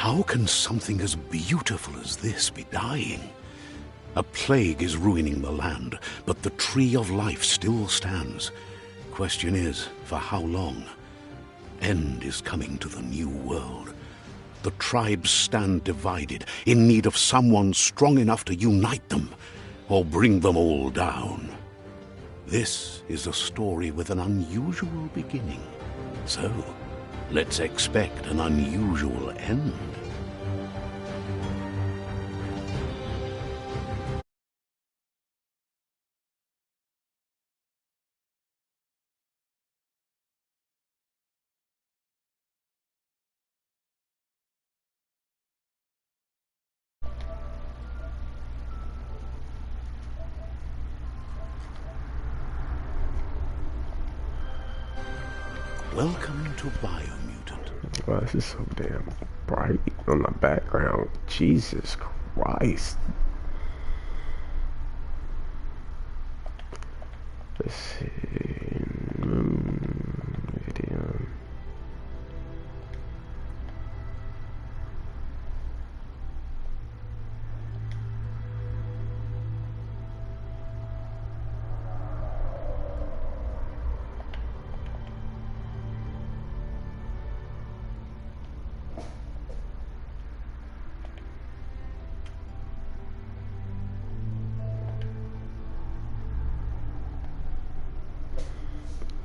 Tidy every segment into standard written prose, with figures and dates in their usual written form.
How can something as beautiful as this be dying? A plague is ruining the land, but the tree of life still stands. Question is, for how long? End is coming to the new world. The tribes stand divided, in need of someone strong enough to unite them, or bring them all down. This is a story with an unusual beginning. So, let's expect an unusual end. Welcome to Biomutant. Wow, this is so damn bright on the background. Jesus Christ. Let's see. Video.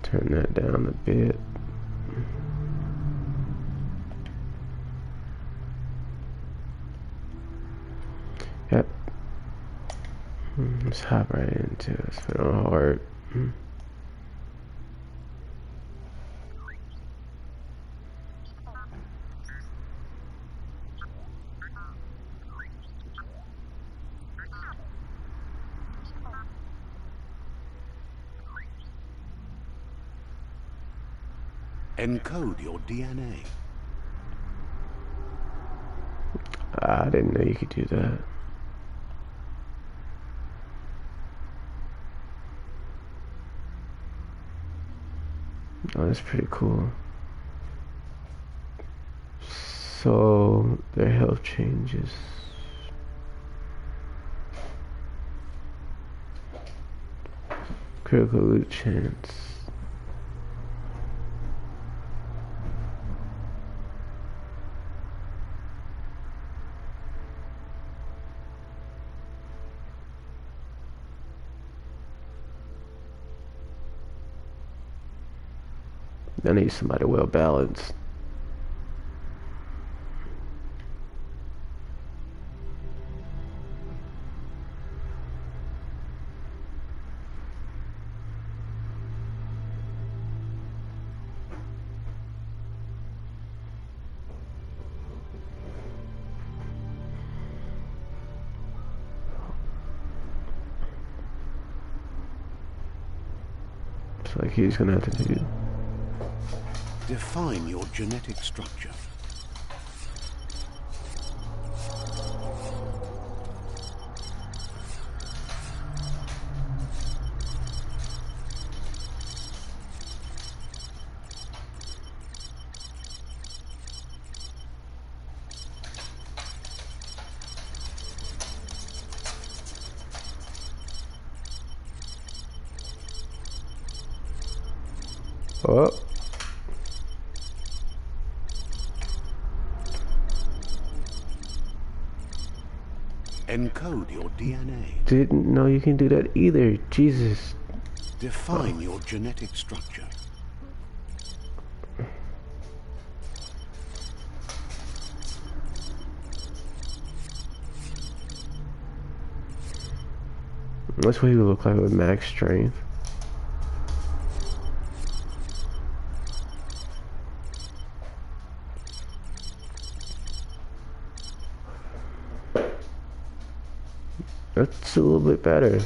Turn that down a bit. Yep. Let's hop right into it. Let's put it on hard. Encode your DNA. I didn't know you could do that. Oh, that's pretty cool. So their health changes. Critical loot chance. I need somebody well balanced. It's like he's gonna have to do. Define your genetic structure. Oh. Encode your DNA. Didn't know you can do that either. Jesus. Define your genetic structure. That's what he would look like with max strength. That's a little bit better.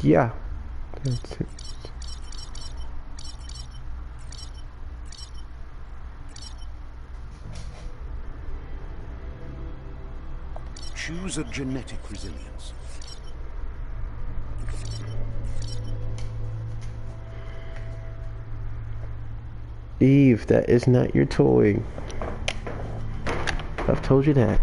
Yeah. That's it. Choose a genetic resilience. Eve, that is not your toy. I've told you that.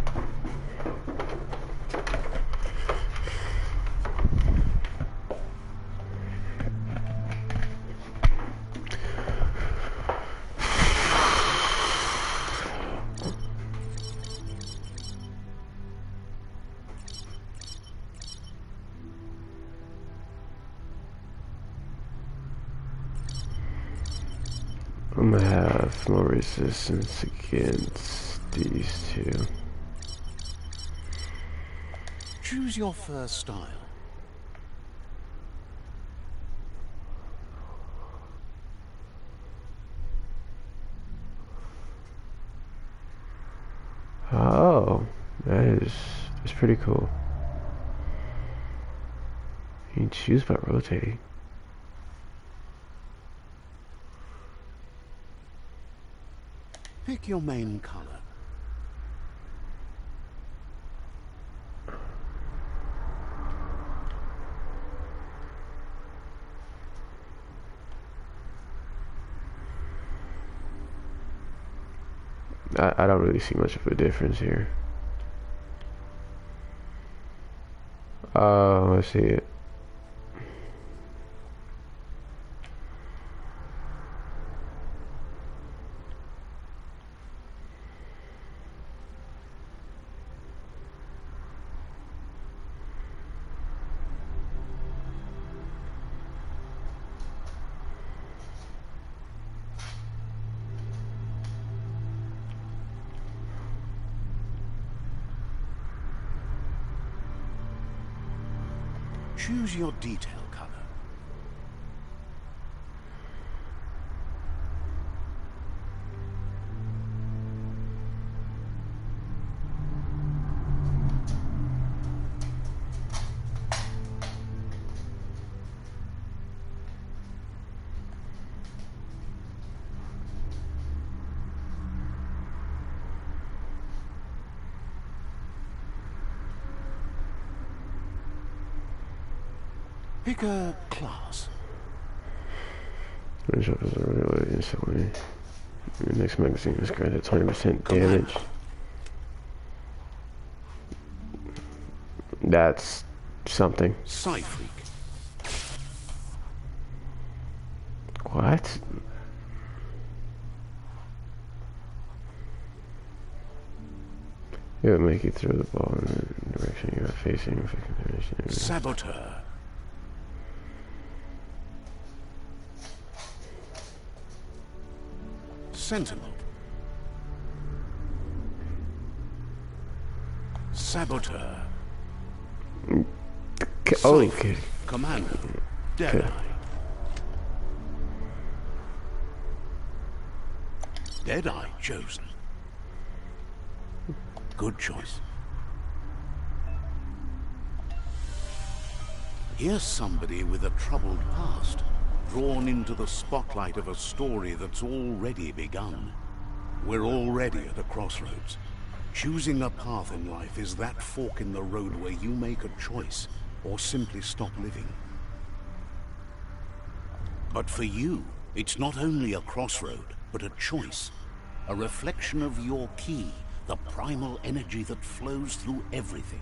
I'm gonna have more resistance against these two. Choose your first style. Oh, that's pretty cool. You can choose by rotating. Pick your main color. I don't really see much of a difference here. Oh, I see it. Choose your detail color. Pick a class. Instantly. The next magazine is granted 20% damage. That's something. Psy-freak. What? It would make you throw the ball in the direction you are facing. Saboteur. Sentinel. Saboteur. Okay. Commando. Deadeye. Deadeye chosen. Good choice. Here's somebody with a troubled past, drawn into the spotlight of a story that's already begun. We're already at a crossroads. Choosing a path in life is that fork in the road where you make a choice, or simply stop living. But for you, it's not only a crossroad, but a choice. A reflection of your key, the primal energy that flows through everything.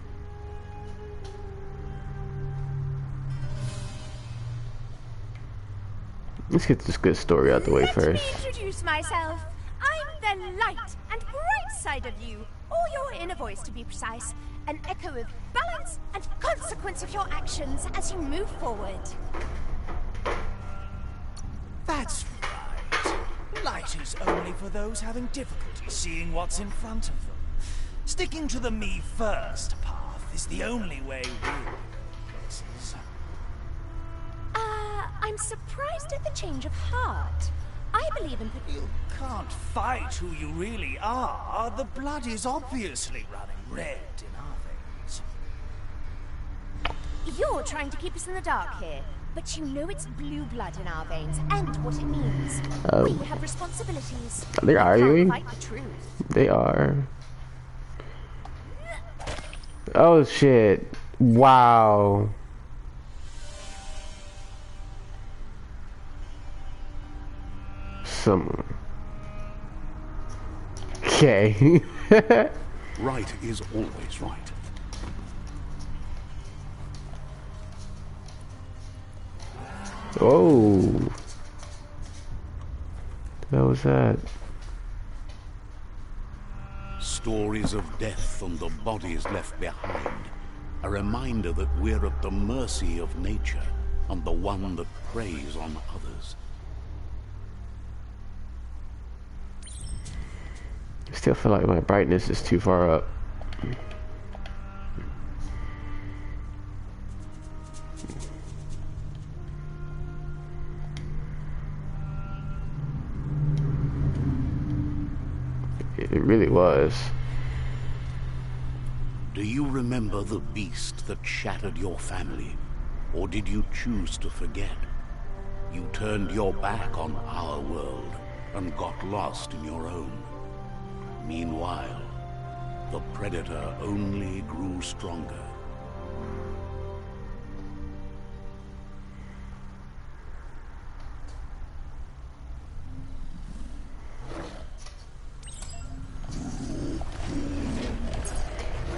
Let's get this good story out the way first. Let me introduce myself. I'm the light and bright side of you, or your inner voice to be precise. An echo of balance and consequence of your actions as you move forward. That's right. Light is only for those having difficulty seeing what's in front of them. Sticking to the me first path is the only way real places. I'm surprised at the change of heart. I believe in... You can't fight who you really are. The blood is obviously running red in our veins. You're trying to keep us in the dark here, but you know it's blue blood in our veins and what it means. We have responsibilities. They're arguing? Fight the truth. They are. Oh shit. Wow. Okay. Right is always right. Oh. What was that? Stories of death and the bodies left behind. A reminder that we're at the mercy of nature and the one that preys on others. I still feel like my brightness is too far up. It really was. Do you remember the beast that shattered your family? Or did you choose to forget? You turned your back on our world and got lost in your own. Meanwhile, the predator only grew stronger.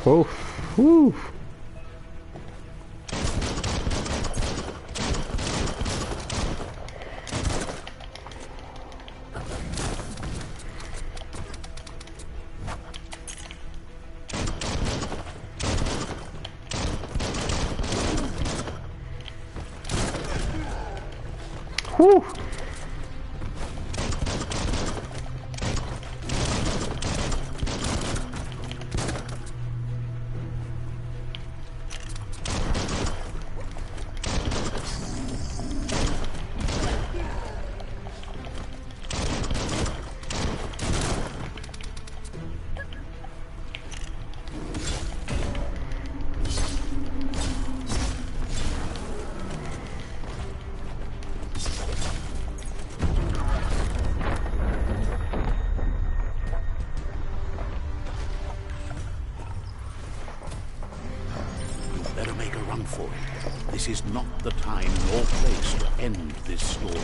Oh, whew. Whew. Better make a run for it. This is not the time nor place to end this story.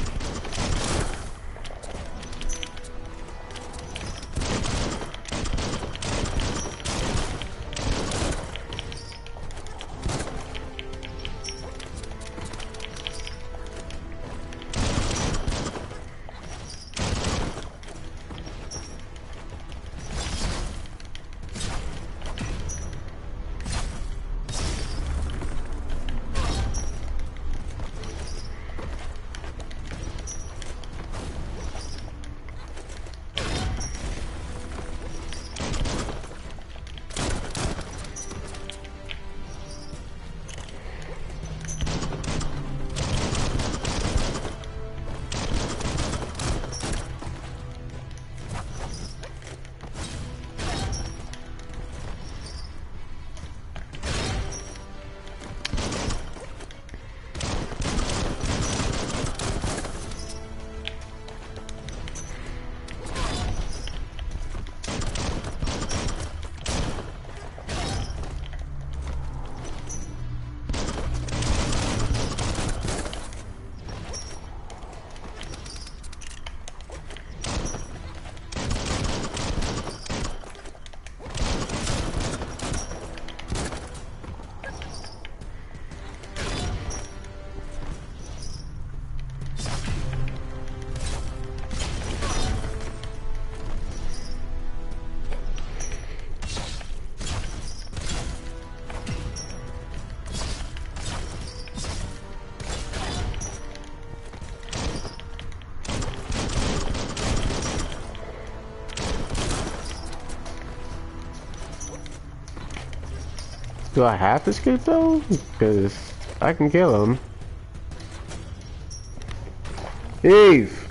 Do I have to skip though? Because I can kill him. Eve!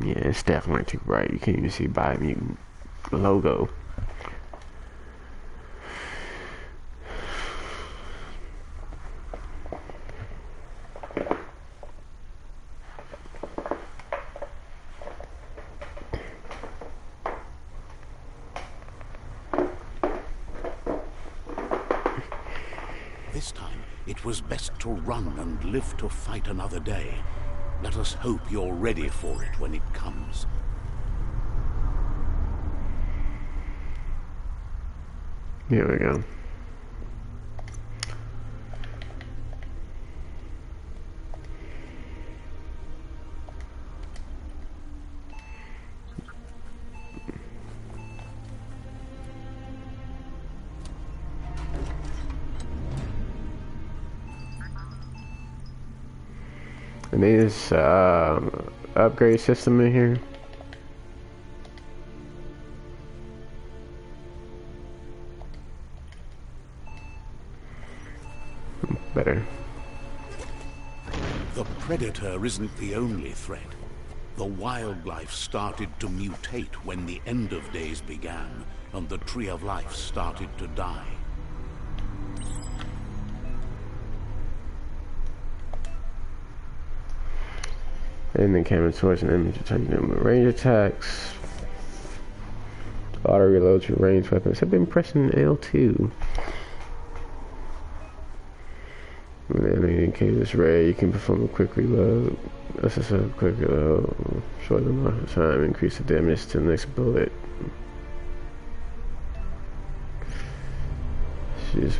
Yeah, it's definitely too bright. You can't even see Biomutant logo. It was best to run and live to fight another day. Let us hope you're ready for it when it comes. Here we go. And there's upgrade system in here. Better. The predator isn't the only threat. The wildlife started to mutate when the end of days began, and the tree of life started to die. And the camera towards an image attacking them with range attacks. Auto reloads your ranged weapons. I've been pressing L2. When the enemy indicates red, you can perform a quick reload. That's just a quick reload. Short amount of time, increase the damage to the next bullet. Jeez.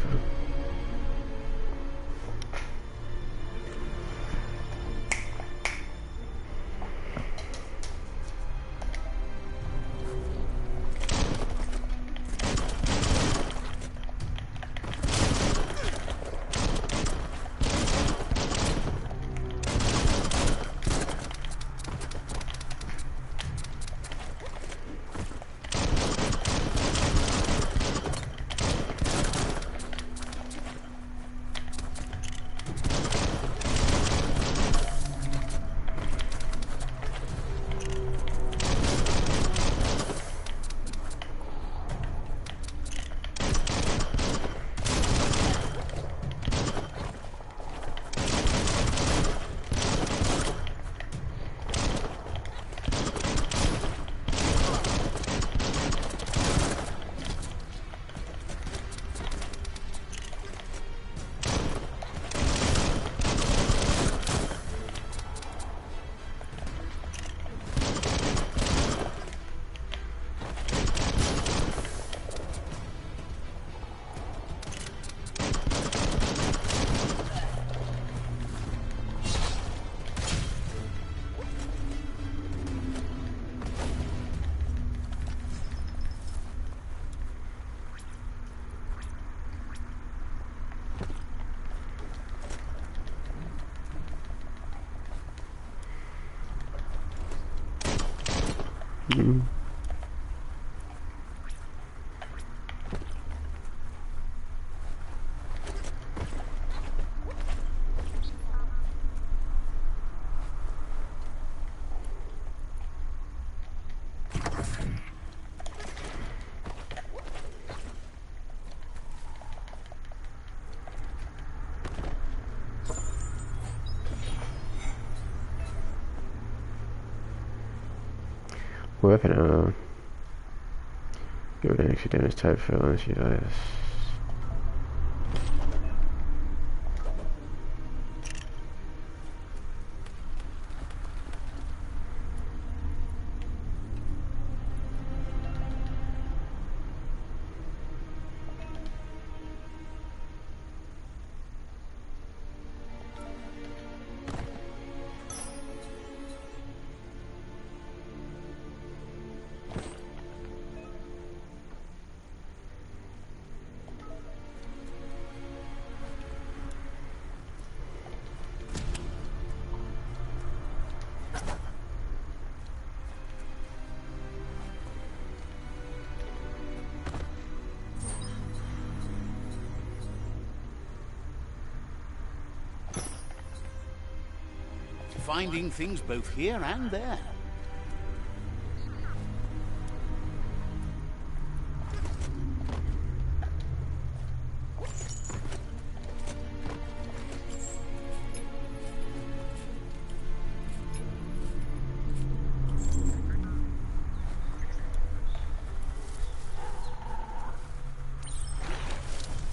Weapon, give it an extra damage type for unless she dies. Finding things both here and there.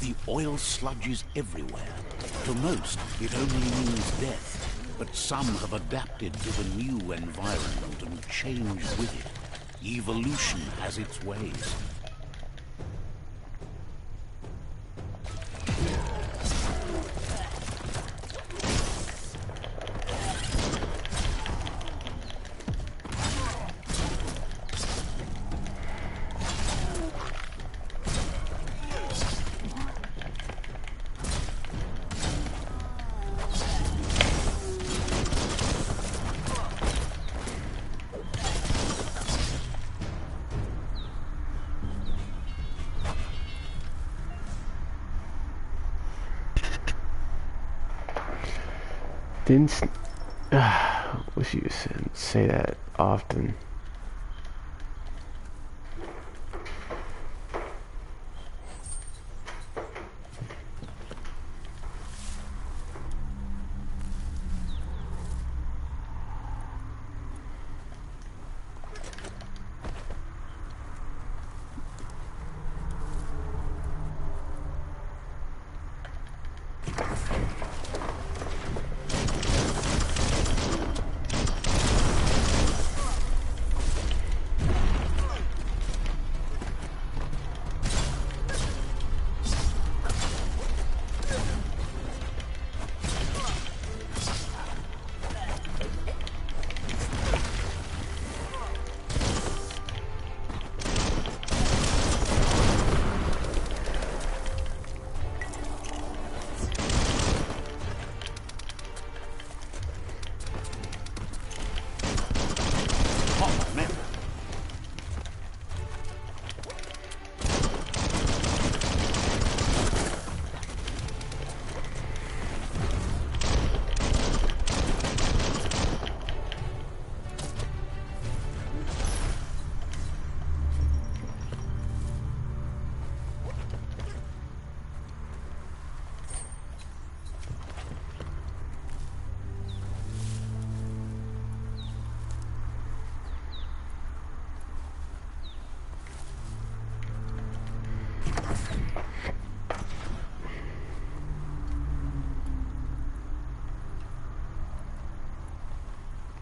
The Oil sludges everywhere. To most, it only means death, but some have adapted to the new environment and changed with it. Evolution has its ways. Didn't wish you say that often.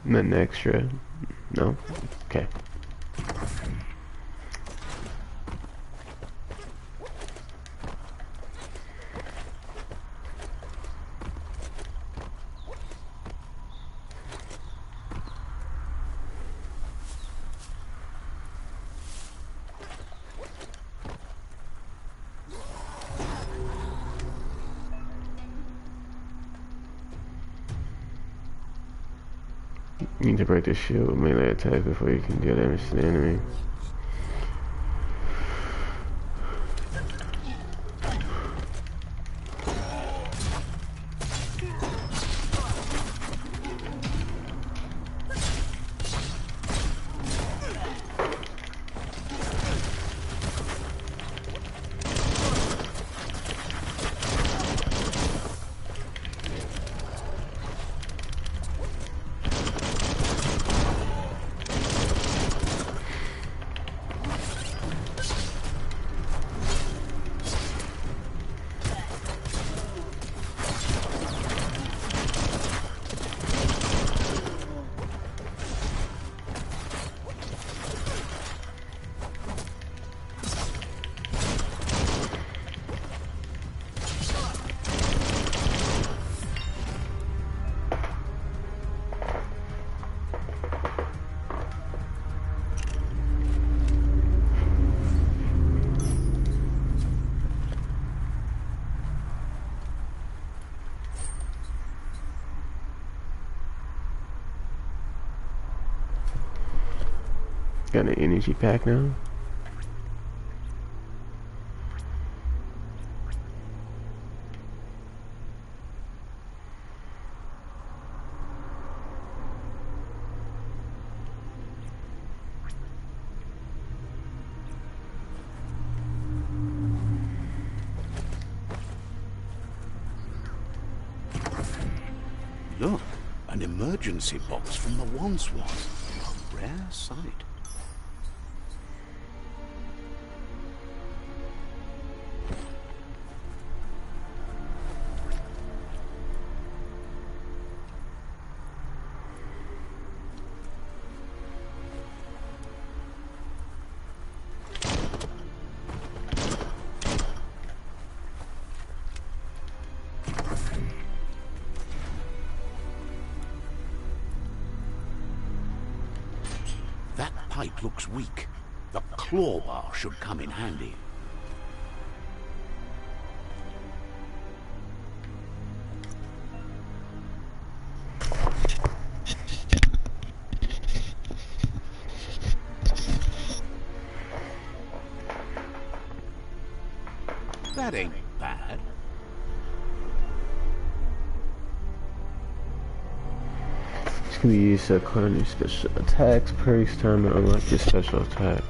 Nothing extra. No? Okay. You need to break this shield with melee attack before you can deal damage to the enemy. Got an energy pack now. Look, an emergency box from the once was. A rare sight. pipe looks weak. The claw bar should come in handy. That ain't bad. This can be used to acquire new special attacks per each time to unlock your special attack.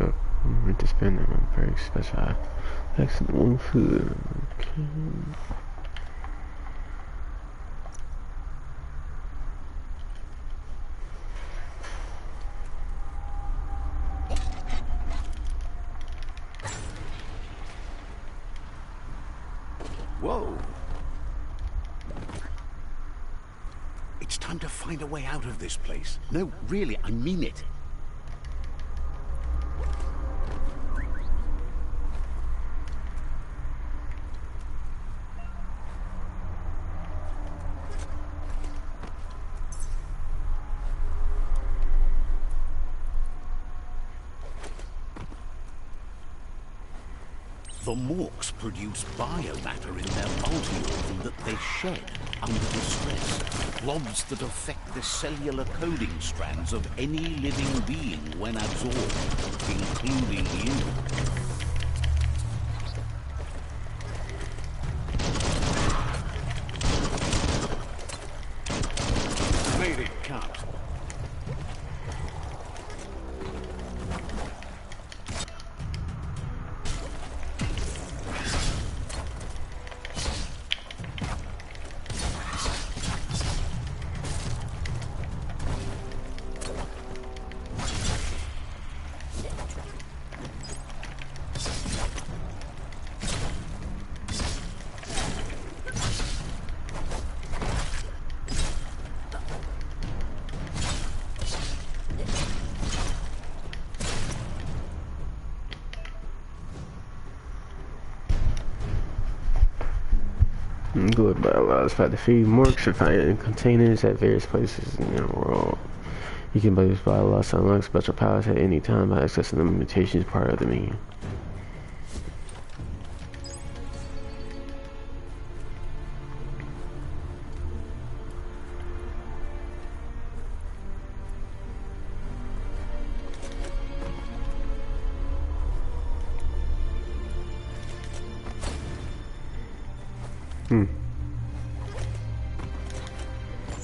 Yep, I'm going to spend them on very special excellent food. Okay. Whoa. It's time to find a way out of this place. No, really, I mean it. The morks produce biomatter in their multi-organ that they shed under distress. Blobs that affect the cellular coding strands of any living being when absorbed, including you. Made it count. Good biologists fight to feed morks and find in containers at various places in the world. You can use biologists to unlock special powers at any time by accessing the mutations part of the menu.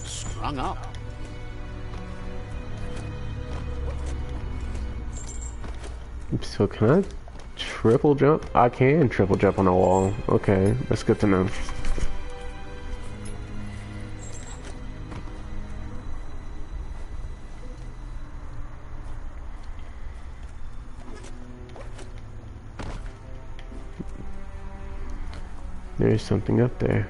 Strung up. So can I triple jump? I can triple jump on a wall. Okay, that's good to know. There's something up there.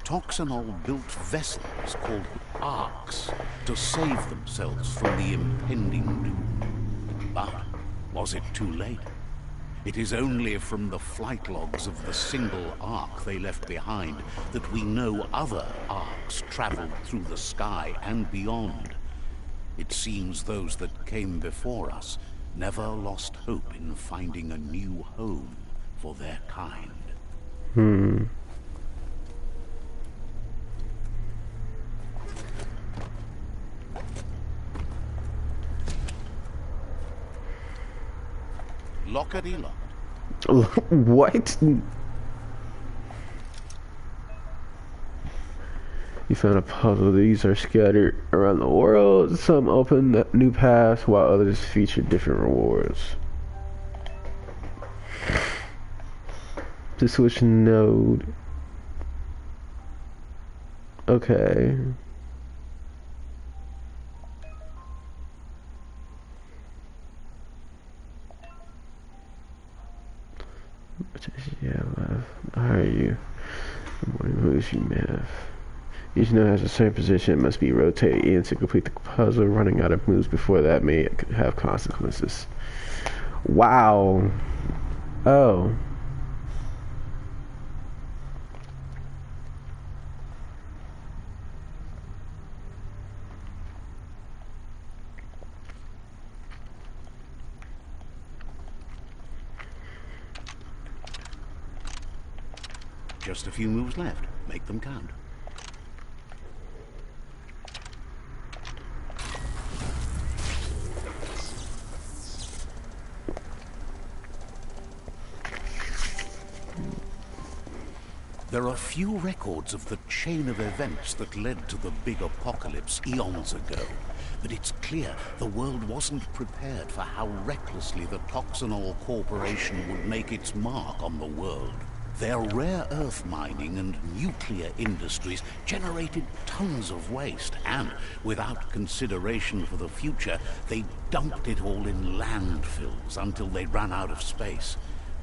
Toxanol built vessels called arks to save themselves from the impending doom. But was it too late? It is only from the flight logs of the single ark they left behind that we know other arks traveled through the sky and beyond. It seems those that came before us never lost hope in finding a new home for their kind. Lockety-locked. What? You found a puzzle. These are scattered around the world. Some open new paths, while others feature different rewards. To switch node. Okay. Yeah, how are you? What moves you have? Each node has a certain position. It must be rotated in to complete the puzzle. Running out of moves before that may have consequences. Wow. Oh. Just a few moves left. Make them count. There are few records of the chain of events that led to the big apocalypse eons ago, but it's clear the world wasn't prepared for how recklessly the Toxanol Corporation would make its mark on the world. Their rare earth mining and nuclear industries generated tons of waste, and without consideration for the future, they dumped it all in landfills until they ran out of space.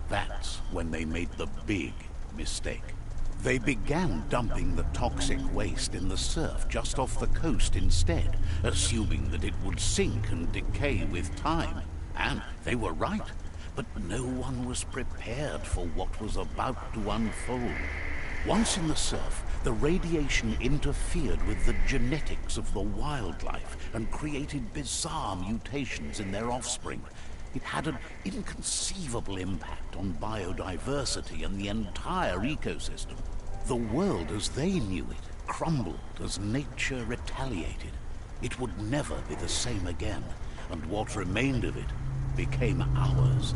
That's when they made the big mistake. They began dumping the toxic waste in the surf just off the coast instead, assuming that it would sink and decay with time. And they were right. But no one was prepared for what was about to unfold. Once in the surf, the radiation interfered with the genetics of the wildlife and created bizarre mutations in their offspring. It had an inconceivable impact on biodiversity and the entire ecosystem. The world as they knew it crumbled as nature retaliated. It would never be the same again, and what remained of it became ours.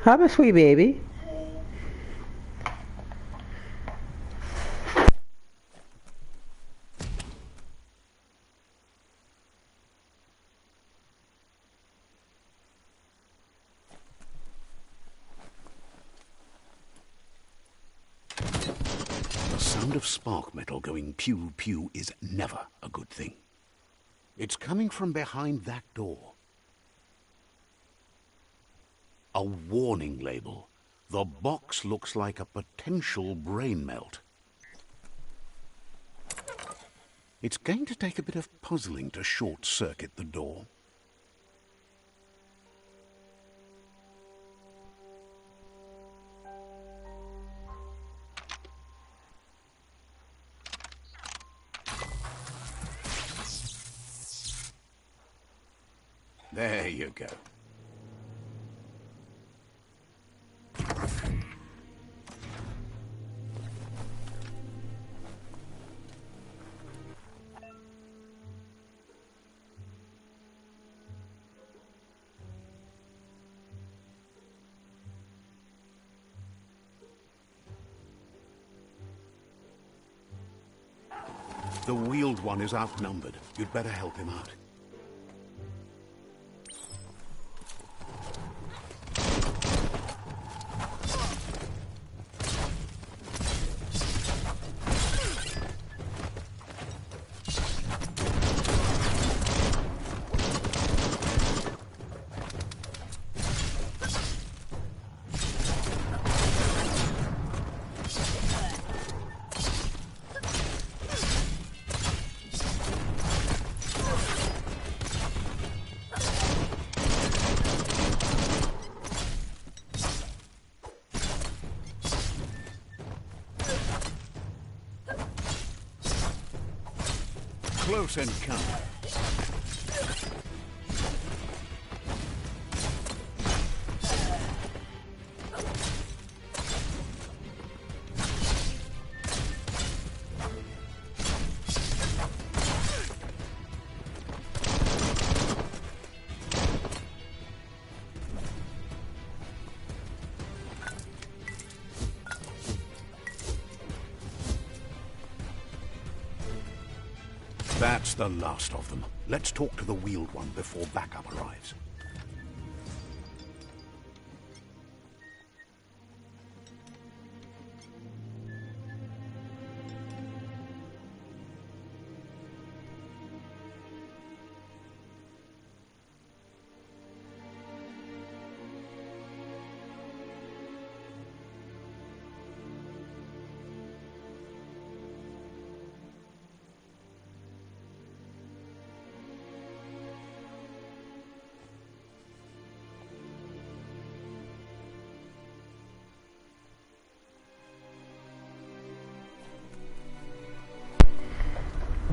Have a sweet baby. The sound of spark metal going pew-pew is never a good thing. It's coming from behind that door. A warning label. The box looks like a potential brain melt. It's going to take a bit of puzzling to short-circuit the door. There you go. The wheeled one is outnumbered. You'd better help him out. close encounter. That's the last of them. Let's talk to the wheeled one before backup arrives.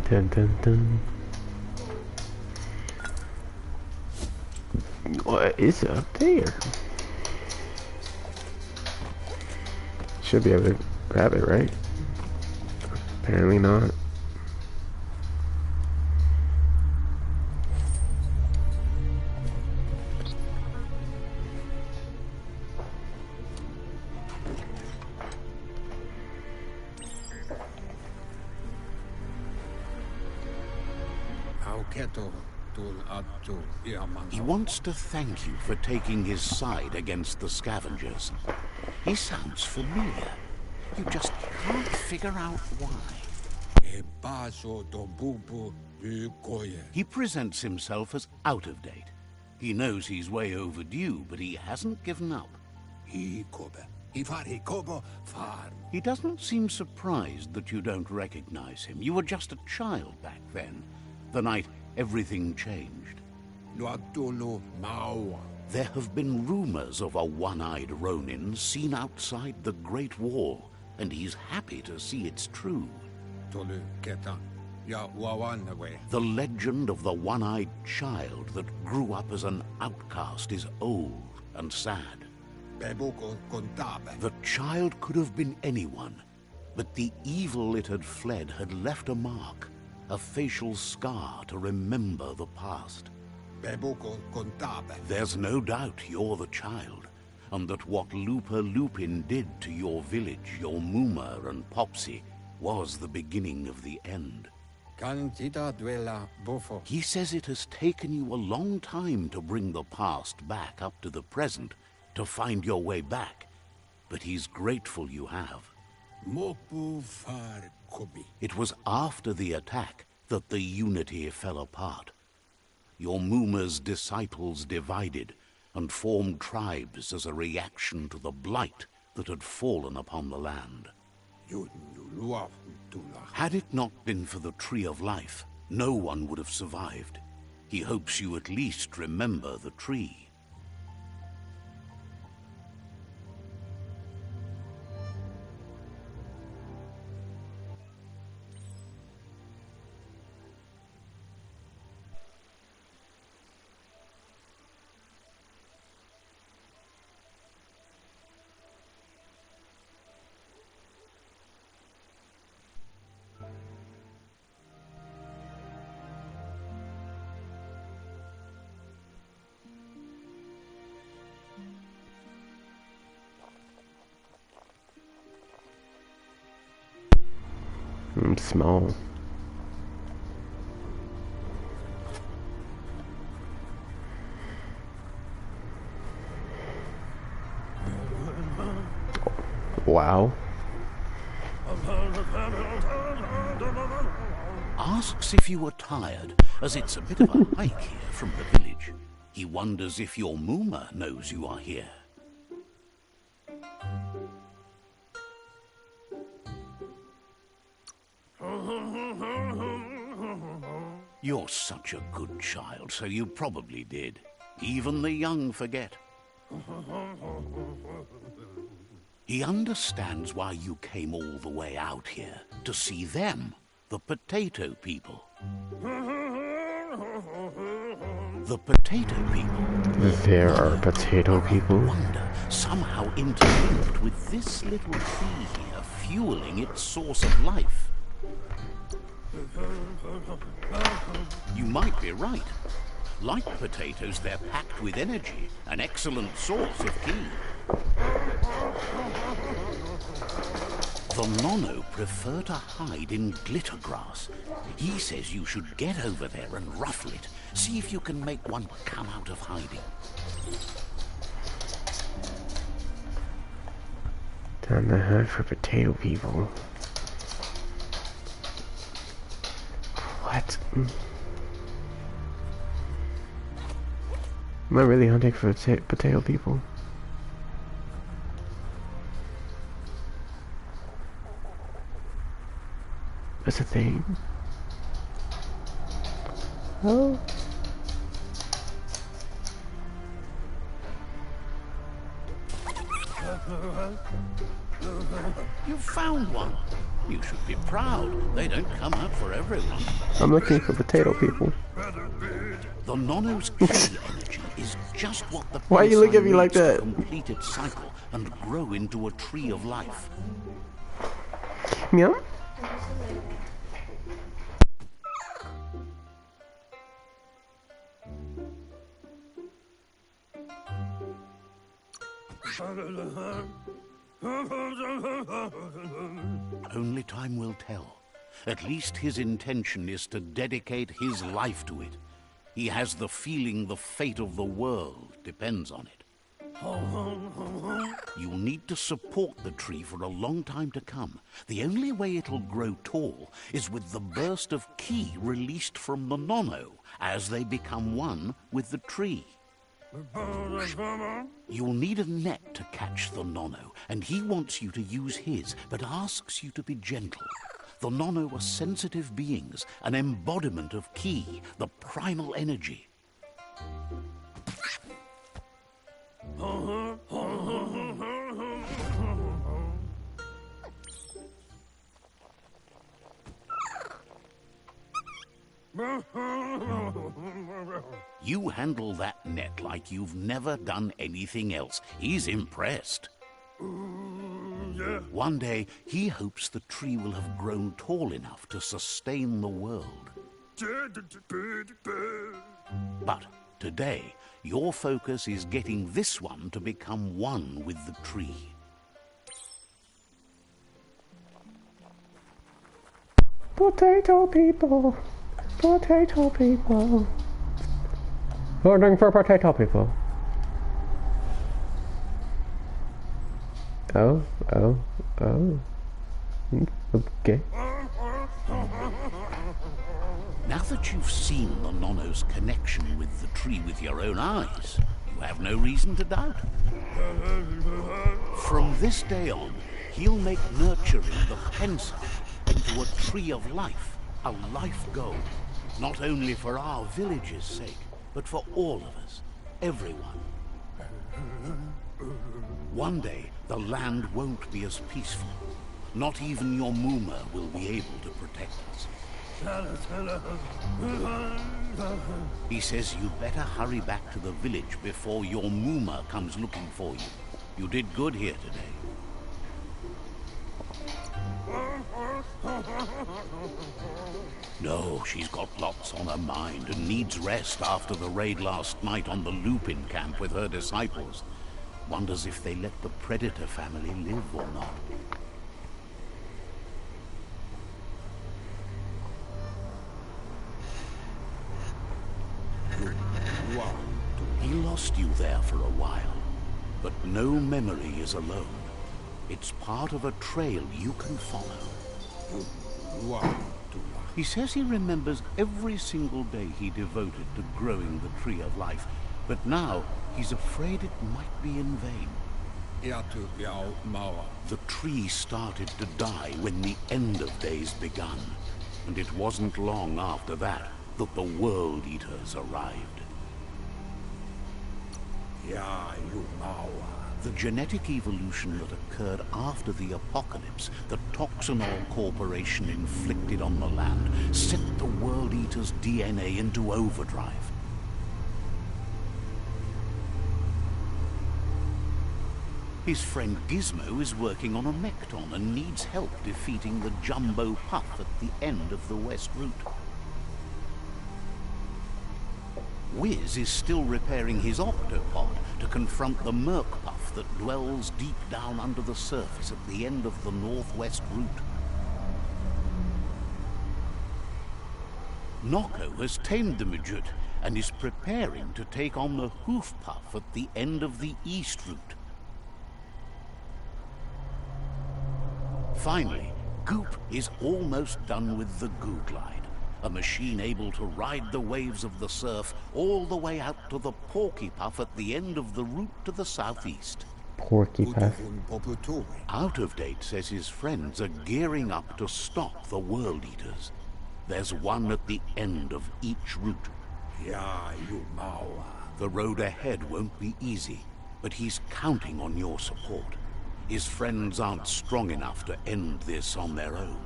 Dun dun dun. What is up there? Should be able to grab it, right? Apparently not. He wants to thank you for taking his side against the scavengers. He sounds familiar. You just can't figure out why. He presents himself as out of date. He knows he's way overdue, but he hasn't given up. He doesn't seem surprised that you don't recognize him. You were just a child back then, the night everything changed. There have been rumors of a one-eyed Ronin seen outside the Great Wall, and he's happy to see it's true. The legend of the one-eyed child that grew up as an outcast is old and sad. The child could have been anyone, but the evil it had fled had left a mark, a facial scar to remember the past. There's no doubt you're the child, and that what Looper Lupin did to your village, your Muma and Popsy, was the beginning of the end. He says it has taken you a long time to bring the past back up to the present, to find your way back, but he's grateful you have. It was after the attack that the unity fell apart. Your Muma's disciples divided and formed tribes as a reaction to the blight that had fallen upon the land. Had it not been for the Tree of Life, no one would have survived. He hopes you at least remember the tree. I'm small. Wow. Asks if you are tired, as it's a bit of a hike here from the village. He wonders if your Muma knows you are here. You're such a good child, so you probably did. Even the young forget. He understands why you came all the way out here, to see them, the potato people. The potato people. There are potato people. Wonder somehow interlinked with this little tree here, fueling its source of life. You might be right. Like potatoes, they're packed with energy, an excellent source of key. The Nono prefer to hide in glitter grass. He says you should get over there and ruffle it. See if you can make one come out of hiding. Time to hunt for potato people. What? Am I really hunting for potato people? That's a thing. Oh. You found one. You should be proud. They don't come out for everyone. I'm looking for potato people. The Nono's key energy is just what the Why you look at me like needs to that? complete its cycle and grow into a tree of life. Meow. Only time will tell. At least his intention is to dedicate his life to it. He has the feeling the fate of the world depends on it. You'll need to support the tree for a long time to come. The only way it'll grow tall is with the burst of ki released from the Nono as they become one with the tree. You'll need a net to catch the Nono, and he wants you to use his, but asks you to be gentle. The Nono are sensitive beings, an embodiment of ki, the primal energy. You handle that net like you've never done anything else. He's impressed. One day, he hopes the tree will have grown tall enough to sustain the world. But today, your focus is getting this one to become one with the tree. Potato people. Potato people. Voting for potato people. Oh. Okay. Now that you've seen the Nono's connection with the tree with your own eyes, you have no reason to doubt. From this day on, he'll make nurturing the Pensa into a tree of life, a life goal. Not only for our village's sake, but for all of us, everyone. One day, the land won't be as peaceful. Not even your Muma will be able to protect us. He says you'd better hurry back to the village before your Muma comes looking for you. You did good here today. No, she's got lots on her mind and needs rest after the raid last night on the Lupin camp with her disciples. Wonders if they let the Predator family live or not. He lost you there for a while, but no memory is alone. It's part of a trail you can follow. He says he remembers every single day he devoted to growing the tree of life, but now he's afraid it might be in vain. The tree started to die when the end of days begun, and it wasn't long after that that the World Eaters arrived. The genetic evolution that occurred after the apocalypse that Toxanol Corporation inflicted on the land set the World Eater's DNA into overdrive. His friend Gizmo is working on a Mekton and needs help defeating the Jumbo Puff at the end of the West Route. Wiz is still repairing his Octopod to confront the Merc Puff that dwells deep down under the surface at the end of the Northwest Route. Nocco has tamed the midget and is preparing to take on the Hoof Puff at the end of the East Route. Finally, Goop is almost done with the Goo Glide, a machine able to ride the waves of the surf all the way out to the Porky Puff at the end of the route to the southeast. Porky Puff. Out of Date says his friends are gearing up to stop the World Eaters. There's one at the end of each route. The road ahead won't be easy, but he's counting on your support. His friends aren't strong enough to end this on their own.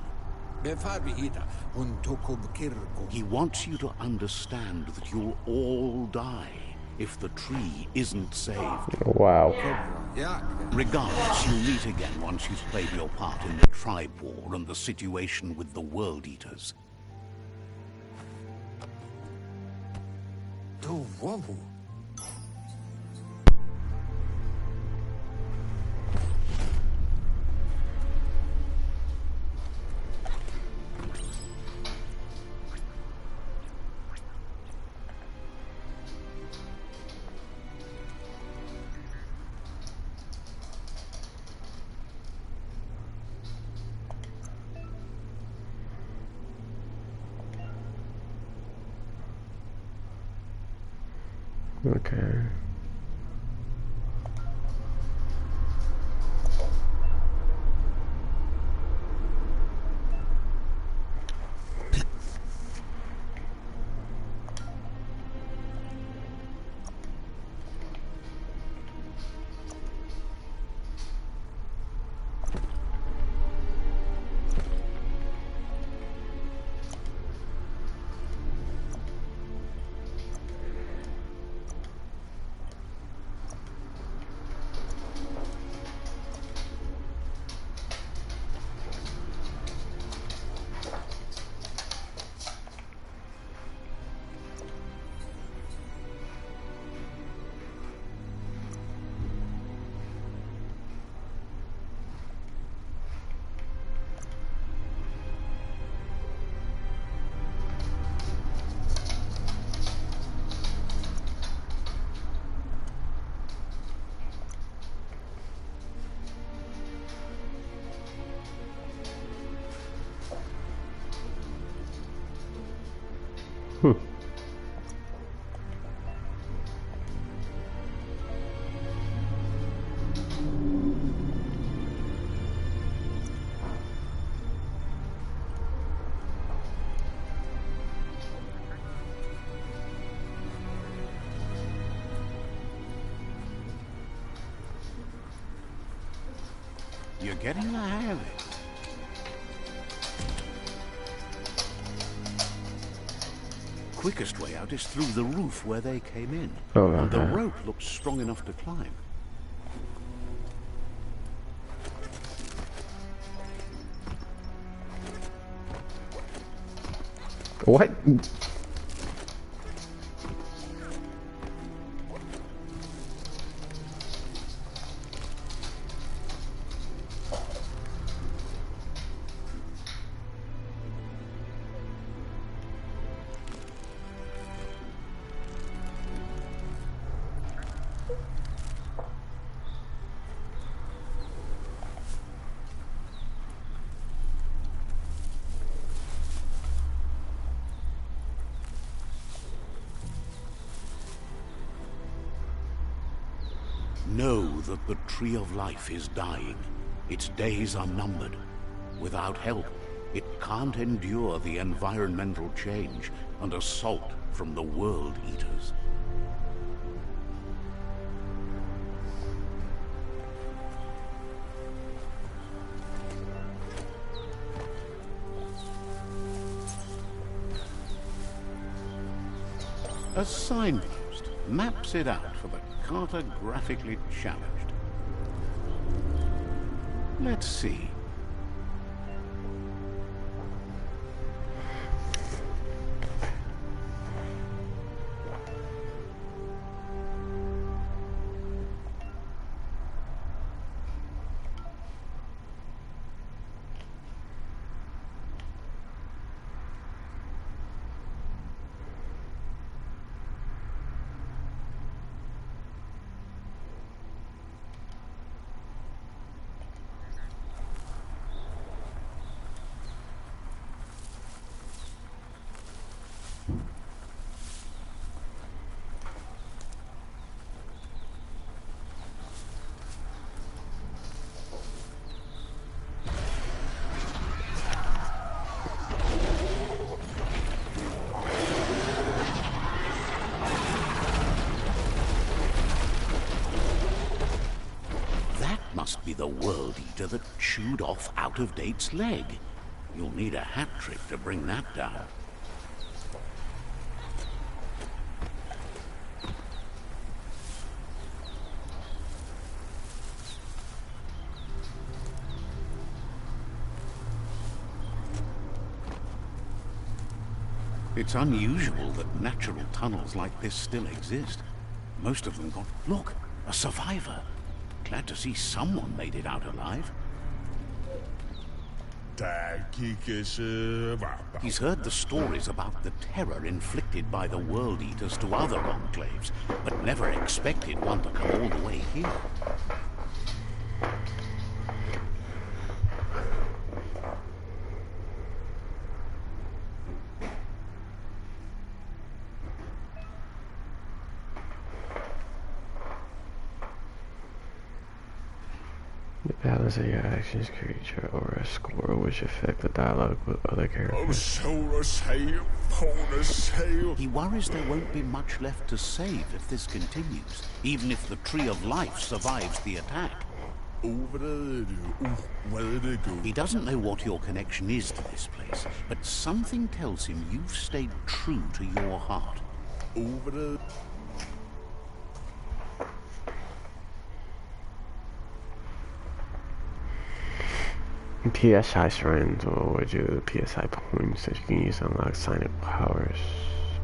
He wants you to understand that you'll all die if the tree isn't saved. Wow. Regardless, you'll meet again once you've played your part in the tribe war and the situation with the World Eaters. Okay. You're getting the hang of it. Quickest way out is through the roof where they came in. Oh, and the okay. rope looks strong enough to climb. What? Know that the Tree of Life is dying. Its days are numbered. Without help, it can't endure the environmental change and assault from the World Eaters. A signpost maps it out for the cartographically challenged. Let's see. Must be the World Eater that chewed off Out-of-Date's leg. You'll need a hat trick to bring that down. It's unusual that natural tunnels like this still exist. Most of them got... Look, a survivor. Glad to see someone made it out alive. He's heard the stories about the terror inflicted by the World Eaters to other enclaves, but never expected one to come all the way here. The balance of your actions, creature, or a score which affect the dialogue with other characters. He worries there won't be much left to save if this continues, even if the Tree of Life survives the attack. He doesn't know what your connection is to this place, but something tells him you've stayed true to your heart. PSI shrines will award you PSI points that you can use to unlock psionic powers.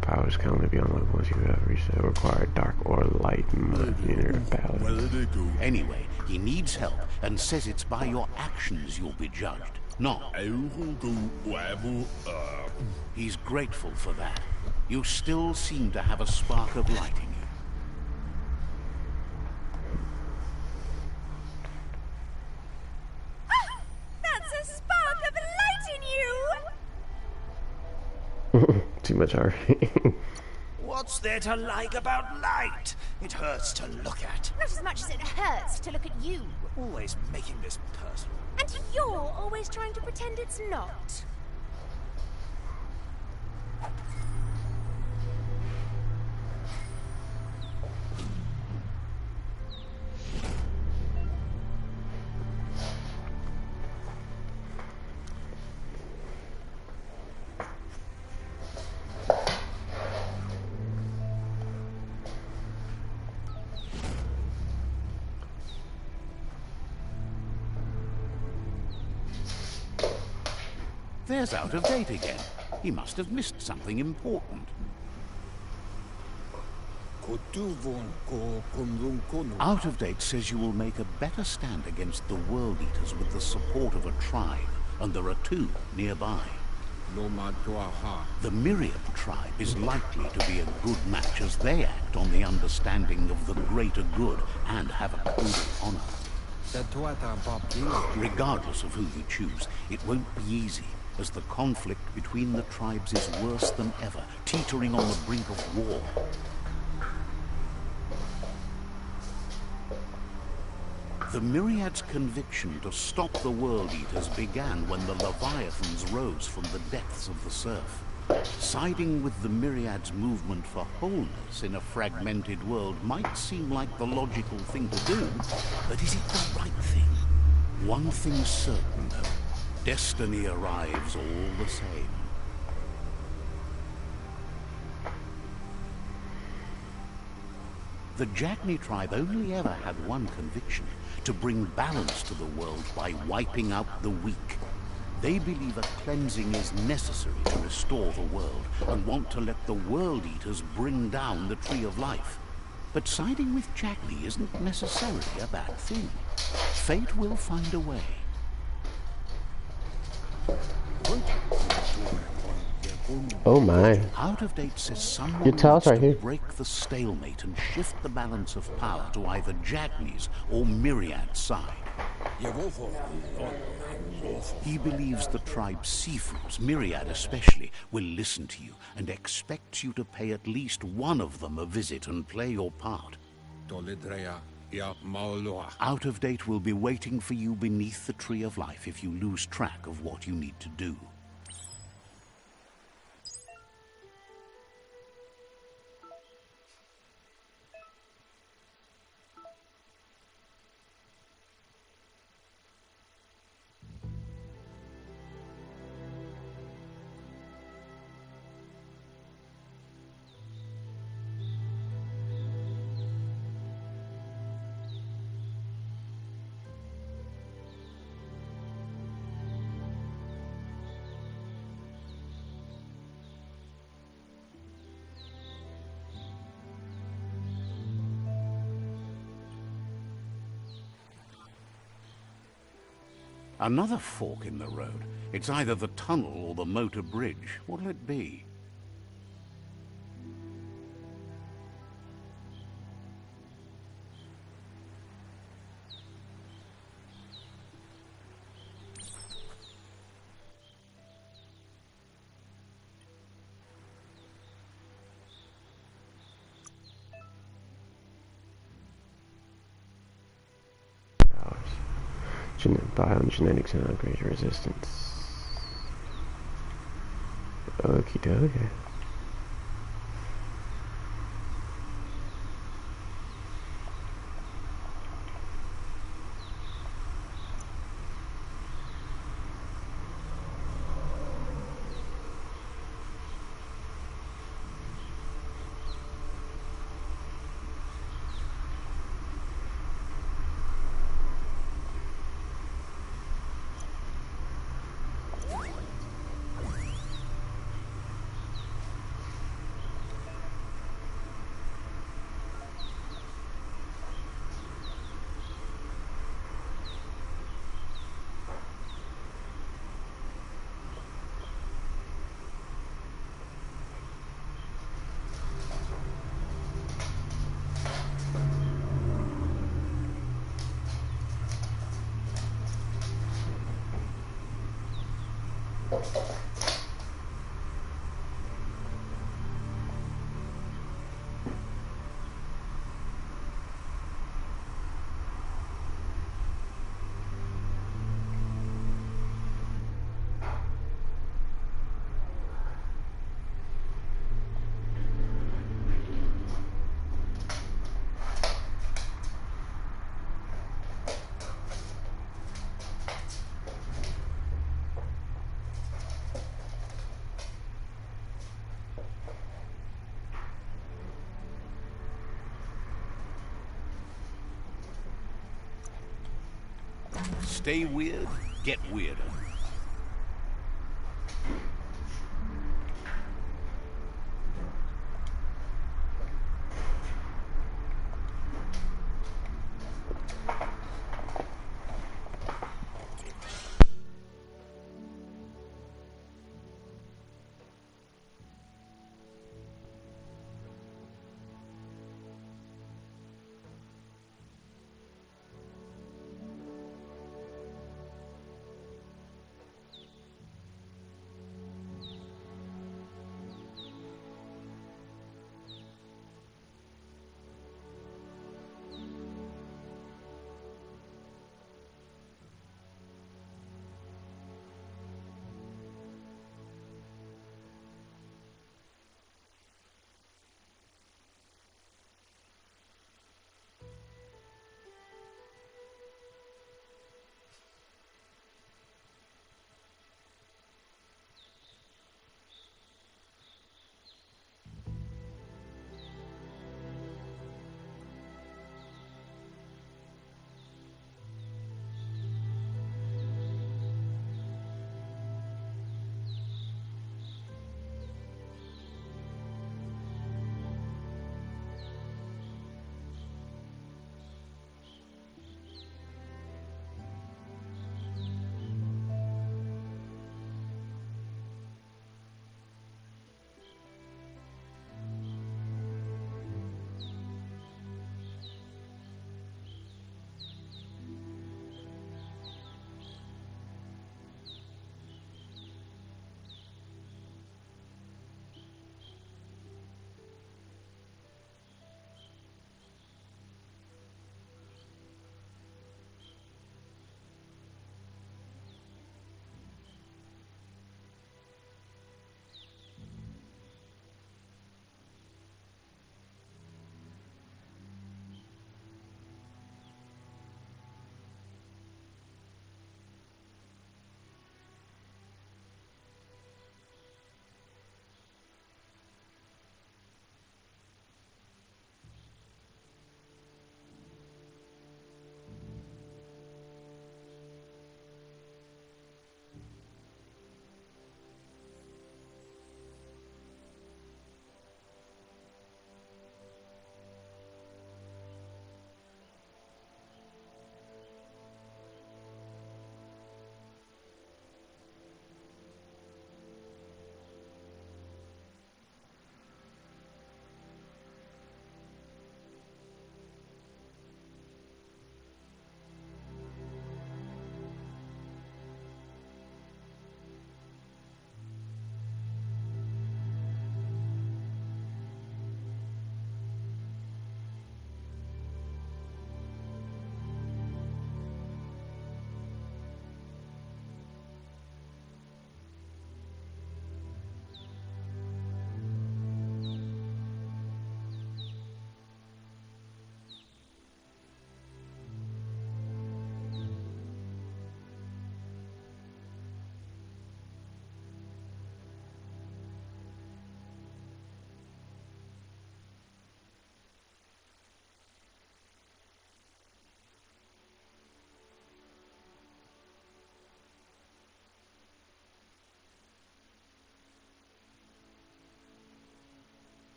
Powers can only be unlocked once you have reached the required dark or light inner balance. Anyway, he needs help and says it's by your actions you'll be judged, not. He's grateful for that. You still seem to have a spark of light in you. Too much art. What's there to like about light? It hurts to look at. Not as much as it hurts to look at you. Always making this personal. And you're always trying to pretend it's not. There's Out of Date again. He must have missed something important. Out of Date says you will make a better stand against the World Eaters with the support of a tribe, and there are two nearby. The Myriad tribe is likely to be a good match as they act on the understanding of the greater good and have a code of honor. Regardless of who you choose, it won't be easy, as the conflict between the tribes is worse than ever, teetering on the brink of war. The Myriad's conviction to stop the World Eaters began when the Leviathans rose from the depths of the surf. Siding with the Myriad's movement for wholeness in a fragmented world might seem like the logical thing to do, but is it the right thing? One thing's certain, though. Destiny arrives all the same. The Jagni tribe only ever had one conviction: to bring balance to the world by wiping out the weak. They believe a cleansing is necessary to restore the world, and want to let the World Eaters bring down the Tree of Life. But siding with Jagni isn't necessarily a bad thing. Fate will find a way. Oh my. Out of Date says someone Your towel's wants right to here. break the stalemate and shift the balance of power to either Jagni's or Myriad's side. He believes the tribe's Sifus, Myriad especially, will listen to you and expects you to pay at least one of them a visit and play your part. Out of Date will be waiting for you beneath the Tree of Life if you lose track of what you need to do. Another fork in the road. It's either the tunnel or the motor bridge. What'll it be? Biogenetics and upgrade resistance. Okie dokie. Stay weird, get weirder.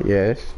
Yes.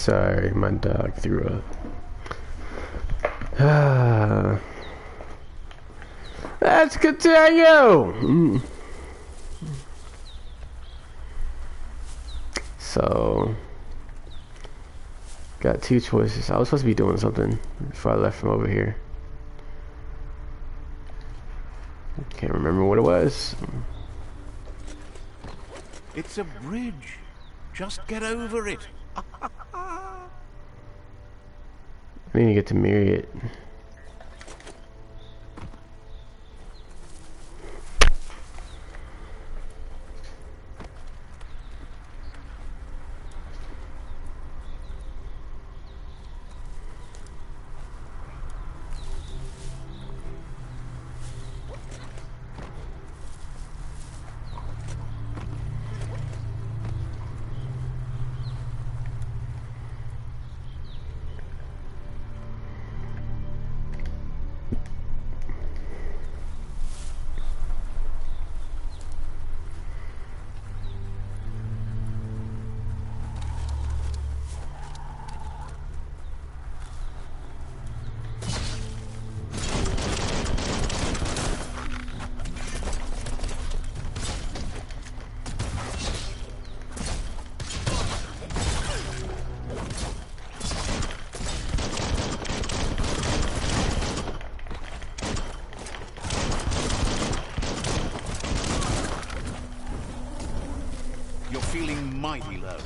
Sorry, my dog threw up. Let's continue! So, got two choices. I was supposed to be doing something before I left from over here. Can't remember what it was. It's a bridge. Just get over it. I need to get to Myriad. You're feeling mighty low.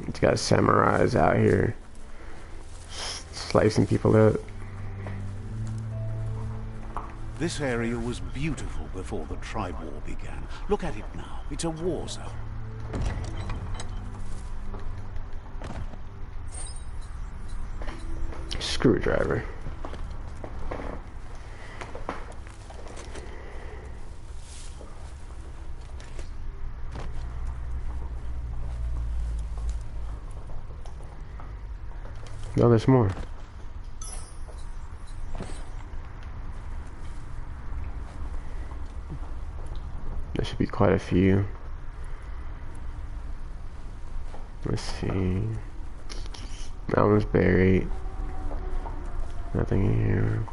It's got samurais out here slicing people up. This area was beautiful before the tribe war began. Look at it now. It's a war zone. Screwdriver. No, there's more. There should be quite a few. Let's see. That one's buried. Nothing in here.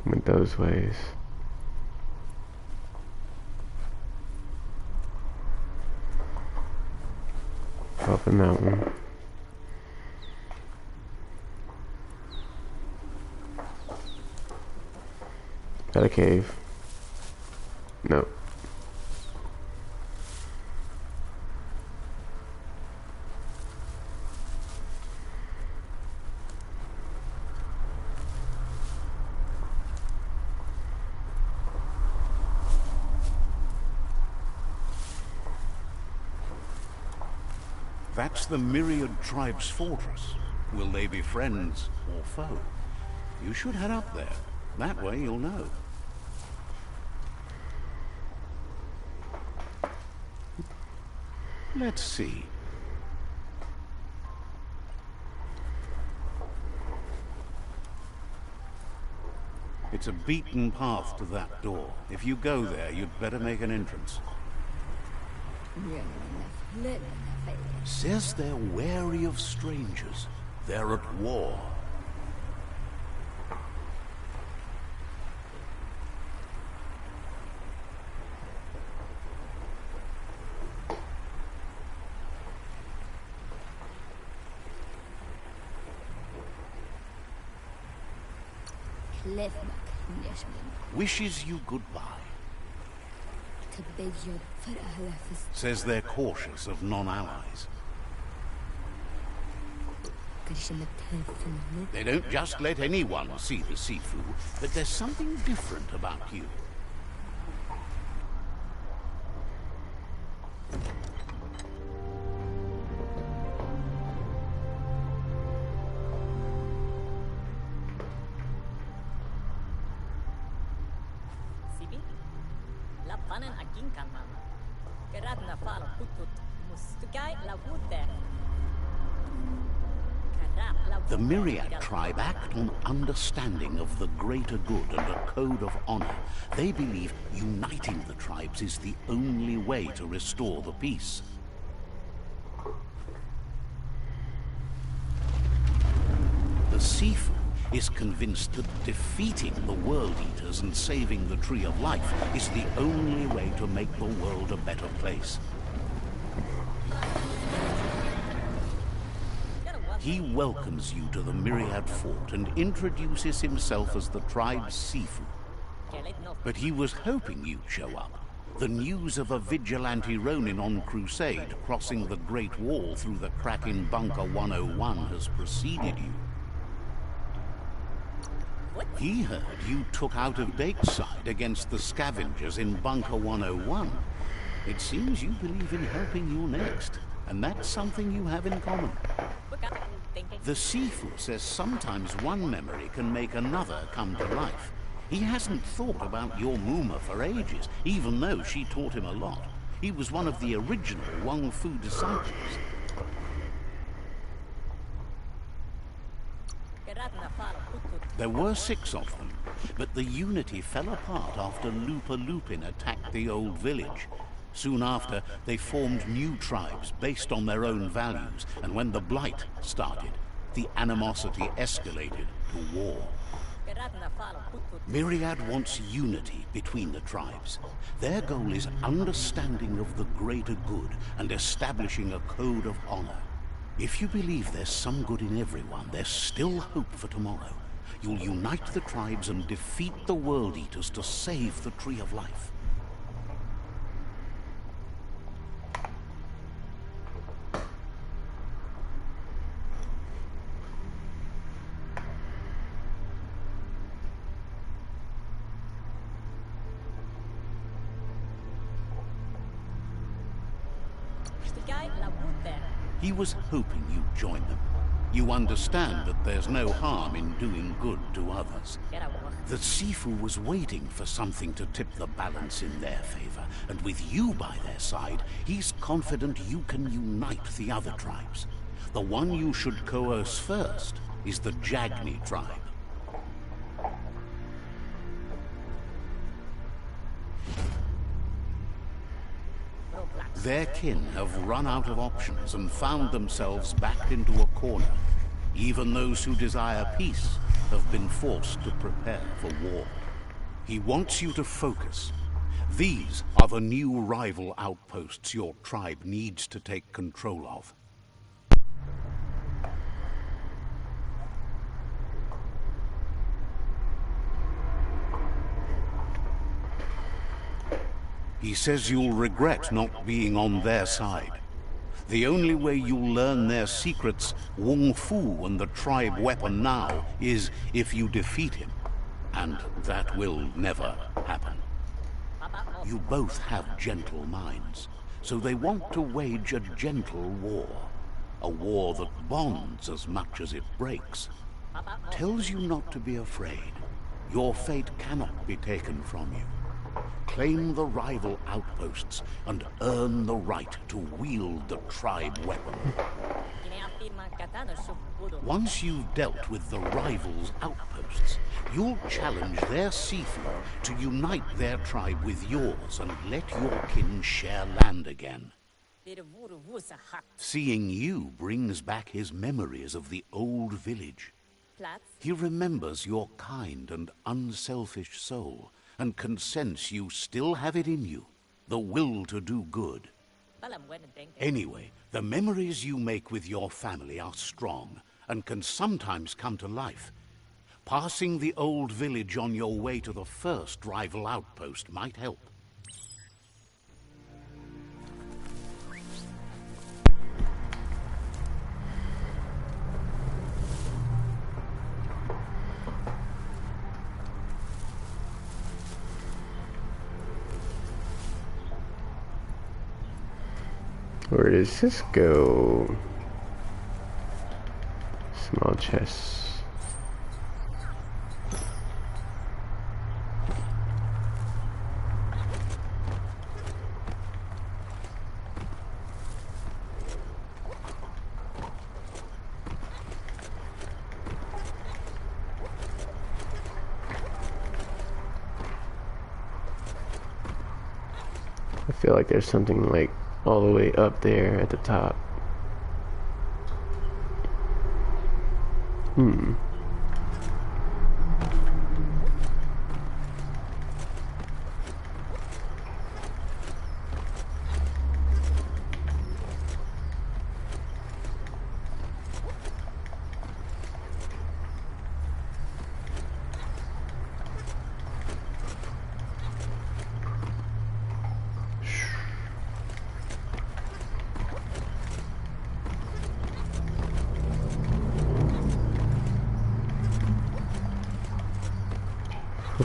Went those ways. Open that one. Got a cave. Nope. That's the Myriad tribe's fortress. Will they be friends or foe? You should head up there. That way you'll know. Let's see. It's a beaten path to that door. If you go there, you'd better make an entrance. Says they're wary of strangers. They're at war. Wishes you goodbye. Says they're cautious of non-allies. They don't just let anyone see the Sifu, but there's something different about you. The Myriad tribe act on understanding of the greater good and a code of honor. They believe uniting the tribes is the only way to restore the peace. The Sifu is convinced that defeating the World Eaters and saving the Tree of Life is the only way to make the world a better place. He welcomes you to the Myriad Fort and introduces himself as the tribe's Sifu. But he was hoping you'd show up. The news of a vigilante Ronin on crusade crossing the Great Wall through the crack in Bunker 101 has preceded you. He heard you took out of Dakeside against the scavengers in Bunker 101. It seems you believe in helping you next, and that's something you have in common. The Sifu says sometimes one memory can make another come to life. He hasn't thought about your Muma for ages, even though she taught him a lot. He was one of the original Wong Fu disciples. There were 6 of them, but the unity fell apart after Lupa Lupin attacked the old village. Soon after, they formed new tribes based on their own values, and when the Blight started, the animosity escalated to war. Myriad wants unity between the tribes. Their goal is understanding of the greater good and establishing a code of honor. If you believe there's some good in everyone, there's still hope for tomorrow. You'll unite the tribes and defeat the World Eaters to save the Tree of Life. He was hoping you'd join them. You understand that there's no harm in doing good to others. The Sifu was waiting for something to tip the balance in their favor, and with you by their side, he's confident you can unite the other tribes. The one you should coerce first is the Jagni tribe. Their kin have run out of options and found themselves backed into a corner. Even those who desire peace have been forced to prepare for war. He wants you to focus. These are the new rival outposts your tribe needs to take control of. He says you'll regret not being on their side. The only way you'll learn their secrets, Wong Fu and the tribe weapon now, is if you defeat him. And that will never happen. You both have gentle minds, so they want to wage a gentle war. A war that bonds as much as it breaks. Tells you not to be afraid. Your fate cannot be taken from you. Claim the rival outposts and earn the right to wield the tribe weapon. Once you've dealt with the rivals' outposts, you'll challenge their Sifu to unite their tribe with yours and let your kin share land again. Seeing you brings back his memories of the old village. He remembers your kind and unselfish soul, and can sense you still have it in you, the will to do good. Anyway, the memories you make with your family are strong, and can sometimes come to life. Passing the old village on your way to the first rival outpost might help. Where does this go? Small chest. feel like there's something like all the way up there at the top.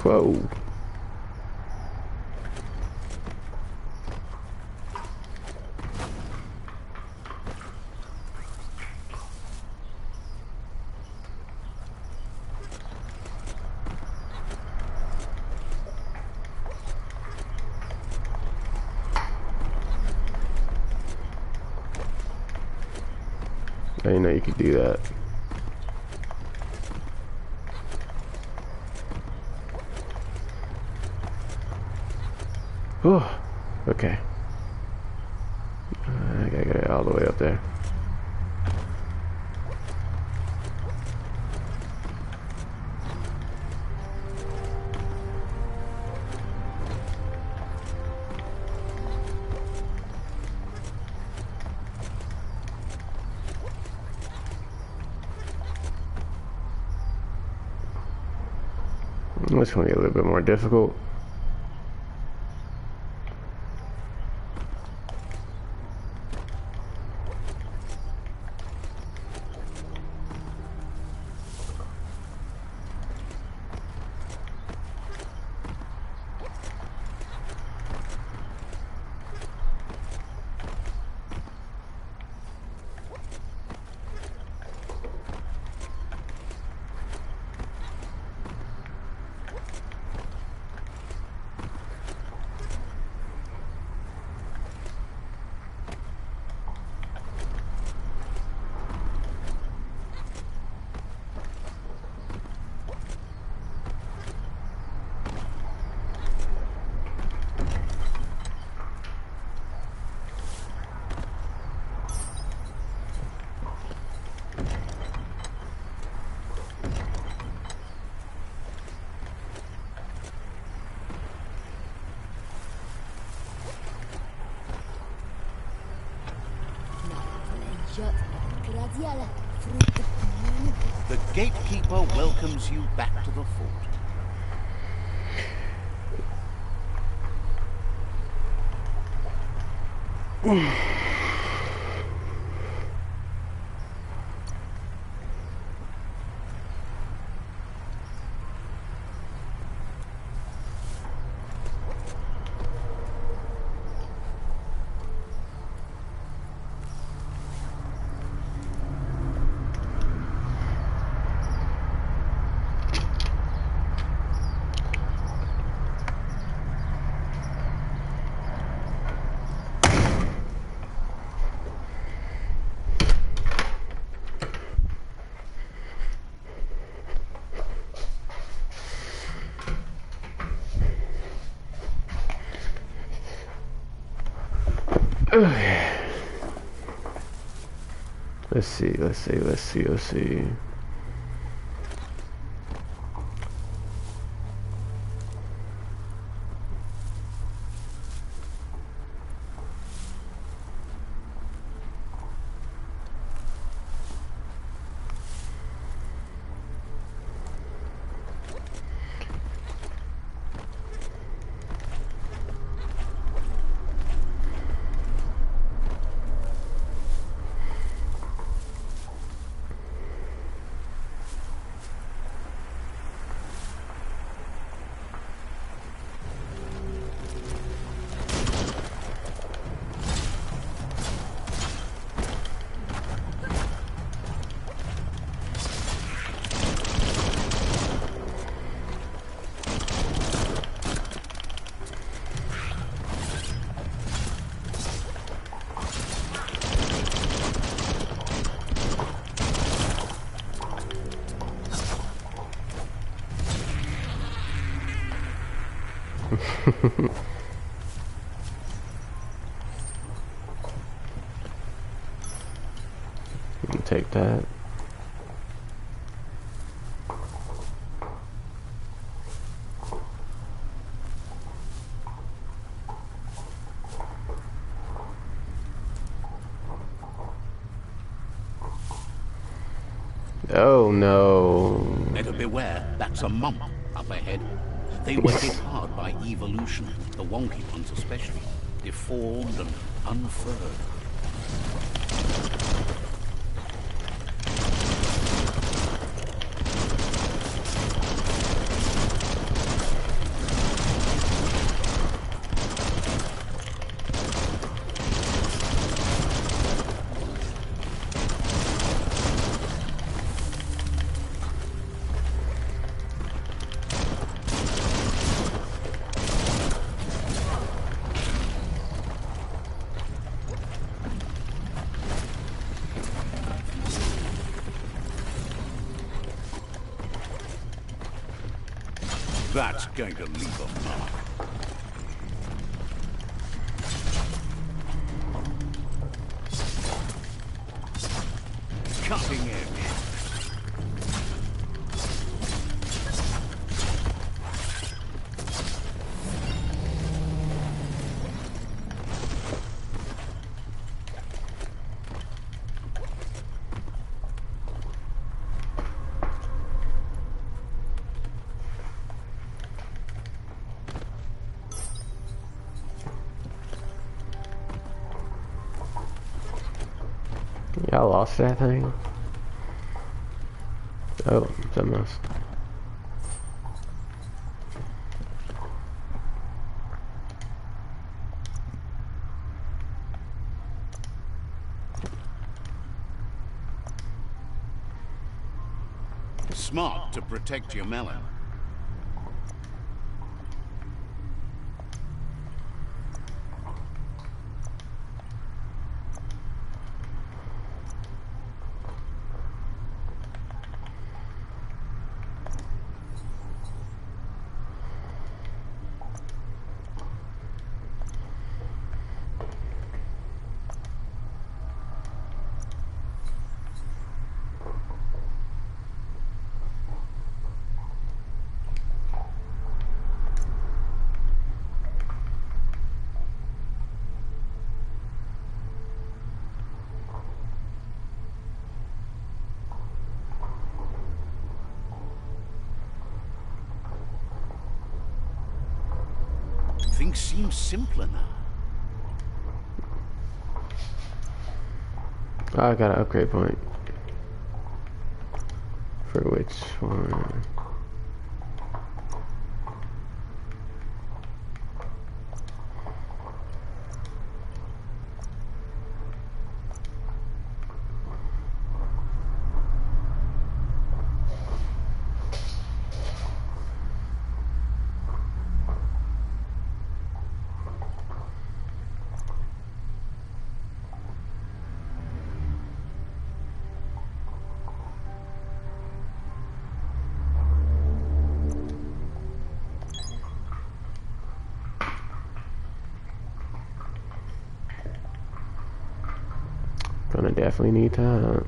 Whoa. I didn't know you could do that. Oh, okay. I gotta get it all the way up there. This one get a little bit more difficult. The gatekeeper welcomes you back to the fort. Okay. Let's see. that. Oh no. Better beware, that's a mump up ahead. They were hit hard by evolution, the wonky ones especially, deformed and unfurred. That's going to leave a mark. Cutting edge. Y'all lost that thing? Oh, something else. Smart to protect your melon. Things seem simpler now. Oh, I got an upgrade point. For which one? Gonna definitely need that.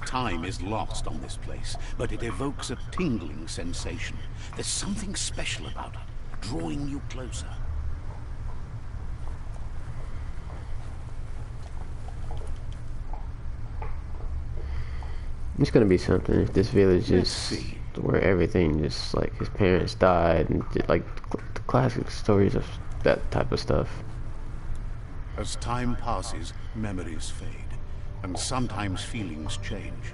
Time is lost on this place, but it evokes a tingling sensation. There's something special about it, drawing you closer. It's gonna be something if this village Let's is see. where everything just like his parents died and like the classic stories of that type of stuff. As time passes, memories fade, and sometimes feelings change.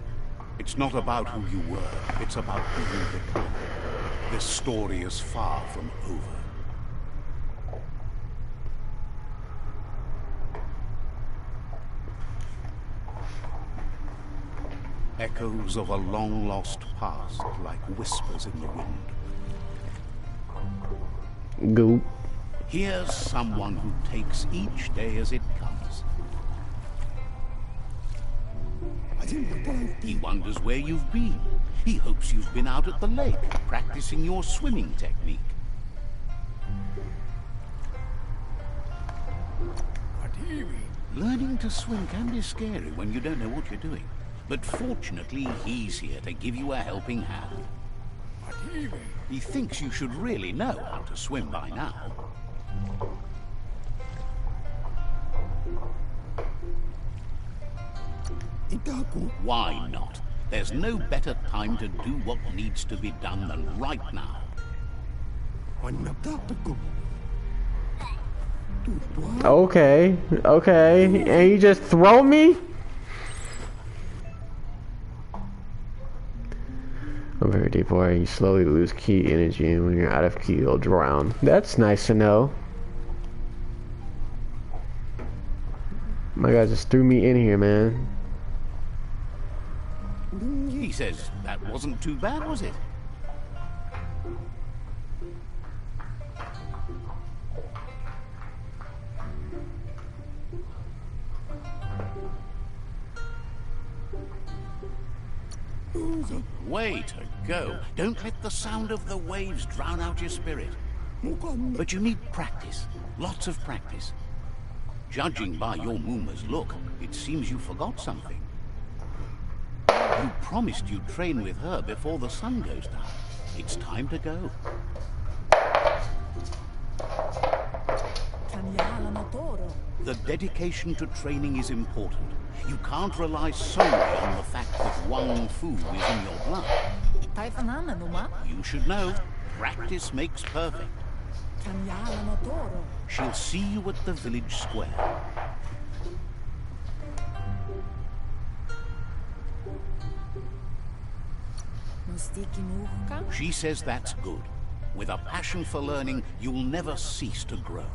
It's not about who you were, it's about who you become. This story is far from over. Echoes of a long-lost past, like whispers in the wind. Goop. Here's someone who takes each day as it comes. He wonders where you've been. He hopes you've been out at the lake, practicing your swimming technique. Learning to swim can be scary when you don't know what you're doing. But fortunately, he's here to give you a helping hand. He thinks you should really know how to swim by now. Why not? There's no better time to do what needs to be done than right now. Okay, okay. And you just throw me? I'm very deep water. You slowly lose key energy, and when you're out of key, you'll drown. That's nice to know. My guy just threw me in here, man. He says that wasn't too bad, was it? Way to go. Don't let the sound of the waves drown out your spirit. But you need practice. Lots of practice. Judging by your Mooma's look, it seems you forgot something. You promised you'd train with her before the sun goes down. It's time to go. The dedication to training is important. You can't rely solely on the fact that Wang Fu is in your blood. You should know, practice makes perfect. She'll see you at the village square. She says that's good. With a passion for learning, you'll never cease to grow.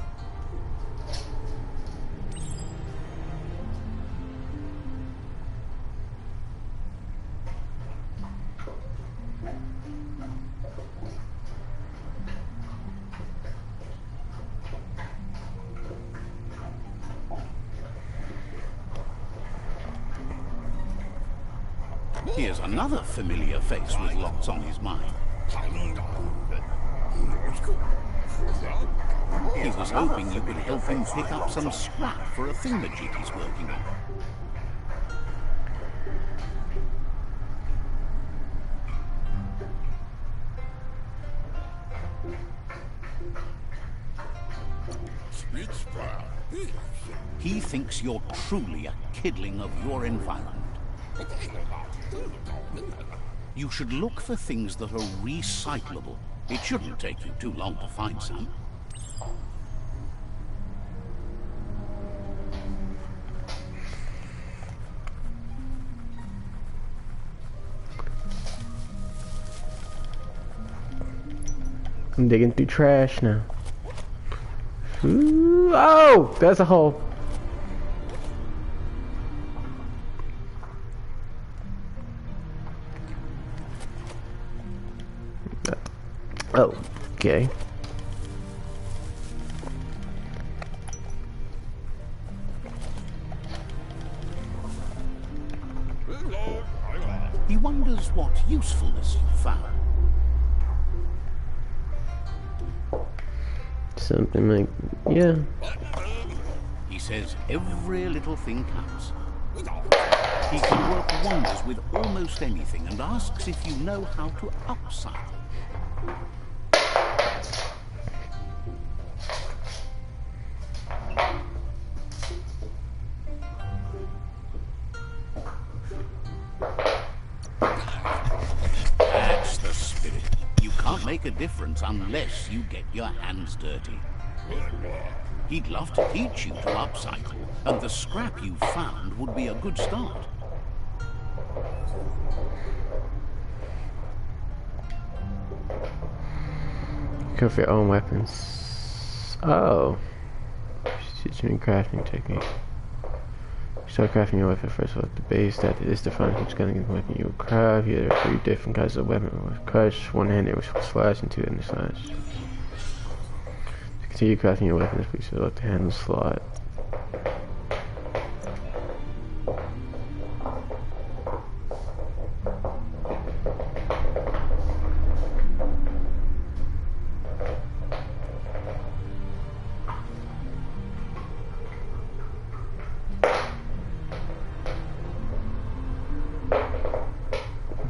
Here's another familiar face with lots on his mind. He was hoping you could help him pick up some scrap for a thingamajig he's working on. He thinks you're truly a kidling of your environment. You should look for things that are recyclable. It shouldn't take you too long to find some. I'm digging through trash now. Ooh, oh, that's a hole. Oh, okay. He wonders what usefulness you found. Something like, yeah. He says every little thing counts. He can work wonders with almost anything and asks if you know how to upcycle. That's the spirit. You can't make a difference unless you get your hands dirty. He'd love to teach you to upcycle, and the scrap you found would be a good start. Craft your own weapons. Oh. Teaching crafting technique. Start crafting your weapon first. Select the base that is defined each gun and weapon you will craft. Here are 3 different kinds of weapon with crush, one-handed with slash, and two-handed slash. To continue crafting your weapons, please select the handle slot.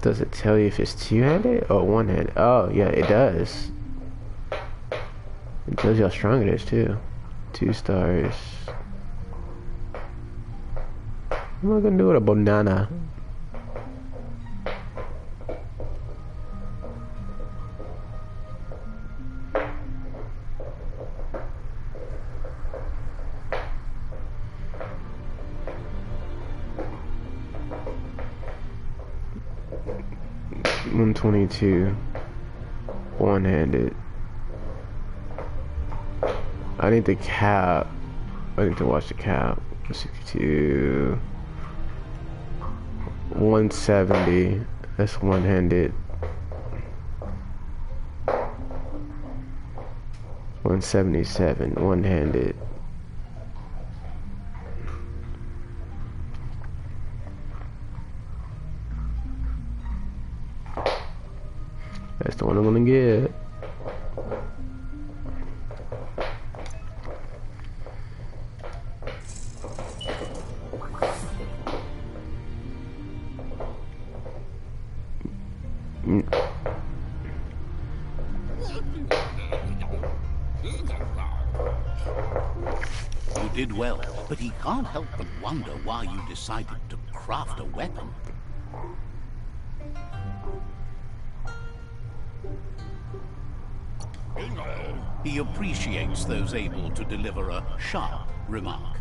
Does it tell you if it's two-handed or one-handed? Oh, yeah, it does. It tells you how strong it is, too. 2 stars. What am I gonna do with a banana? $122 one-handed. I need the cap. I need to watch the cap. 62 170. That's one-handed. 177 one-handed. That's the one I'm gonna get. You did well, but he can't help but wonder why you decided to craft a weapon. He appreciates those able to deliver a sharp remark.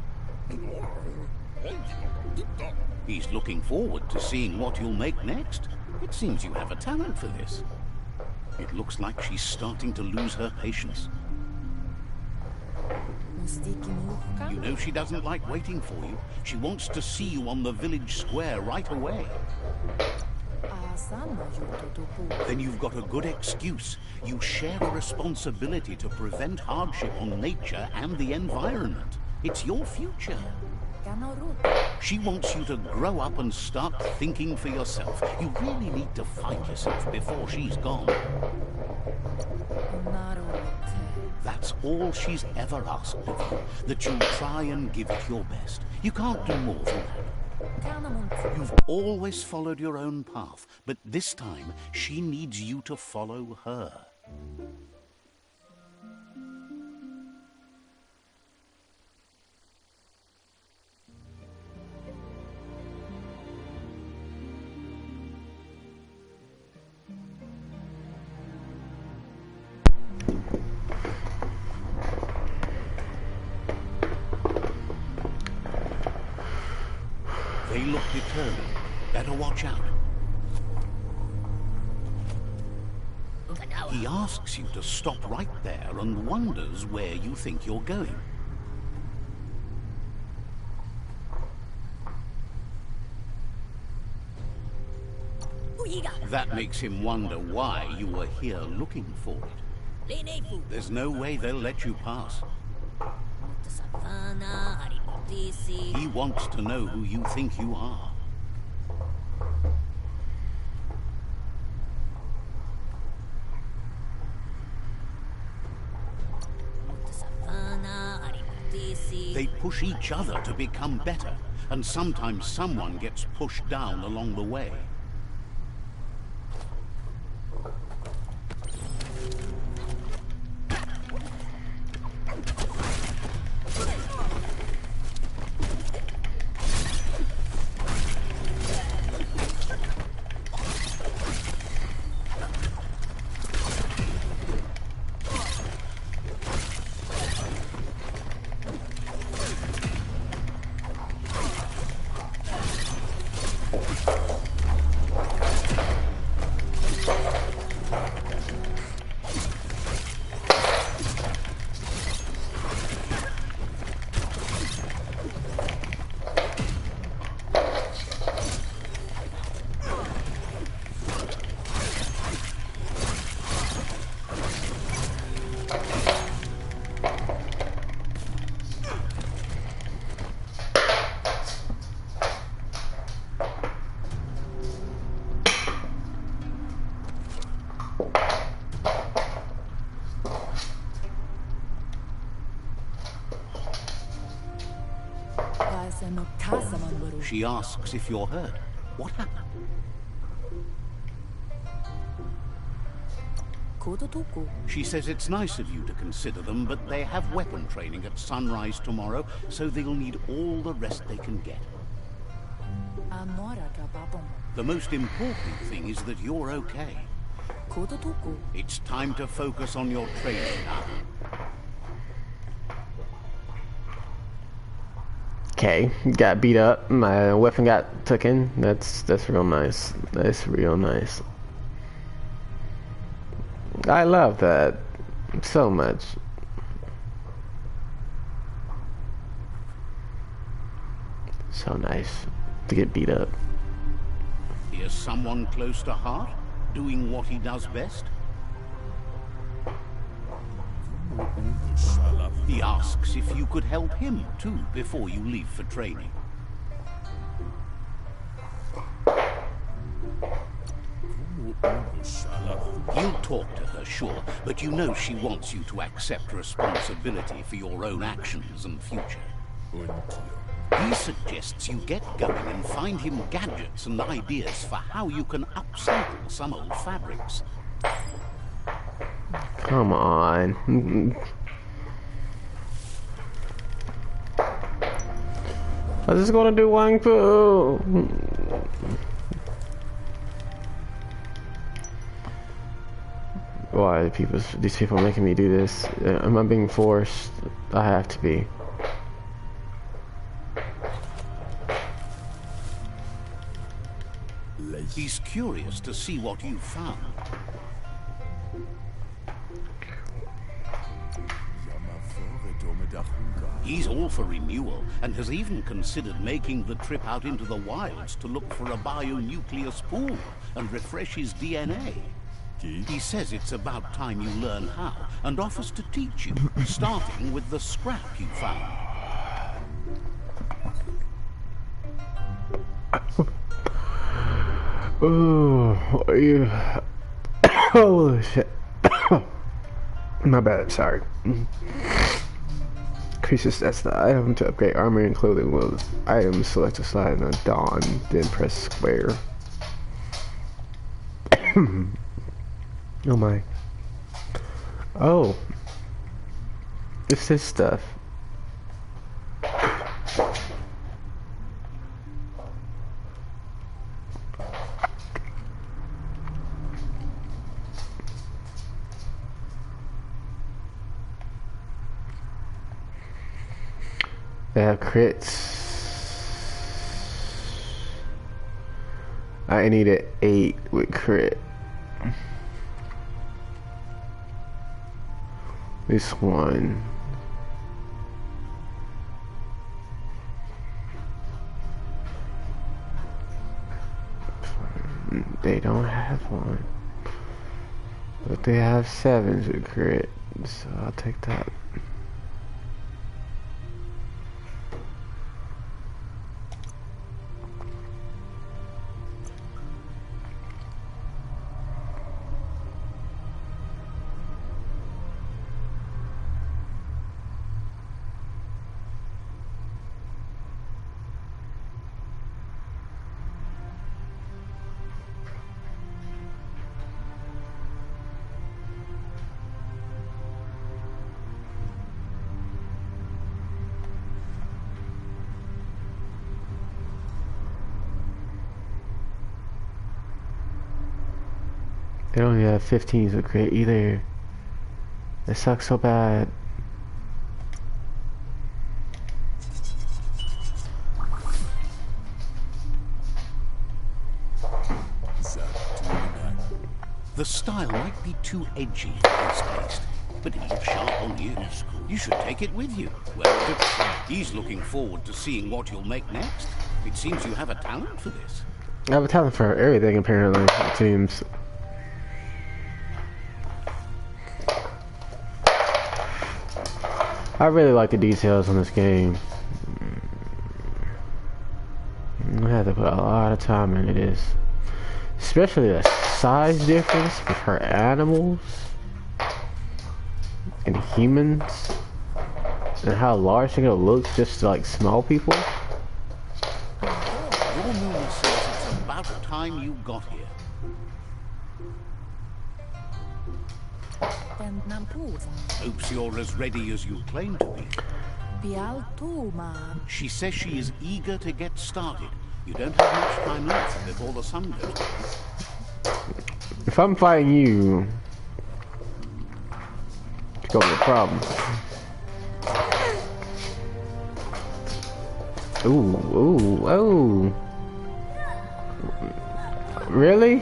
He's looking forward to seeing what you'll make next. It seems you have a talent for this. It looks like she's starting to lose her patience. You know she doesn't like waiting for you. She wants to see you on the village square right away. Then you've got a good excuse. You share a responsibility to prevent hardship on nature and the environment. It's your future. She wants you to grow up and start thinking for yourself. You really need to find yourself before she's gone. That's all she's ever asked of you, that you try and give it your best. You can't do more than that. You've always followed your own path, but this time she needs you to follow her. They look determined. Better watch out. He asks you to stop right there and wonders where you think you're going. That makes him wonder why you were here looking for it. There's no way they'll let you pass. He wants to know who you think you are. They push each other to become better, and sometimes someone gets pushed down along the way. She asks if you're hurt. What happened? She says it's nice of you to consider them, but they have weapon training at sunrise tomorrow, so they'll need all the rest they can get. The most important thing is that you're okay. It's time to focus on your training now. Okay, got beat up. My weapon got taken. That's real nice. That's real nice. I love that so much. So nice to get beat up. Here's someone close to heart, doing what he does best. He asks if you could help him too before you leave for training. You'll talk to her, sure, but you know she wants you to accept responsibility for your own actions and future. He suggests you get going and find him gadgets and ideas for how you can upcycle some old fabrics. Come on. I was just gonna do Wang Fu. Why are these people making me do this? Am I being forced? I have to be. He's curious to see what you found. He's all for renewal and has even considered making the trip out into the wilds to look for a bionucleus pool and refresh his DNA. He says it's about time you learn how and offers to teach you, starting with the scrap you found. Oh, yeah. Holy shit. My bad, sorry. Increases that's the item to upgrade armor and clothing will item select a slide on dawn, then press square. Oh my. Oh. It's this stuff. They have crits. I need an 8 with crit. This one. They don't have one. But they have 7s with crit. So I'll take that. They don't even have 15s with crit either. It sucks so bad. The style might be too edgy for his taste, but he's sharp on you. You should take it with you. Well, he's looking forward to seeing what you'll make next. It seems you have a talent for this. I have a talent for everything, apparently, it seems. I really like the details on this game. I had to put a lot of time into this. Especially the size difference with her animals and humans. And how large they're gonna look just like small people. Your Muma says it's about time you got here. Hopes you're as ready as you claim to be. She says she is eager to get started. You don't have much time left before the sun goes down. If I'm fighting you, it's gonna be a problem. Ooh, ooh, oh. Really?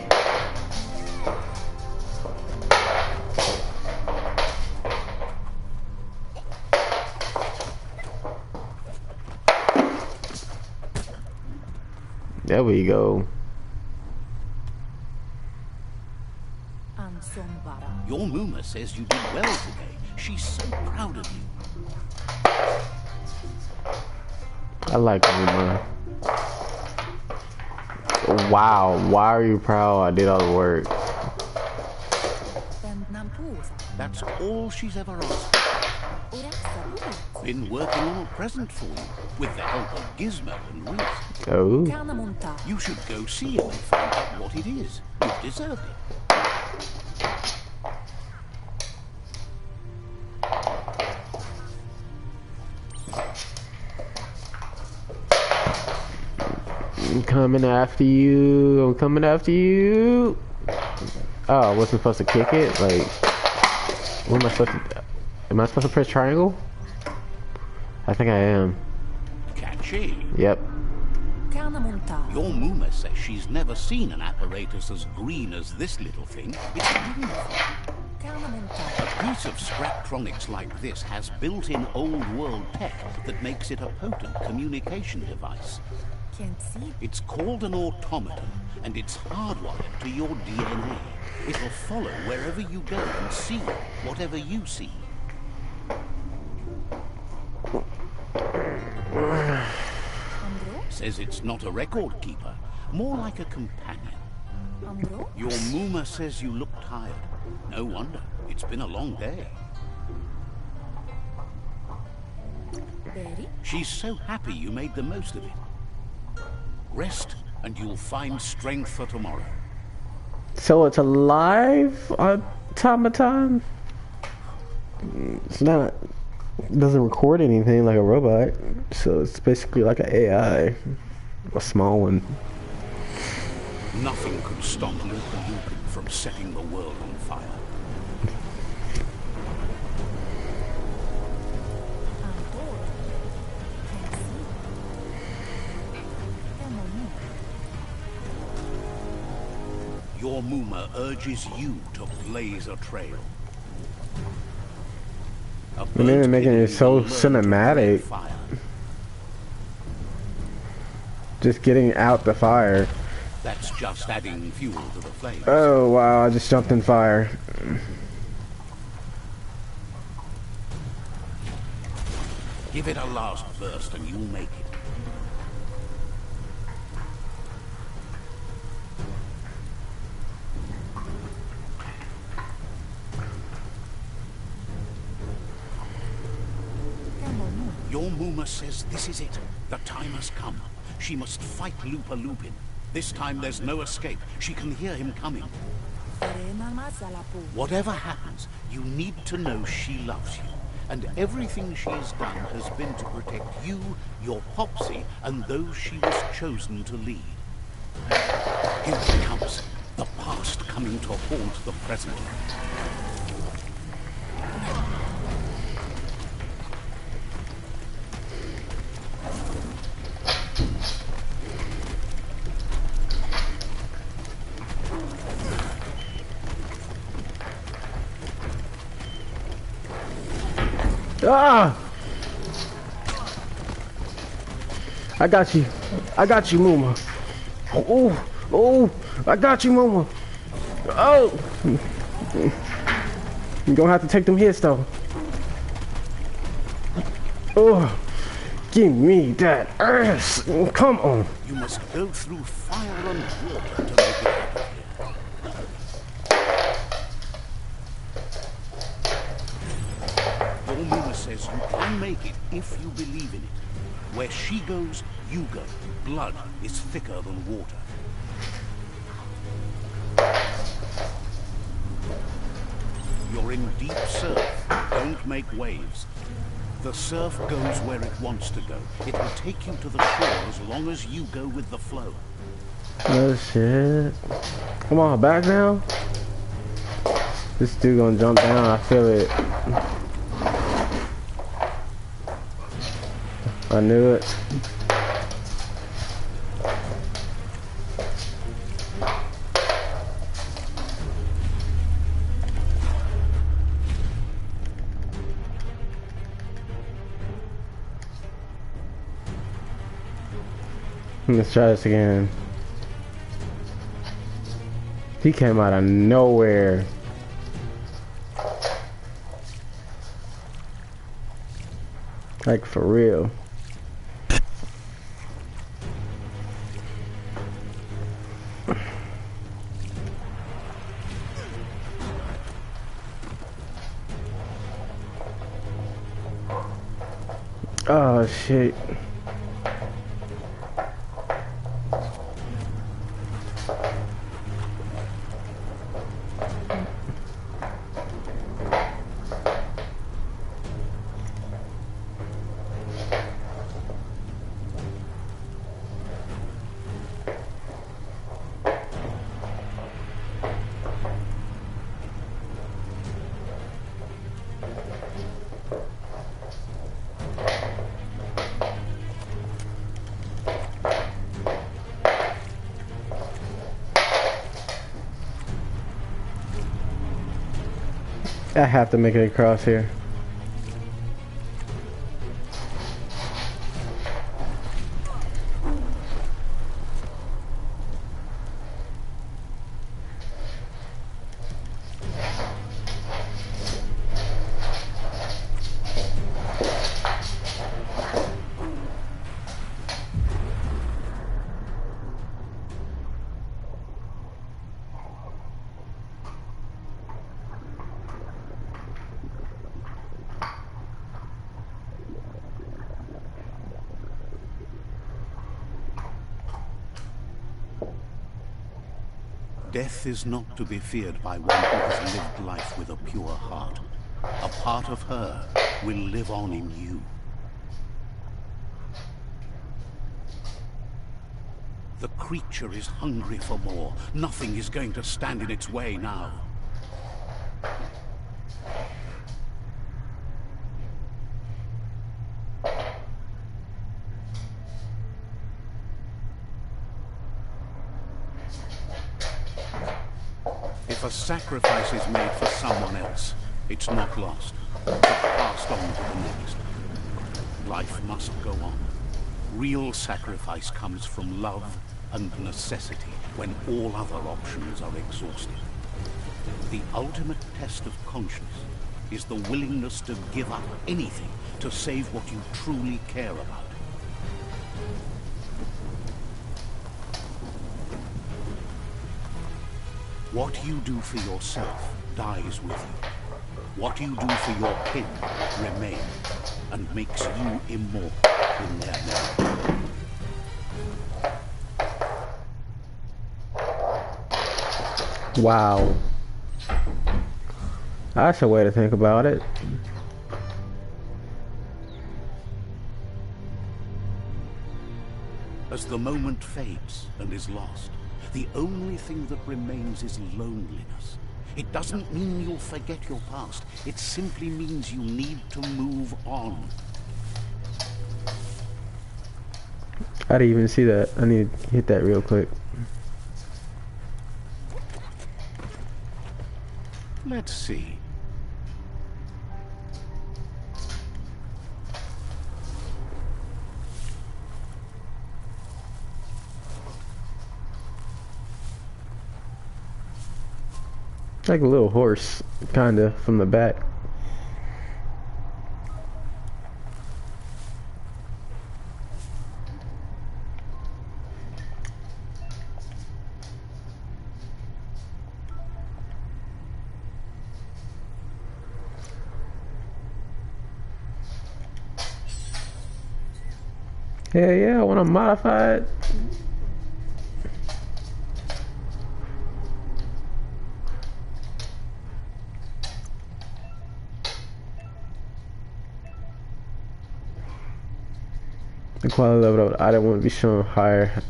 There we go. Your Muma says you did well today. She's so proud of you. I like Muma. Wow, why are you proud? I did all the work. That's all she's ever asked. Been working on a present for you, with the help of Gizmo and Reese. Oh. You should go see him and find out what it is. You've deserved it. I'm coming after you. I'm coming after you. Oh, I wasn't supposed to kick it? Like, what am I supposed to... Am I supposed to press triangle? I think I am. Catchy. Yep. Your Muma says she's never seen an apparatus as green as this little thing. It's wonderful. A piece of Scraptronics like this has built-in old-world tech that makes it a potent communication device. It's called an automaton, and it's hardwired to your DNA. It'll follow wherever you go and see whatever you see. Says it's not a record keeper, more like a companion. Your Muma says you look tired. No wonder. It's been a long day. She's so happy you made the most of it. Rest, and you'll find strength for tomorrow. So it's a live automaton? It's not... It doesn't record anything like a robot. So it's basically like an AI. A small one. Nothing could stop Lupin from setting the world on fire. Your Muma urges you to blaze a trail. And they're making it so cinematic. Just getting out the fire. That's just adding fuel to the flames. Oh wow, I just jumped in fire. Give it a last burst and you'll make it. Your Muma says this is it. The time has come. She must fight Lupin. This time there's no escape. She can hear him coming. Whatever happens, you need to know she loves you. And everything she has done has been to protect you, your Popsy, and those she was chosen to lead. Here it comes. The past coming to haunt the present. Ah! I got you. I got you, Muma. Oh, oh, I got you, Muma. Oh! You're gonna have to take them hits, though. Oh, give me that ass. Come on. You must go through fire and water to make it happen. Your Muma says you can make it if you believe in it. Where she goes, you go. Blood is thicker than water. You're in deep surf. Don't make waves. The surf goes where it wants to go. It will take you to the shore as long as you go with the flow. Oh shit. Come on, back now. This dude gonna jump down, I feel it. I knew it. Let's try this again. He came out of nowhere. Like for real. Oh shit. I have to make it across here. Death is not to be feared by one who has lived life with a pure heart. A part of her will live on in you. The creature is hungry for more. Nothing is going to stand in its way now. If a sacrifice is made for someone else, it's not lost, but passed on to the next. Life must go on. Real sacrifice comes from love and necessity when all other options are exhausted. The ultimate test of conscience is the willingness to give up anything to save what you truly care about. What you do for yourself dies with you. What you do for your kin remains and makes you immortal in their memory. Wow. That's a way to think about it. As the moment fades and is lost, the only thing that remains is loneliness. It doesn't mean you'll forget your past. It simply means you need to move on. I didn't even see that. I need to hit that real quick. Let's see. Like a little horse, kinda, from the back. Hell yeah, I want to modify it. The quality level of the item will be shown higher.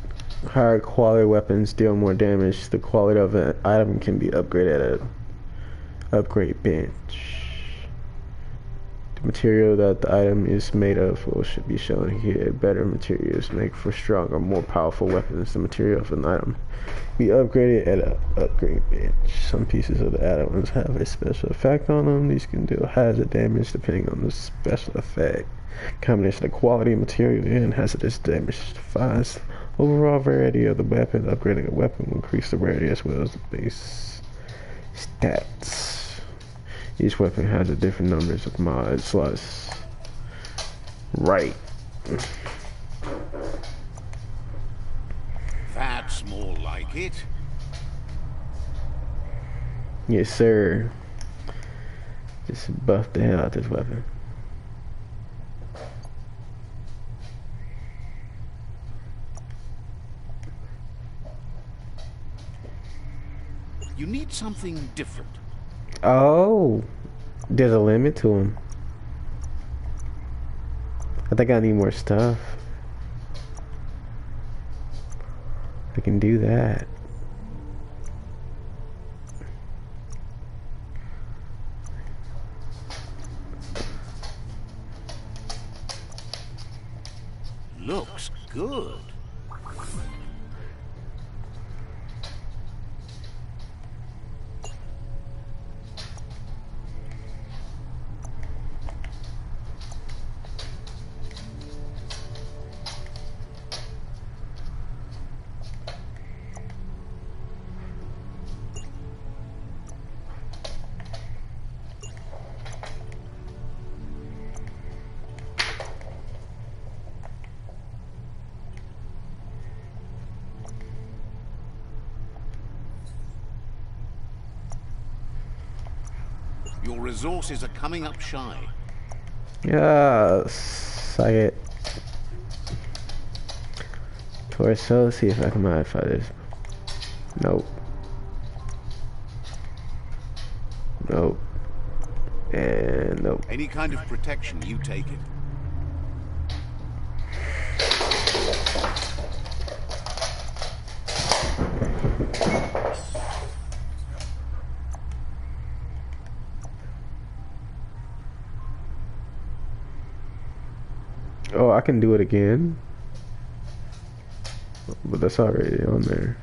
Higher quality weapons deal more damage. The quality of an item can be upgraded at an upgrade bench. The material that the item is made of should be shown here. Better materials make for stronger, more powerful weapons. The material of an item be upgraded at an upgrade bench. Some pieces of the items have a special effect on them. These can deal hazard damage depending on the special effect. Combination of quality, material, and hazardous damage defines overall variety of the weapon. Upgrading a weapon will increase the rarity as well as the base stats. Each weapon has a different numbers of mod slots. Right. That's more like it. Yes, sir. Just buff the hell out of this weapon. You need something different. Oh, there's a limit to them. I think I need more stuff. I can do that. Looks good. Your resources are coming up shy. Yes, I get torso. See if I can modify this. Nope. Nope. And nope. Any kind of protection, you take it. Oh, I can do it again. But that's already on there.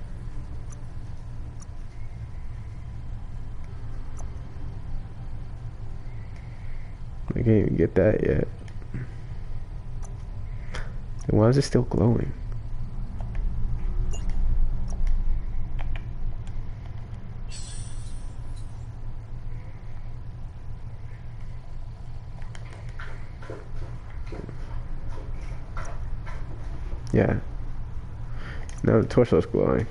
I can't even get that yet. And why is it still glowing? Yeah. Now the torso's glowing.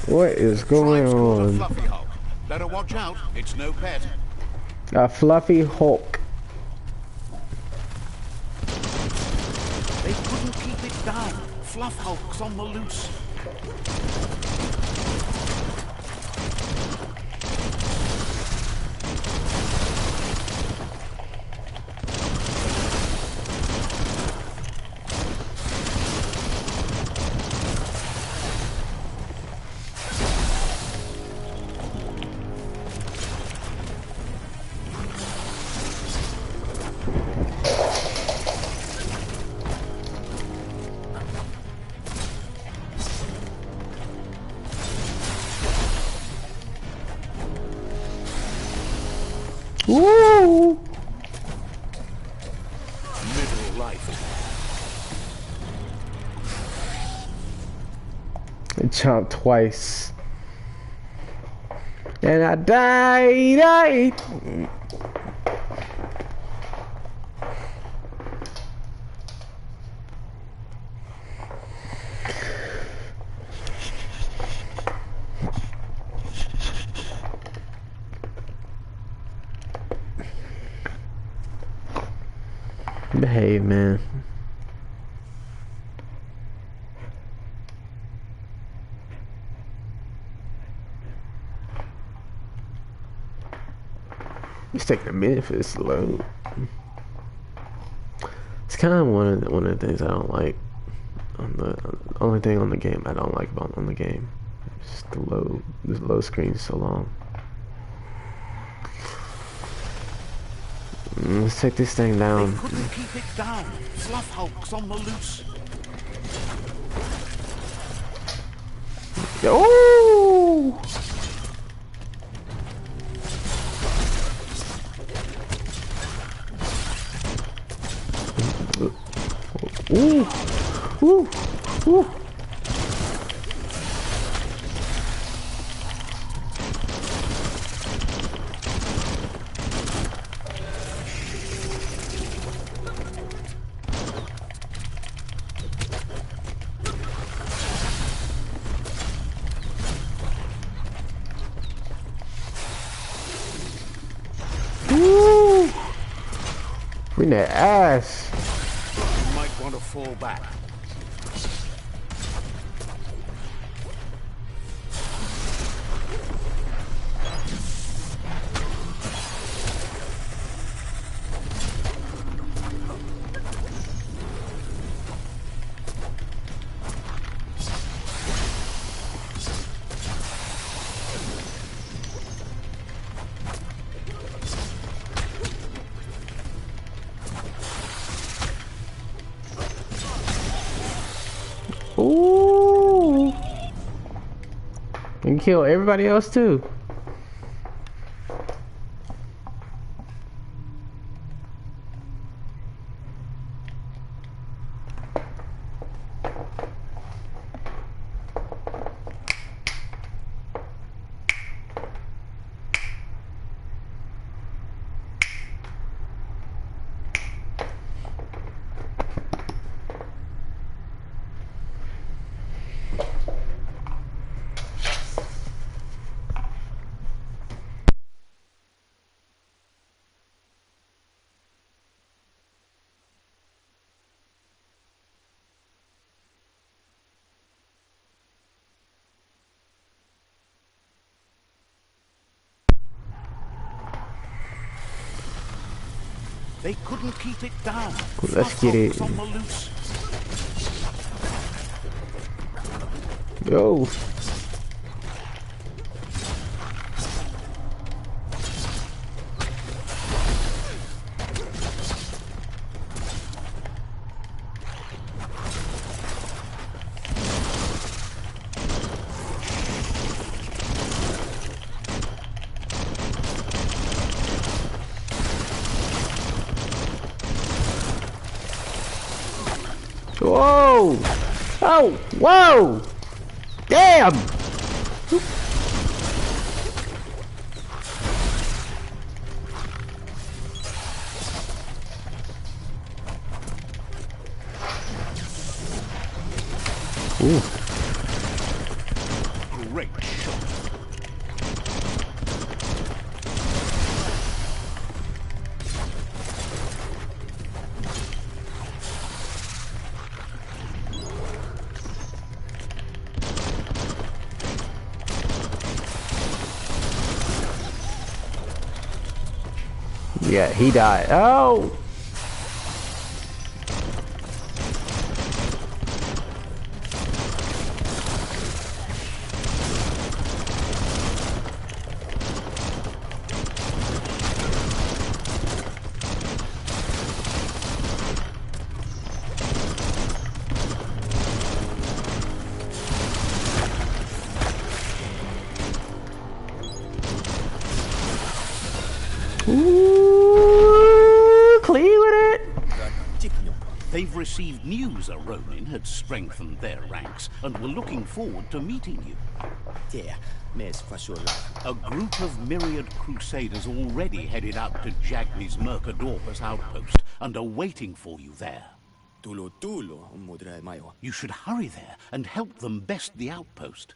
What is going on? Fluffy Hulk. Better watch out. It's no pet. A fluffy Hulk. They couldn't keep it down. Fluff Hulk's on the loose. Woo! Middle life. And chomped twice. And I died. Behave, man. It's taking a minute for this to load. It's kind of one of the things I don't like. The only thing on the game I don't like about on the game. It's just the load screen is so long. Let's take this thing down. They couldn't keep it down. Fluff hulks on the loose. Oh! Ooh! Ooh! Ooh! Ooh! Bring that ass. You might want to fall back. Ooh! And kill everybody else too. They couldn't keep it down. Let's get it. On the loose. Yo. Whoa! Oh! Whoa! Damn! Ooh. Great shot. Yeah, he died. Oh! Ooh, clean with it. They've received news a Ronin had strengthened their ranks and were looking forward to meeting you. A group of myriad crusaders already headed out to Jagni's Mercadorpus outpost and are waiting for you there. You should hurry there and help them best the outpost.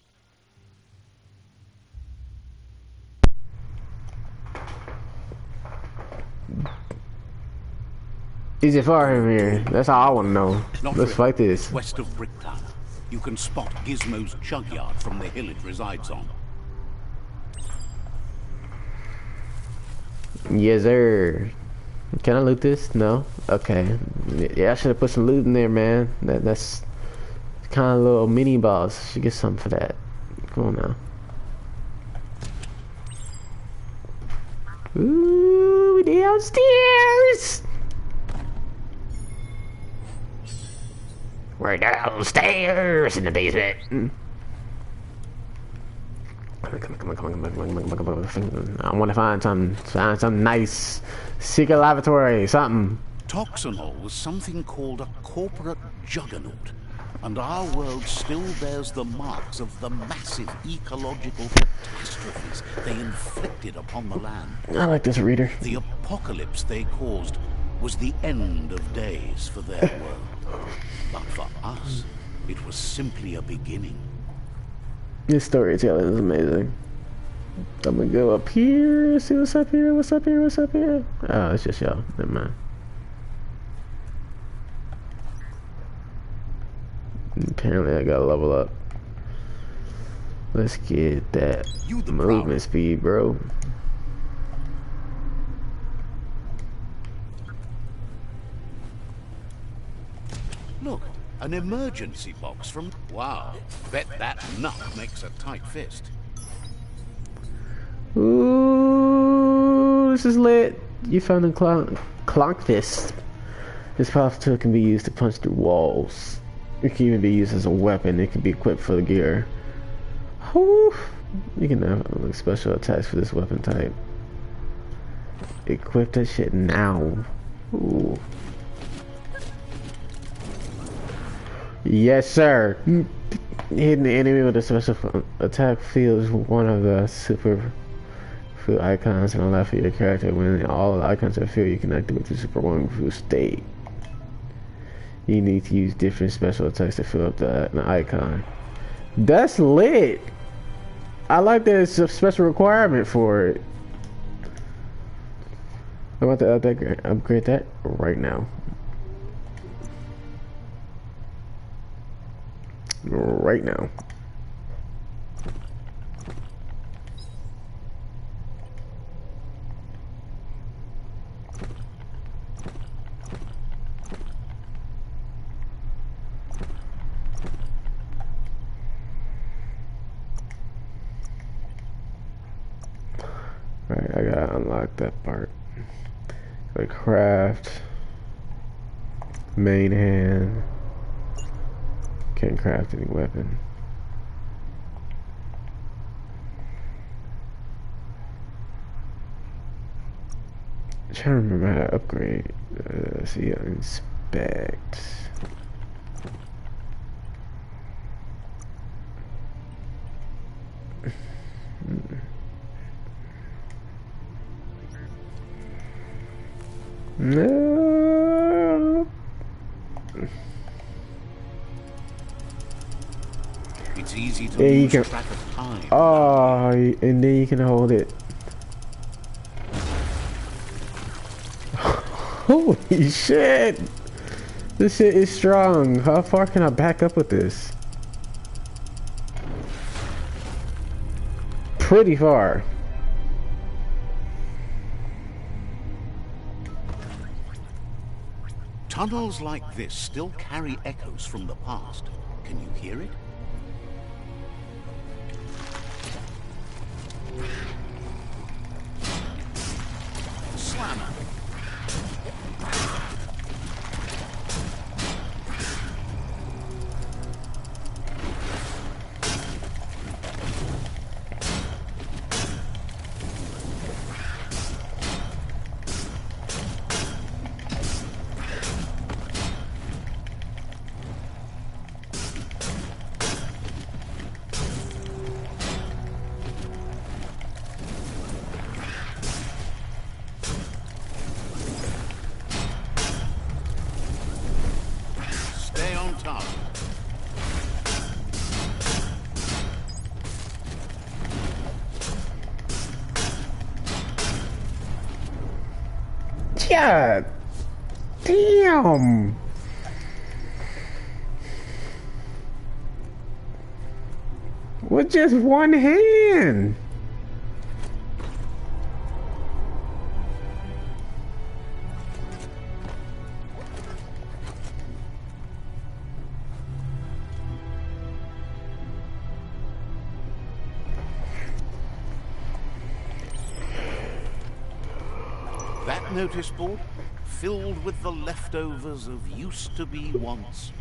Is it far from here? That's all I want to know. Not Let's really. fight this. West of Bricktown. You can spot Gizmo's chug yard from the hill it resides on. Yes, sir. Can I loot this? No? Okay. Yeah, I should have put some loot in there, man. That's kind of a little mini boss. Should get something for that. Come on now. Ooh, we downstairs! We're downstairs in the basement. Come on. I want to find some nice secret lavatory, something. Toxanol was something called a corporate juggernaut, and our world still bears the marks of the massive ecological catastrophes they inflicted upon the land. I like this reader. The apocalypse they caused was the end of days for their world. But for us, it was simply a beginning. This storytelling is amazing. I'm gonna go up here, see what's up here, what's up here, what's up here. Oh, it's just y'all. Never mind. Apparently I gotta level up. Let's get that movement speed, bro. Look, an emergency box from... Wow, bet that nut makes a tight fist. Ooh, this is lit. You found a clonk fist. This powerful tool can be used to punch through walls. It can even be used as a weapon. It can be equipped for the gear. Whew. You can have special attacks for this weapon type. Equip that shit now. Ooh. Yes, sir. Hitting the enemy with a special attack field is one of the super field icons on the left of your character. When all of the icons are filled, you can activate the super one field state. You need to use different special attacks to fill up the icon. That's lit. I like that it's a special requirement for it. I'm about to upgrade that right now. Right now. Alright, I gotta unlock that part. Like craft, main hand. Can't craft any weapon. I'm trying to remember how to upgrade. See, inspect. No. It's easy to lose track of time. Oh, and then you can hold it. Holy shit! This shit is strong. How far can I back up with this? Pretty far. Tunnels like this still carry echoes from the past. Can you hear it? Slammer. Stay on top. Yeah. Damn! With just one hand! That notice board, filled with the leftovers of used-to-be wants.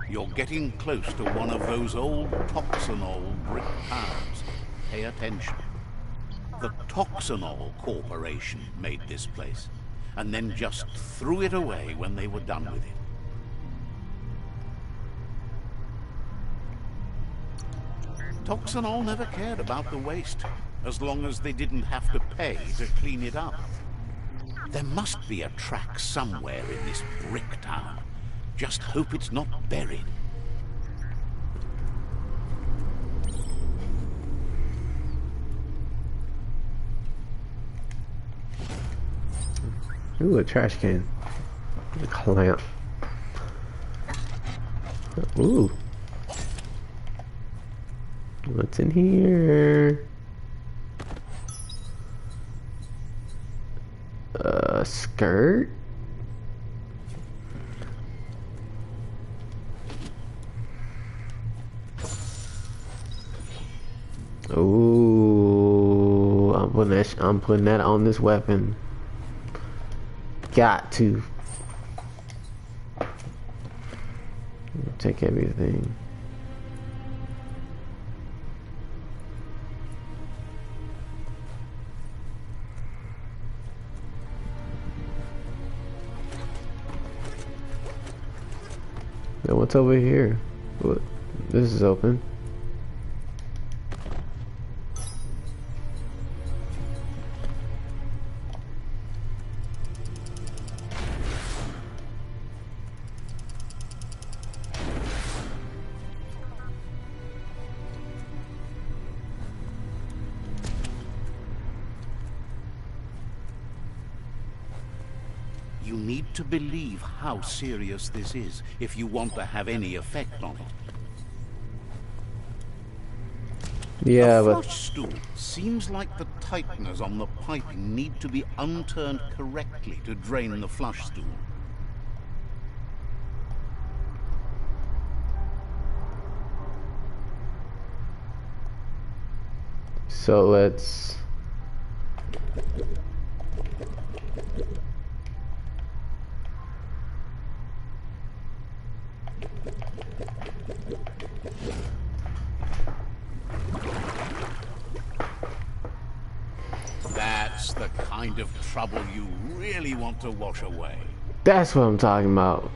You're getting close to one of those old Toxanol brick towns. Pay attention. The Toxanol Corporation made this place, and then just threw it away when they were done with it. Toxanol never cared about the waste, as long as they didn't have to pay to clean it up. There must be a track somewhere in this brick town. Just hope it's not buried. Ooh, a trash can. A clamp. Ooh. What's in here? Skirt? Ooh, I'm putting that on this weapon. Got to. Take everything. Now what's over here? What? This is open. You need to believe how serious this is if you want to have any effect on it. Yeah, a but flush stool seems like the tighteners on the piping need to be unturned correctly to drain the flush stool. so let's That's the kind of trouble you really want to wash away. that's what I'm talking about.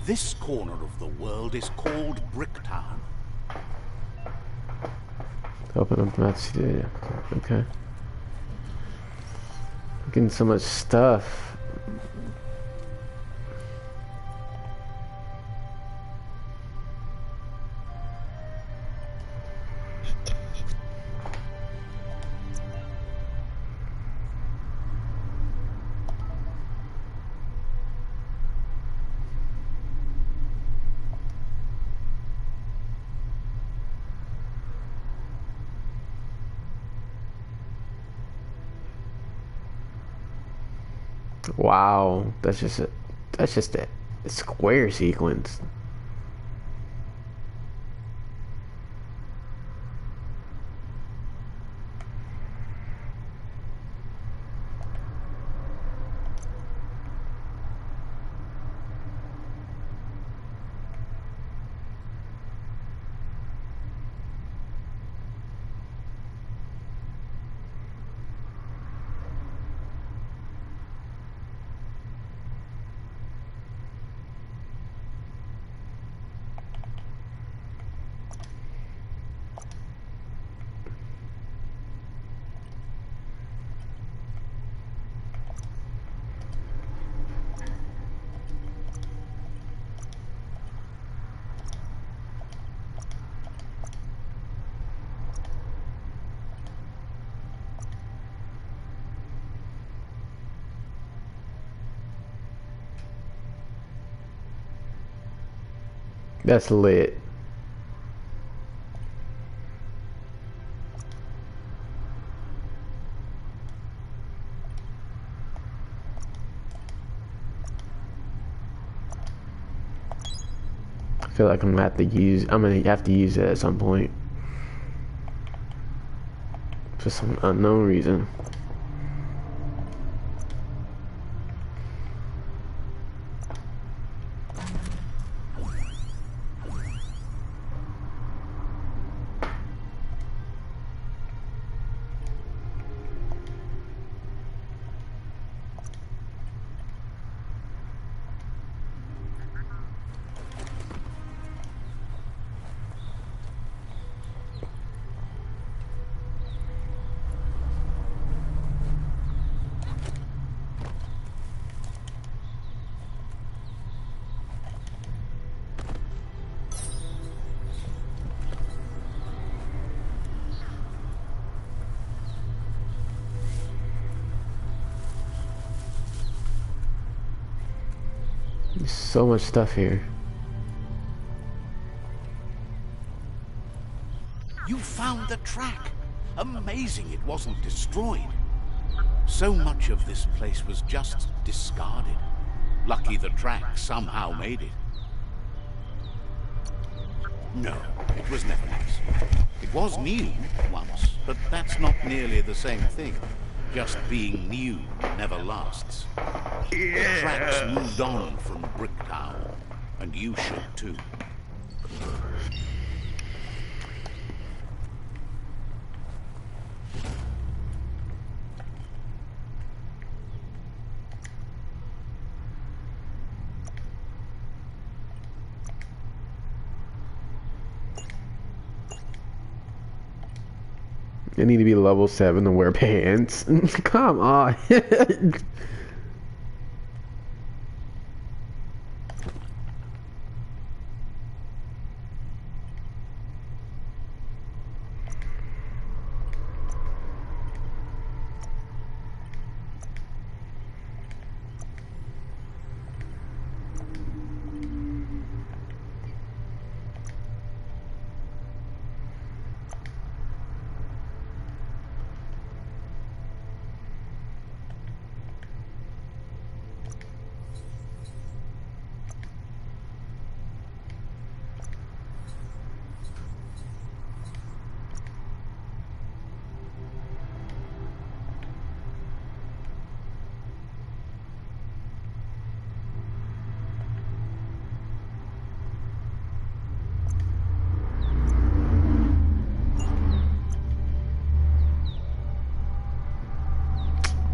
This corner of the world is called Bricktown. Open up the studio. Okay. Getting so much stuff. Wow, that's just a square sequence. That's lit. I feel like I'm gonna have to use it at some point. For some unknown reason. There's so much stuff here. You found the track. Amazing it wasn't destroyed. So much of this place was just discarded. Lucky the track somehow made it. No, it was never nice. It was new once, but that's not nearly the same thing. Just being new never lasts. The tracks moved on from Bricktown, and you should too. I need to be level 7 to wear pants. Come on.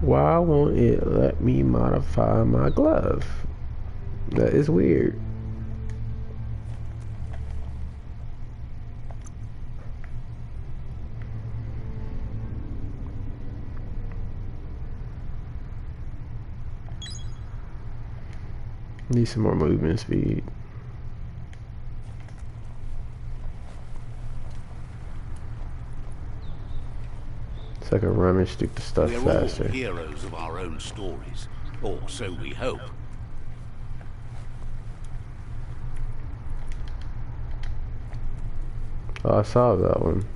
Why won't it let me modify my glove? That is weird. Need some more movement speed. It's like a rummage through the stuff faster. We're all heroes of our own stories, or so we hope. Oh, I saw that one.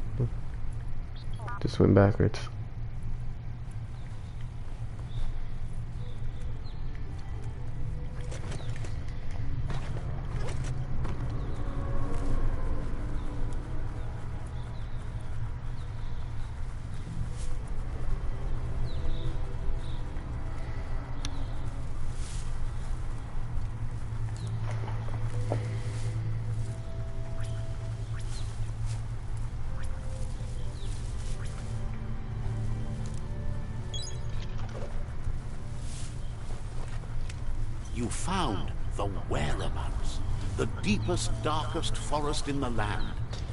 Just went backwards. You found the whereabouts, the deepest, darkest forest in the land.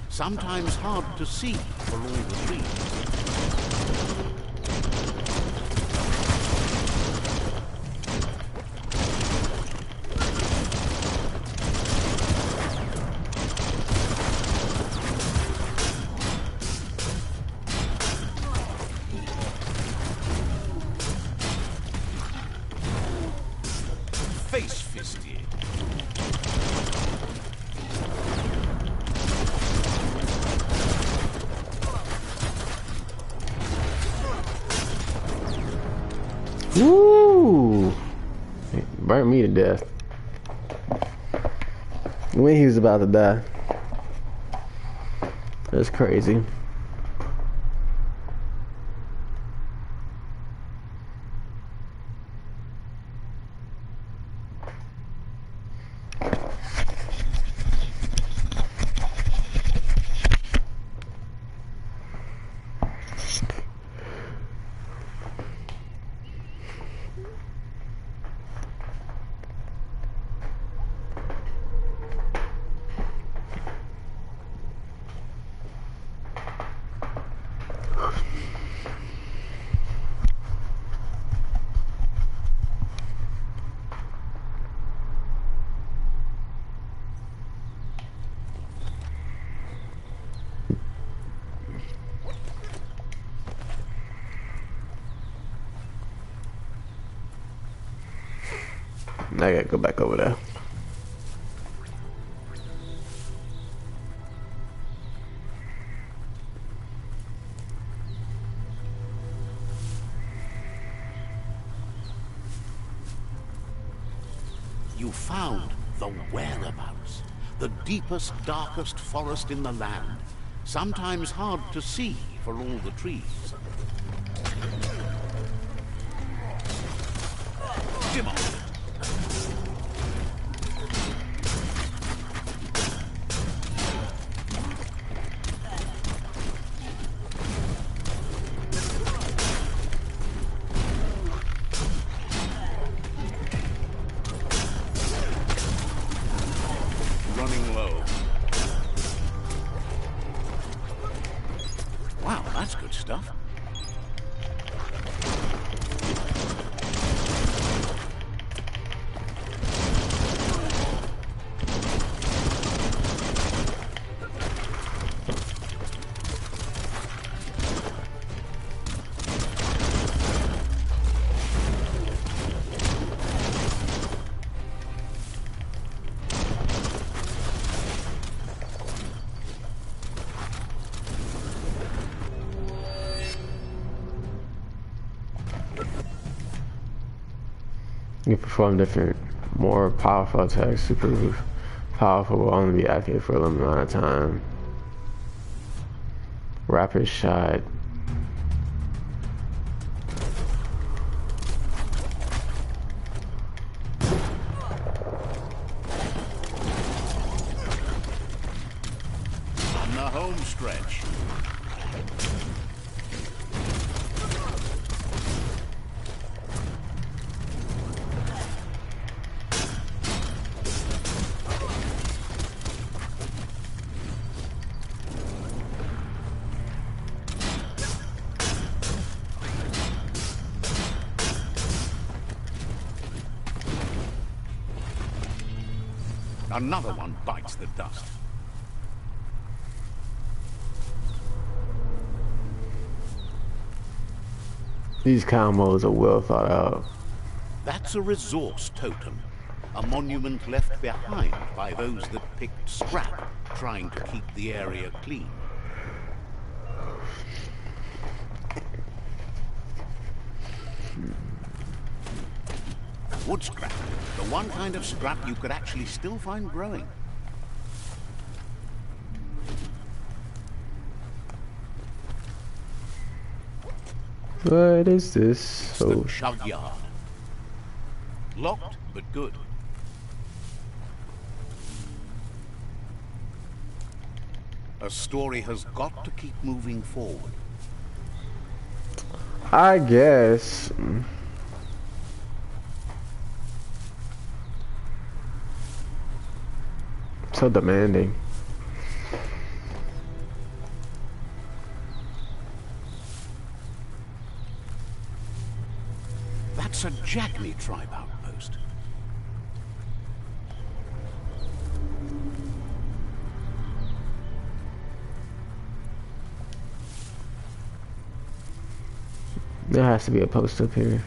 Sometimes hard to see for all the trees. Woo! Burnt me to death. When he was about to die. That's crazy. I gotta go back over there. You found the whereabouts. The deepest, darkest forest in the land. Sometimes hard to see for all the trees. Come on. Running low. Wow, that's good stuff. You can perform different, more powerful attacks. Super powerful will only be active for a limited amount of time. Rapid shot. On the home stretch. Another one bites the dust. These combos are well thought out. That's a resource totem. A monument left behind by those that picked scrap, trying to keep the area clean. Wood scrap. The one kind of scrap you could actually still find growing. What is this? It's the chug yard. Locked, but good. A story has got to keep moving forward. I guess. So demanding. That's a Jackney tribe outpost. There has to be a post up here.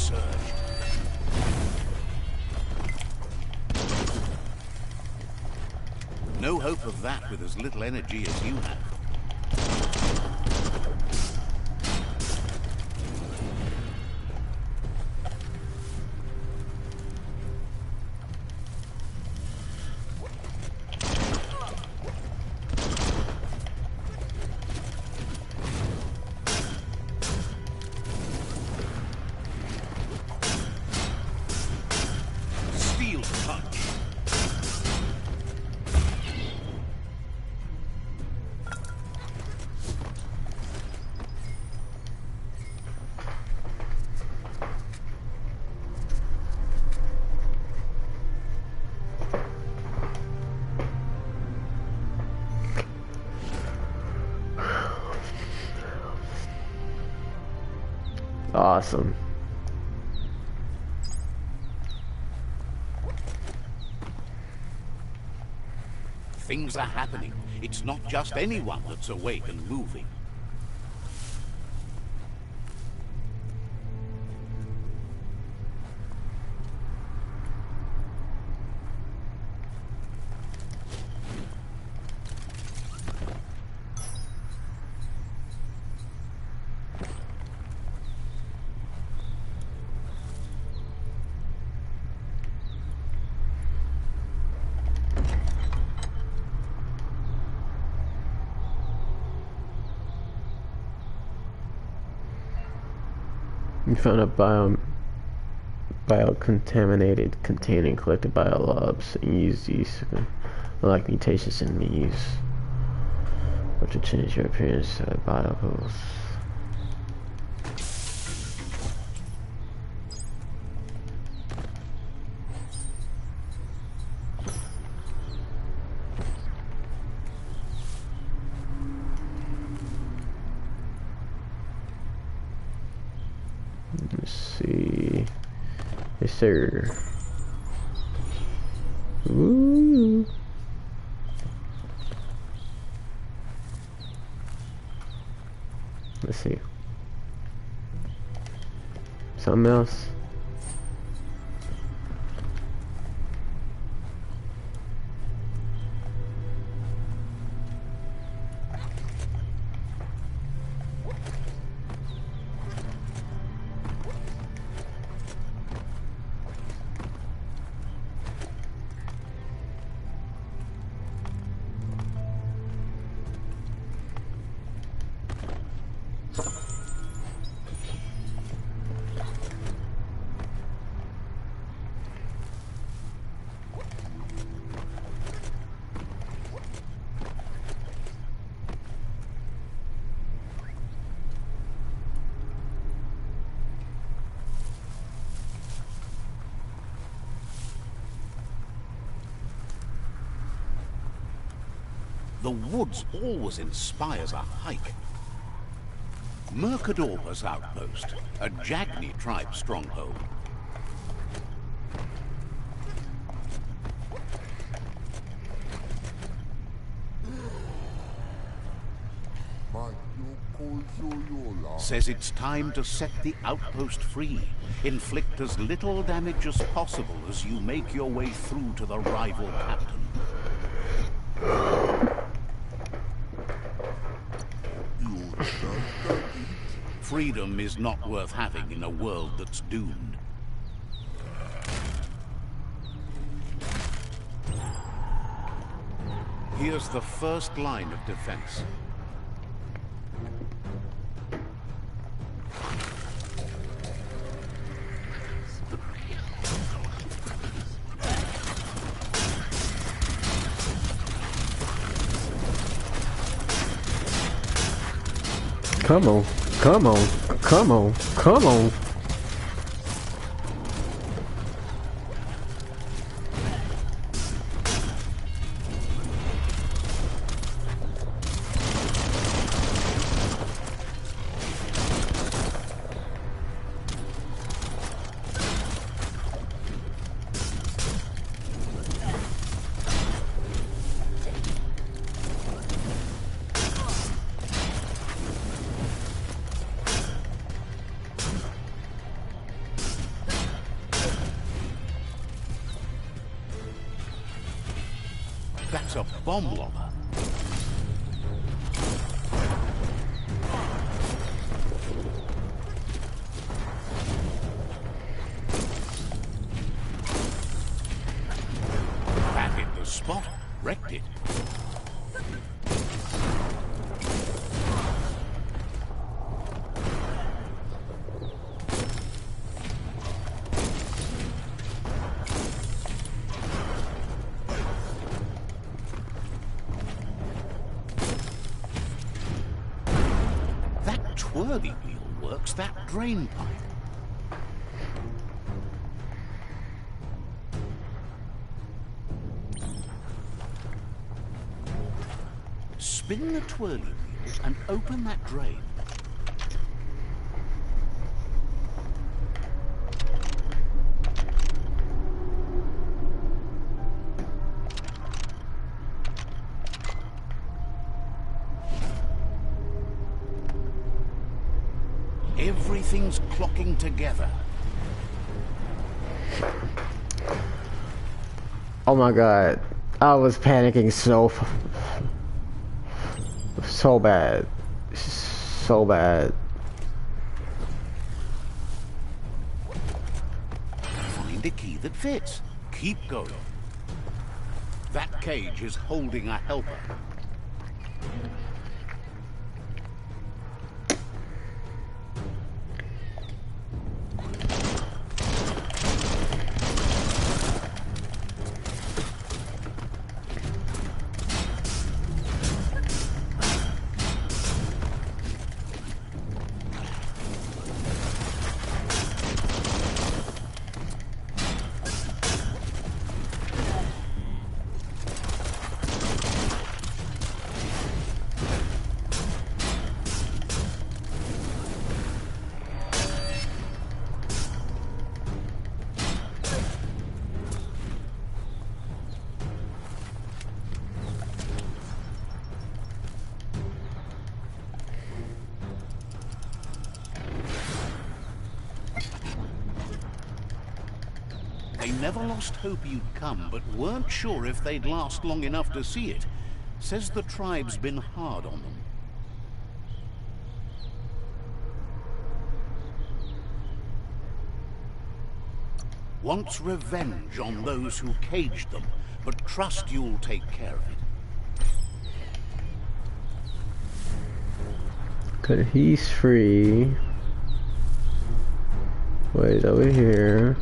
surge. No hope of that with as little energy as you have. Awesome. Things are happening. It's not just anyone that's awake and moving. You found a biocontaminated containing collected biolobes and used these like mutations in these, but to change your appearance to biopools. Let's see. Yes, sir. Ooh. Let's see. Something else. The woods always inspires a hike. Mercadorpa's outpost, a Jagni tribe stronghold. Says it's time to set the outpost free. Inflict as little damage as possible as you make your way through to the rival captain. Freedom is not worth having in a world that's doomed. Here's the first line of defense. Come on, come on, come on, come on. That's a bomb lobber. That hit the spot, wrecked it. Twirly wheel works that drain pipe. Spin the twirly wheel and open that drain. Everything's clocking together. Oh my god. I was panicking so bad. So bad. Find a key that fits. Keep going. That cage is holding a helper. They never lost hope you'd come, but weren't sure if they'd last long enough to see it. Says the tribe's been hard on them. Wants revenge on those who caged them, but trust you'll take care of it. Good, he's free. Wait, over here.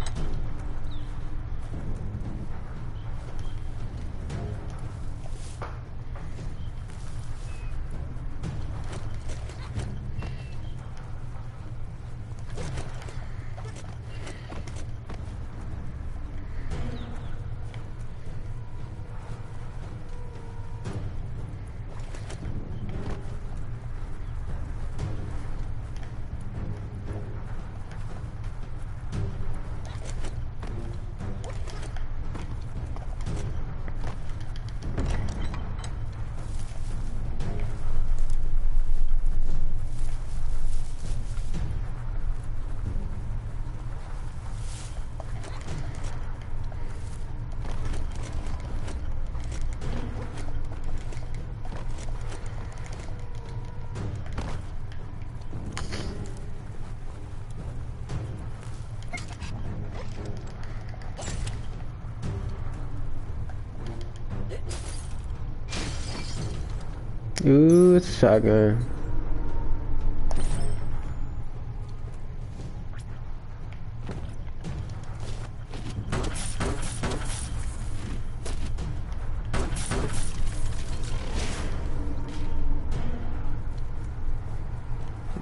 Ooh, it's a shotgun.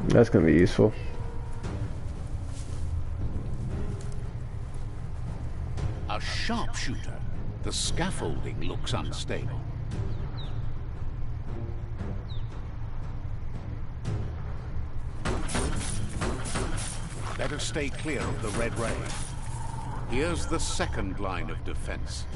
That's gonna be useful. A sharpshooter. The scaffolding looks unstable. Better stay clear of the red ray. Here's the second line of defense.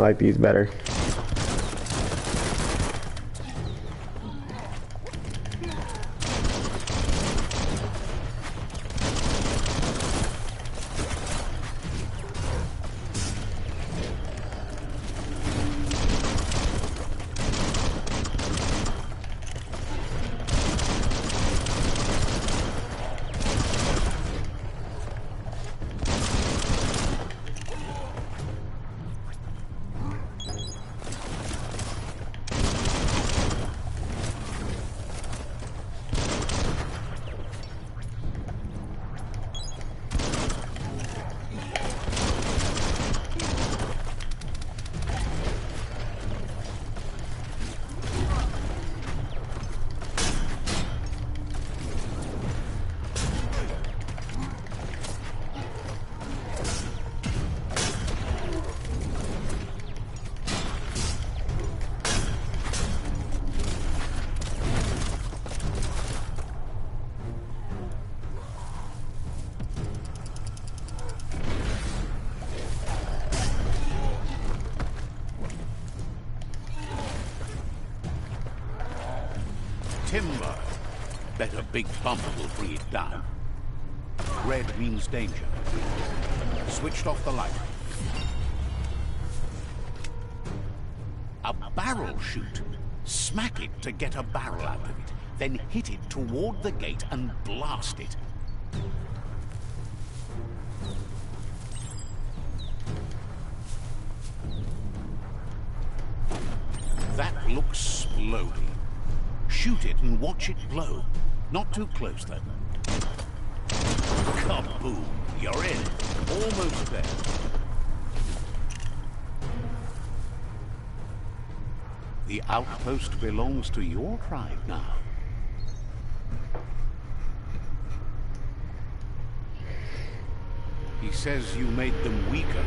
like these better. Timber. Bet a big bump will bring it down. Red means danger. Switched off the light. A barrel shoot. Smack it to get a barrel out of it. Then hit it toward the gate and blast it. That looks splody. Shoot it and watch it blow. Not too close, though. Kaboom! You're in. Almost there. The outpost belongs to your tribe now. He says you made them weaker,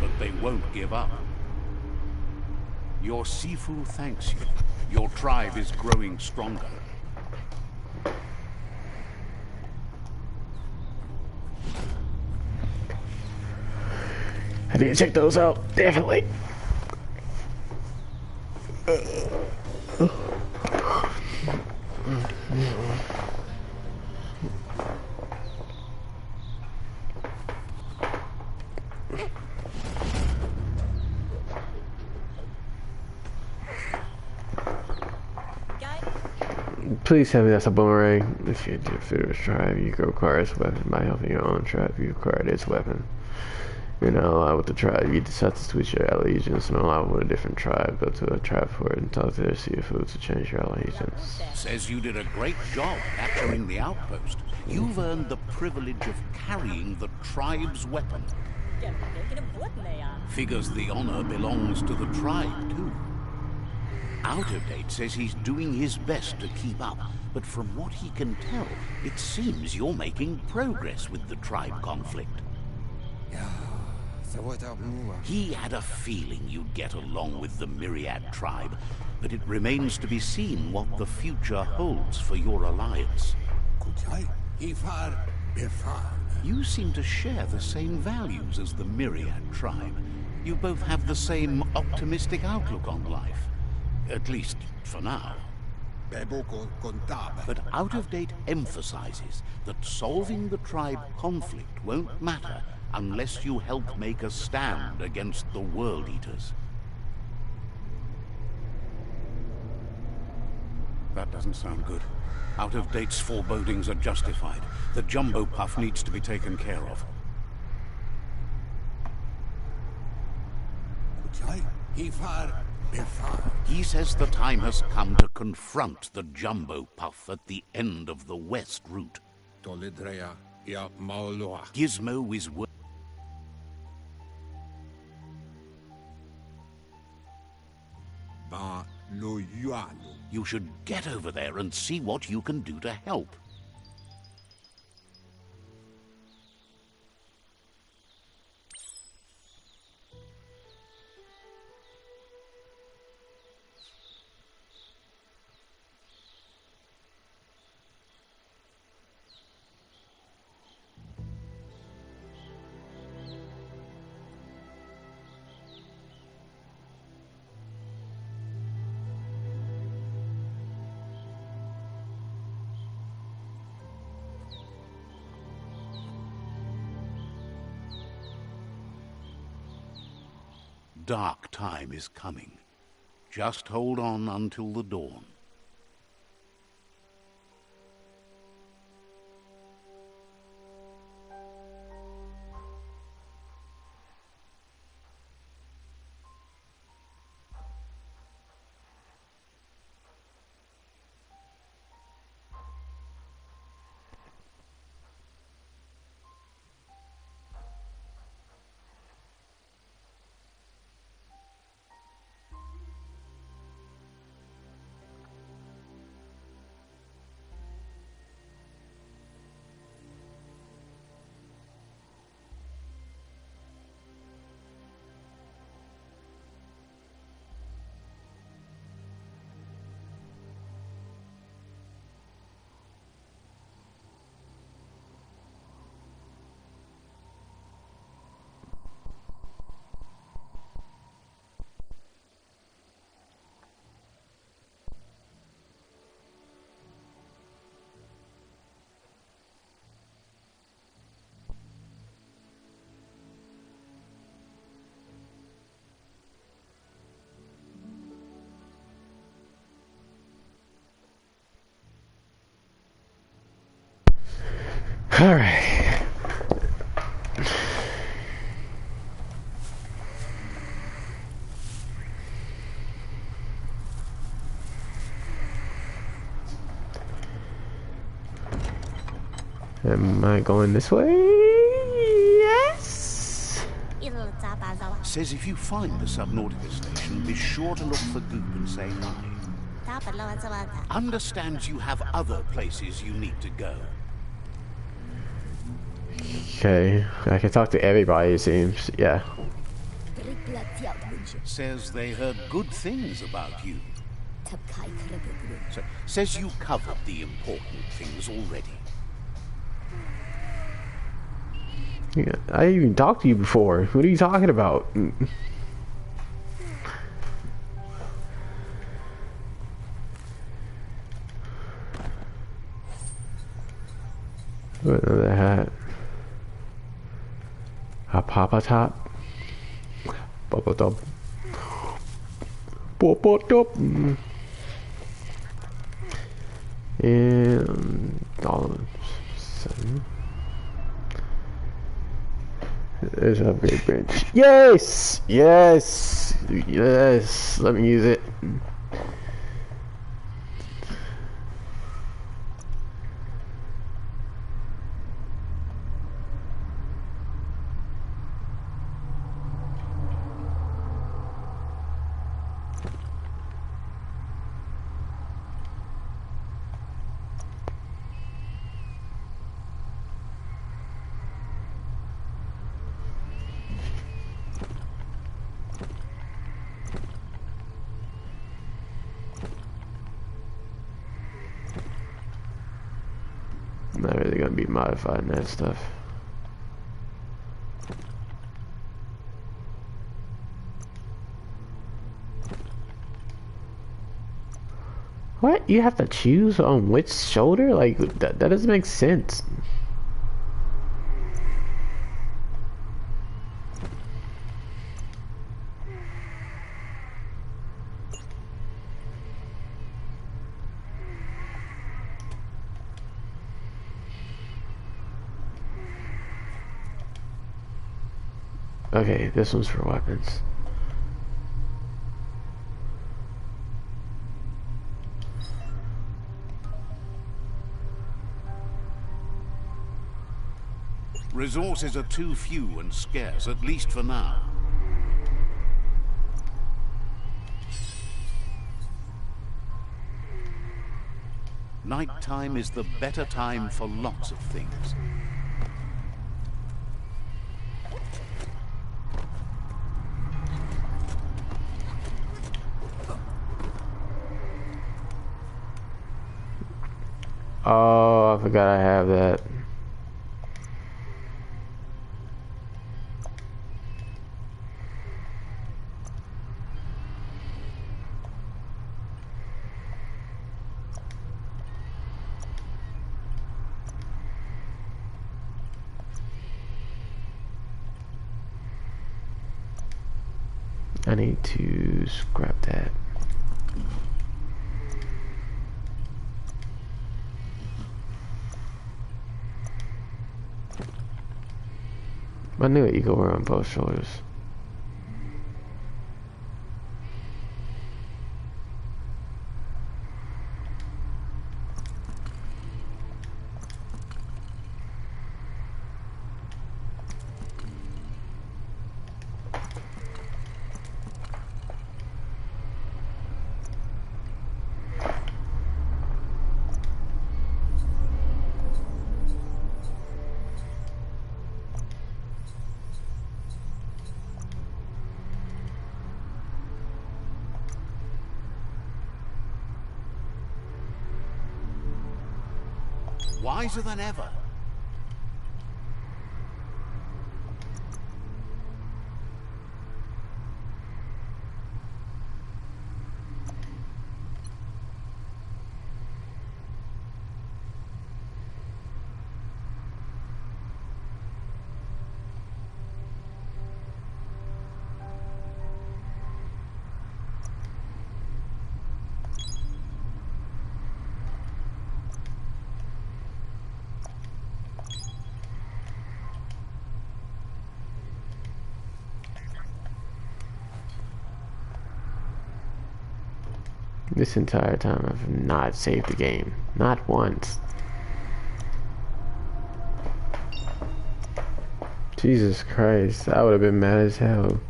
but they won't give up. Your Sifu thanks you. Your tribe is growing stronger. I need to check those out, definitely. Please tell me that's a boomerang. If you defeat a tribe, you can acquire its weapon by helping your own tribe. You acquired its weapon. You're not allowed with the tribe. You decide to switch your allegiance and allow with a different tribe. Go to a tribe fort and talk to their Sifu to change your allegiance. Says you did a great job capturing the outpost. You've earned the privilege of carrying the tribe's weapon. Figures the honor belongs to the tribe, too. Out of Date says he's doing his best to keep up, but from what he can tell, it seems you're making progress with the tribe conflict. He had a feeling you'd get along with the Myriad tribe, but it remains to be seen what the future holds for your alliance. You seem to share the same values as the Myriad tribe. You both have the same optimistic outlook on life. At least, for now. But Out of Date emphasizes that solving the tribe conflict won't matter unless you help make a stand against the World Eaters. That doesn't sound good. Out of Date's forebodings are justified. The Jumbo Puff needs to be taken care of. He says the time has come to confront the Jumbo Puff at the end of the West Route. Gizmo is You should get over there and see what you can do to help. dark time is coming. Just hold on until the dawn. All right. Am I going this way? Yes. Says if you find the Subnautica station, be sure to look for Goop and say hi. Understands you have other places you need to go. Okay, I can talk to everybody, it seems. Yeah. Says they heard good things about you. Says you covered the important things already. Yeah, I even talked to you before. What are you talking about? Another hat. A Papa Top. Bubble Top. Bubble Top. And $7. There's a big bench. Yes! Yes! Yes! Let me use it. Not really gonna be modifying that stuff. What? You have to choose on which shoulder? Like, that doesn't make sense. Okay, this one's for weapons. Resources are too few and scarce, at least for now. Nighttime is the better time for lots of things. Oh, I forgot I have that. I need to scrap that. I knew it, you go around both shoulders. Wiser than ever. This entire time I've not saved the game. Not once. Jesus Christ, I would have been mad as hell.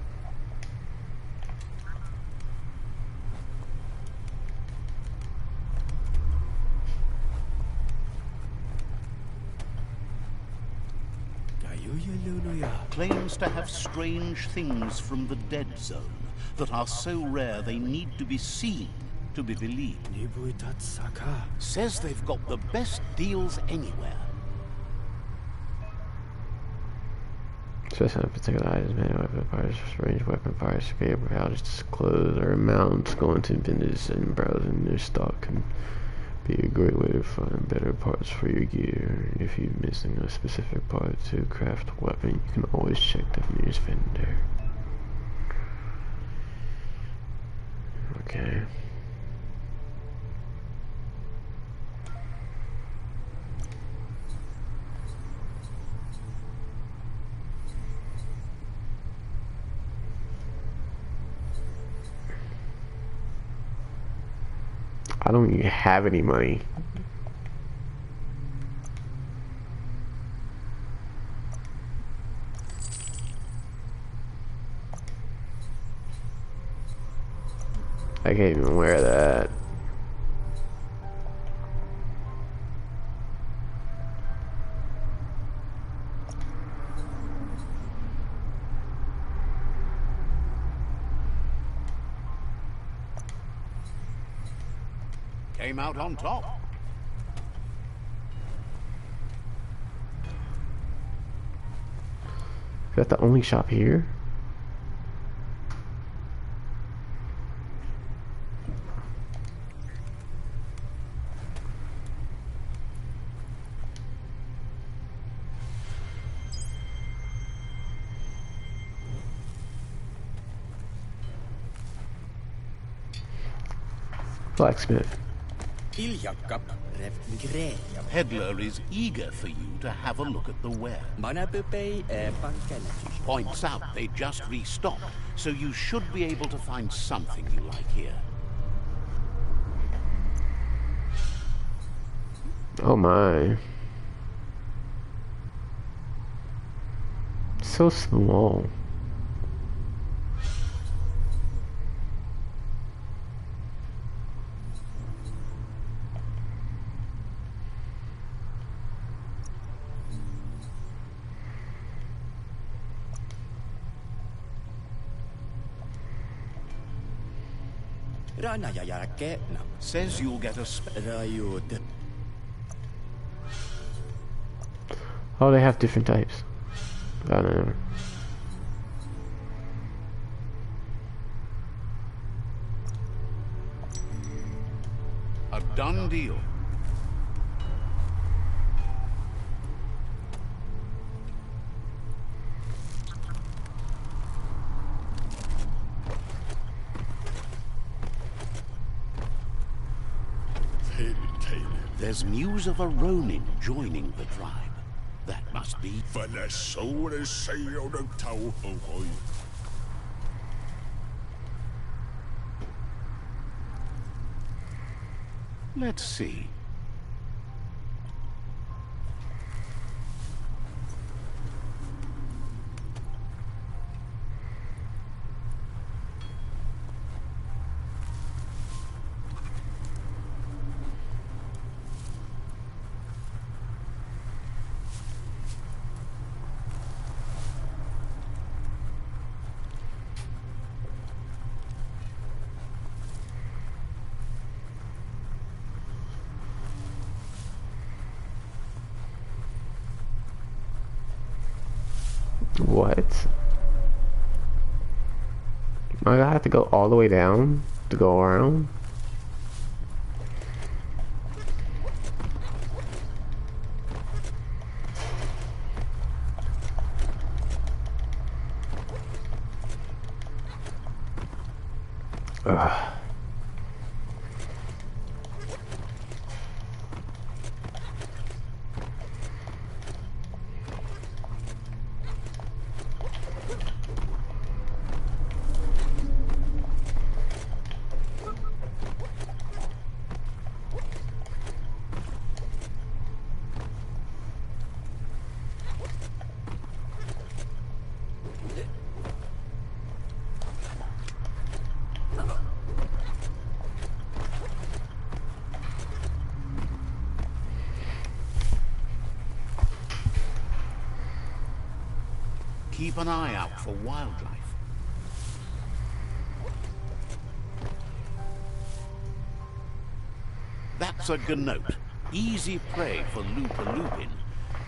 Claims to have strange things from the dead zone that are so rare they need to be seen to be believed. Says they've got the best deals anywhere. Especially on particular items, manual weapon parts, range weapon parts, creative warehouses, clothes, or amounts. Going to vendors and browsing their stock can be a great way to find better parts for your gear. If you're missing a specific part to craft a weapon, you can always check the nearest vendor. Okay. I don't even have any money. I can't even wear that. Came out on top. Is that the only shop here? Blacksmith. Peddler is eager for you to have a look at the ware. Points out they just restocked, so you should be able to find something you like here. Oh my. So small. Says you'll get a Oh, they have different types. I don't know. a done deal. There's news of a Ronin joining the tribe. That must be... Let's see. What? I have to go all the way down to go around? Ugh. Keep an eye out for wildlife. That's a gnote. Easy prey for Lupa-Lupin.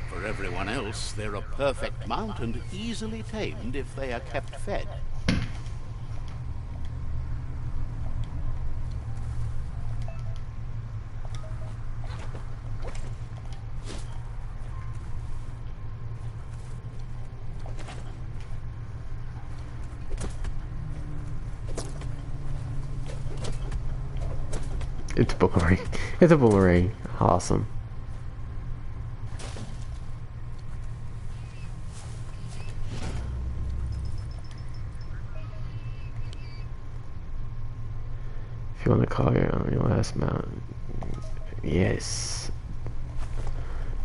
For everyone else, they're a perfect mount and easily tamed if they are kept fed. It's a boomerang. It's a boomerang. Awesome. If you want to call your last mount. Yes.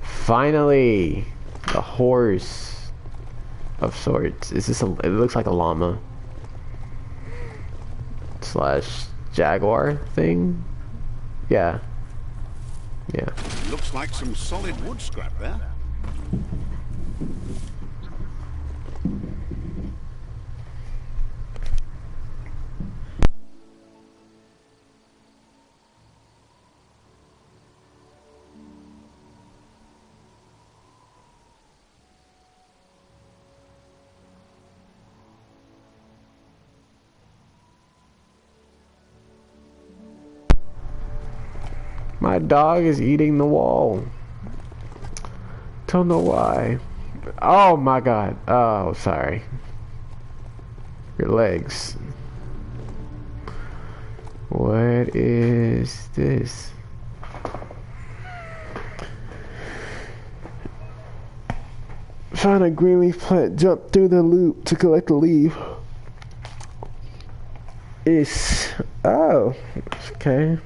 Finally! A horse of sorts. Is this a... It looks like a llama. Slash jaguar thing? Yeah. Yeah. Looks like some solid wood scrap there. My dog is eating the wall. Don't know why. Oh my god. Oh, sorry. Your legs. What is this? Find a green leaf plant. Jump through the loop to collect the leaf. Oh, okay.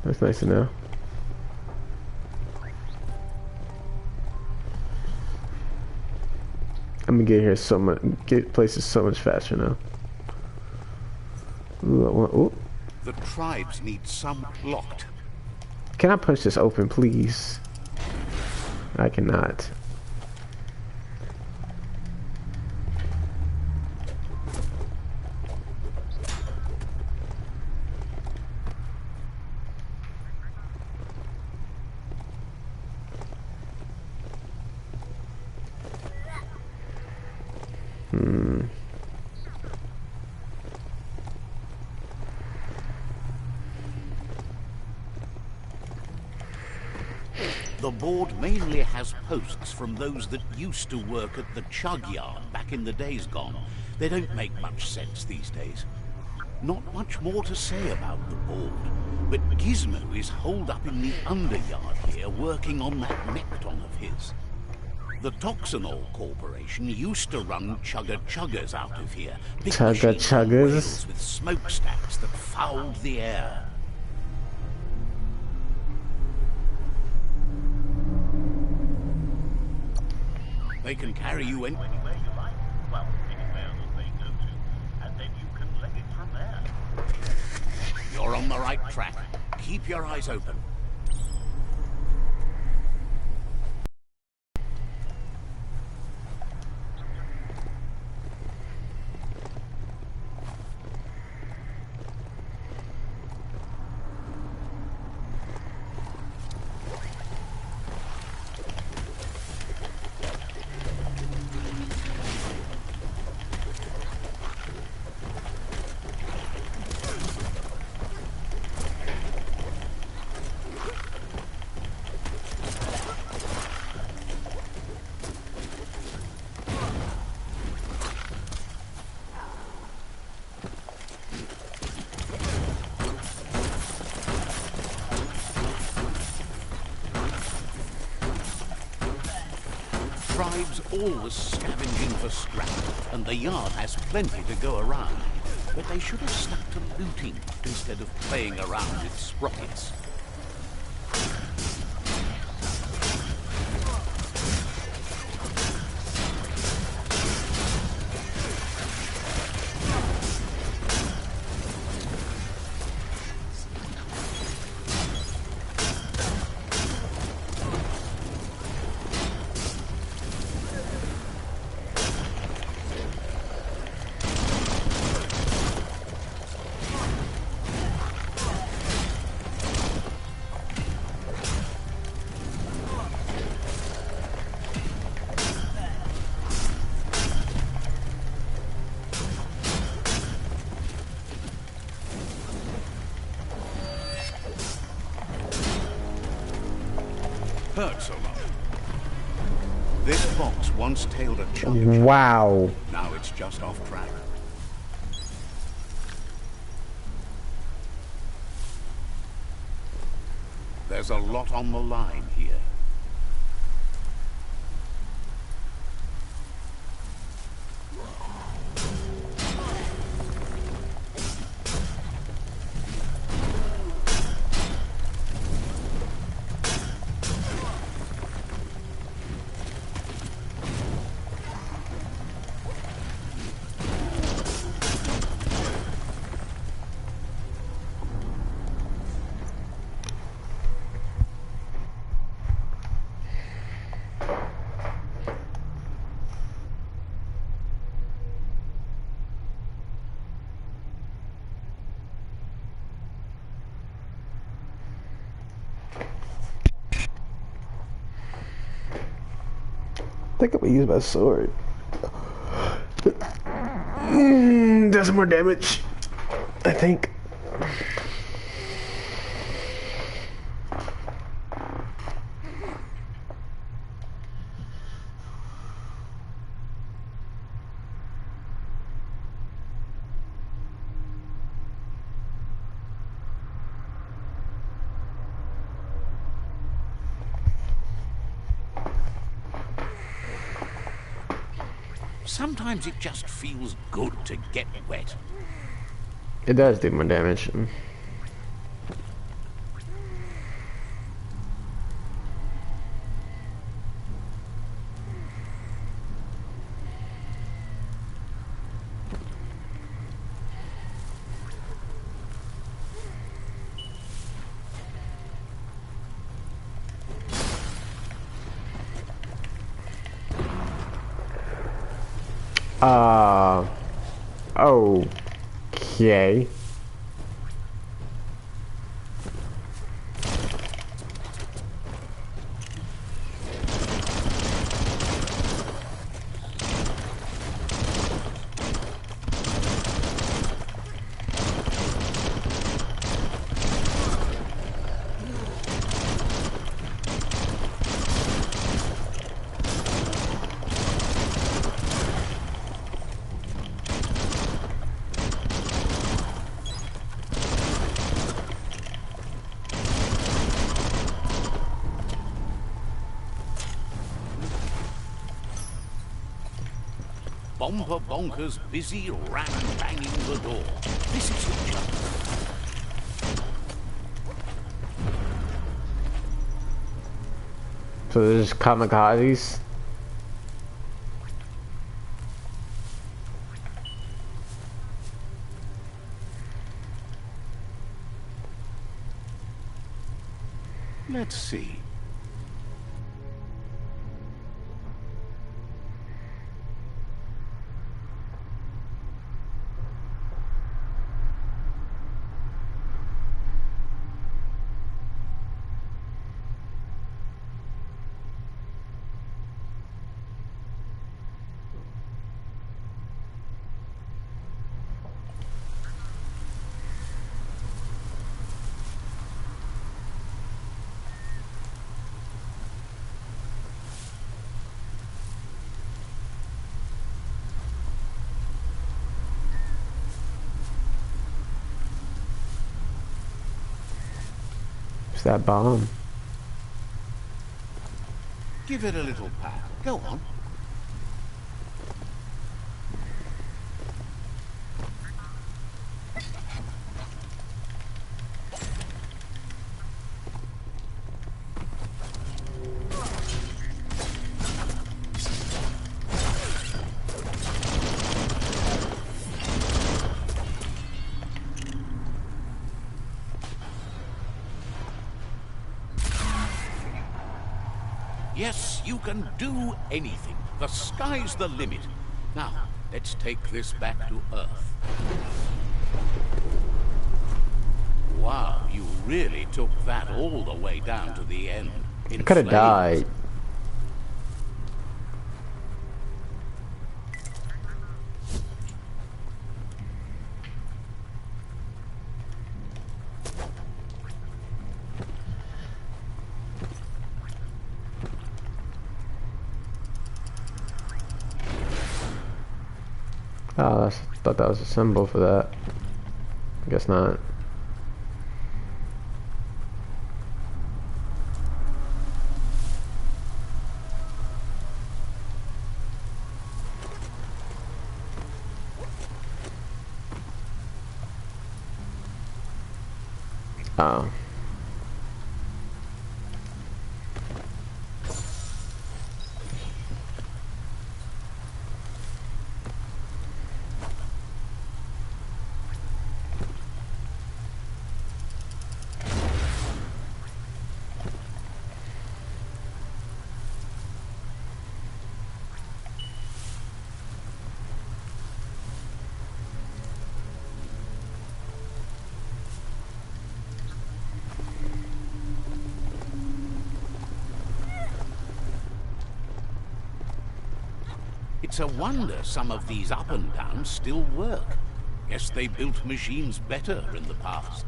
That's nice to know. I'm gonna get here so much, get places so much faster now. Ooh. The tribes need some locked. Can I push this open, please? I cannot. The board mainly has posts from those that used to work at the chug yard back in the days gone. They don't make much sense these days. Not much more to say about the board, but Gizmo is holed up in the underyard here working on that Mekton of his. The Toxanol Corporation used to run chugger-chuggers out of here. Big machines on wheels with smokestacks that fouled the air. They can carry you anywhere you like. Well, anywhere that they go to, and then you can leg it from there. You're on the right track. Keep your eyes open. Tribes always scavenging for scrap, and the yard has plenty to go around. But they should have stuck to looting instead of playing around with sprockets. Hurts a lot. This fox once tailed a chugger. Wow. Now it's just off track. There's a lot on the line here. I think I'm gonna use my sword. Does more damage, I think. Sometimes it just feels good to get wet. It does do more damage. Okay. Bomber Bonkers busy ram-banging the door. This is your job. So there's kamikazes. Let's see. It's that bomb. Give it a little pat. Go on. Yes, you can do anything. The sky's the limit. Now, let's take this back to Earth. Wow, you really took that all the way down to the end. I could have died. Oh, I thought that was a symbol for that. I guess not. Oh. It's a wonder some of these up and downs still work. Guess they built machines better in the past.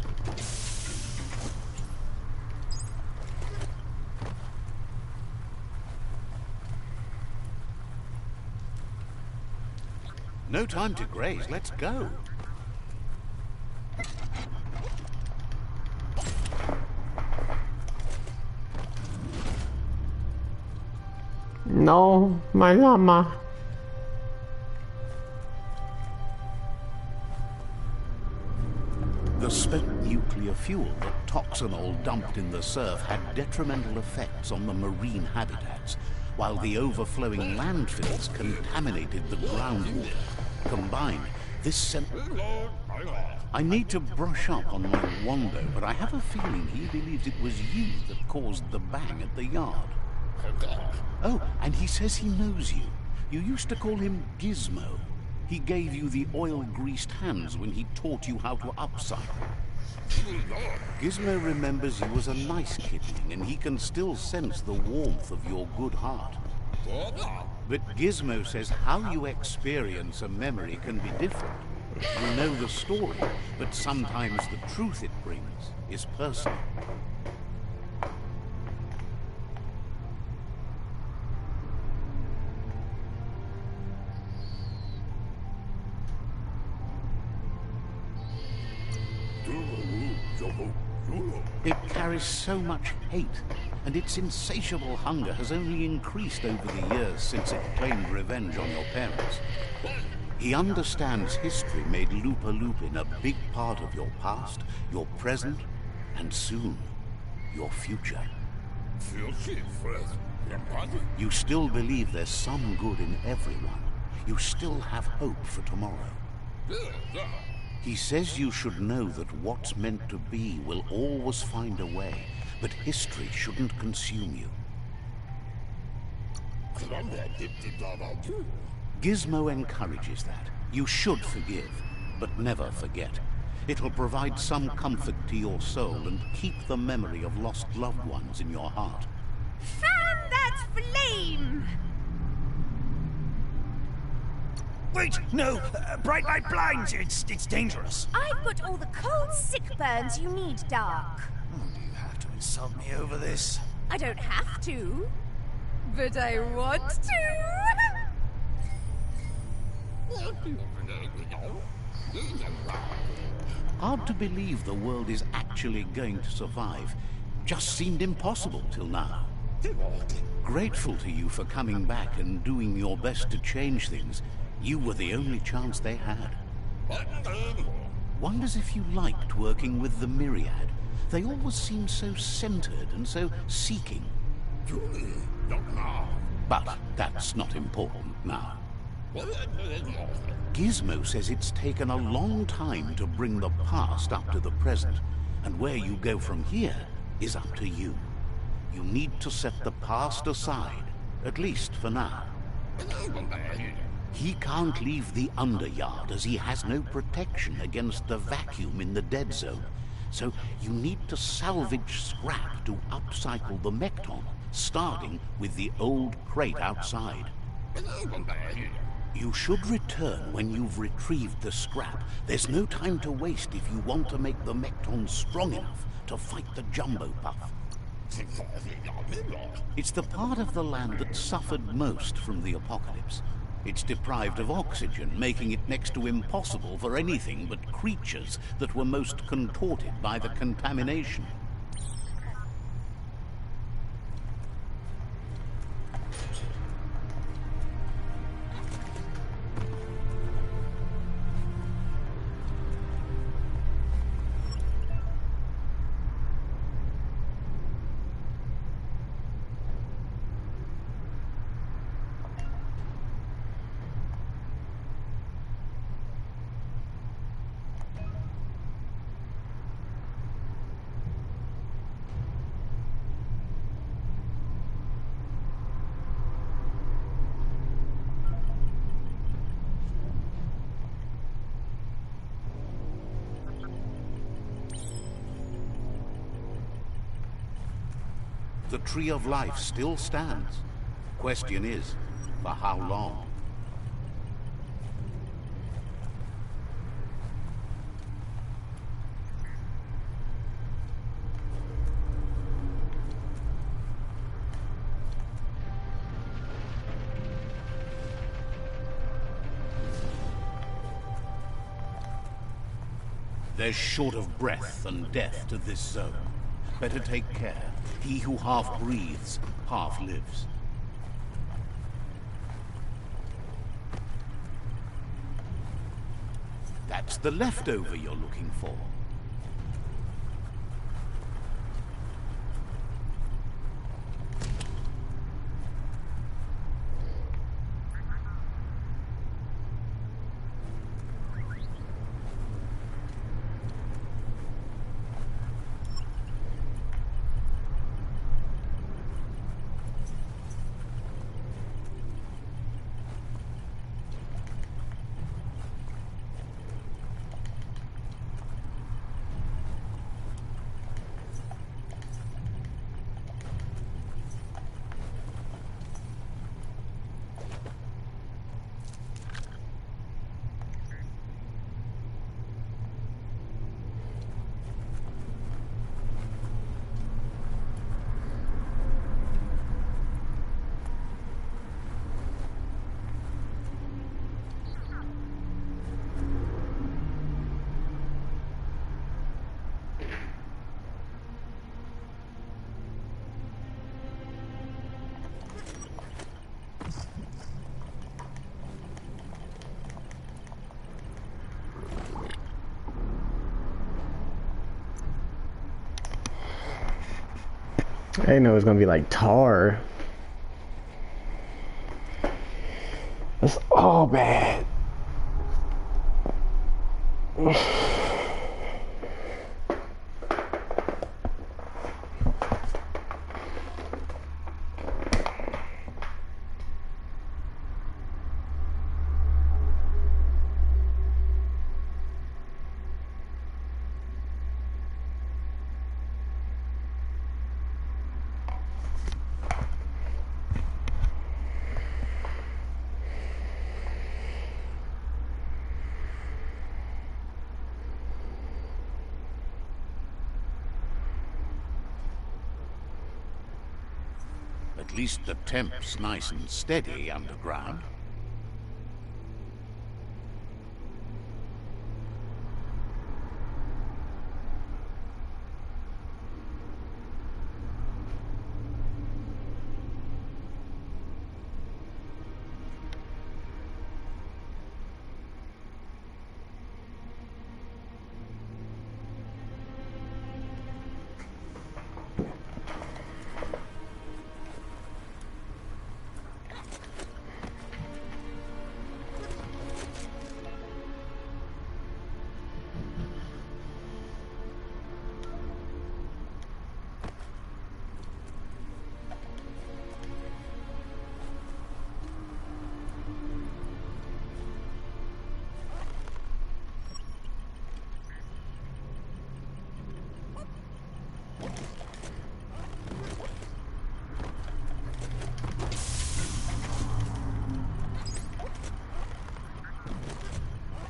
No time to graze, let's go. No, my llama. The spent nuclear fuel that Toxanol dumped in the surf had detrimental effects on the marine habitats, while the overflowing landfills contaminated the groundwater. Combined, this sent... I need to brush up on my Wando, but I have a feeling he believes it was you that caused the bang at the yard. Oh, and he says he knows you. You used to call him Gizmo. He gave you the oil-greased hands when he taught you how to upcycle. Gizmo remembers you as a nice kidling, and he can still sense the warmth of your good heart. But Gizmo says how you experience a memory can be different. You know the story, but sometimes the truth it brings is personal. It carries so much hate. and its insatiable hunger has only increased over the years since it claimed revenge on your parents. He understands history made Lupa-Lupin a big part of your past, your present, and soon, your future. You still believe there's some good in everyone. You still have hope for tomorrow. He says you should know that what's meant to be will always find a way, but history shouldn't consume you. Gizmo encourages that. You should forgive, but never forget. It'll provide some comfort to your soul and keep the memory of lost loved ones in your heart. Fan that flame! Wait, no! Bright light blinds! It's dangerous. I've got all the cold sick burns you need, Dark. Do you have to insult me over this? I don't have to, but I want to. Hard to believe the world is actually going to survive. Just seemed impossible till now. Grateful to you for coming back and doing your best to change things. You were the only chance they had. Wonders if you liked working with the Myriad. They always seemed so centered and so seeking. But that's not important now. Gizmo says it's taken a long time to bring the past up to the present, and where you go from here is up to you. You need to set the past aside, at least for now. He can't leave the Underyard as he has no protection against the vacuum in the dead zone, so you need to salvage scrap to upcycle the Mekton, starting with the old crate outside. You should return when you've retrieved the scrap. There's no time to waste if you want to make the Mekton strong enough to fight the Jumbo Puff. It's the part of the land that suffered most from the apocalypse. It's deprived of oxygen, making it next to impossible for anything but creatures that were most contorted by the contamination. The Tree of Life still stands. Question is, for how long? There's short of breath and death to this zone. Better take care. He who half breathes, half lives. That's the leftover you're looking for. I didn't know it was gonna be like tar. That's all bad. At least the temp's nice and steady underground.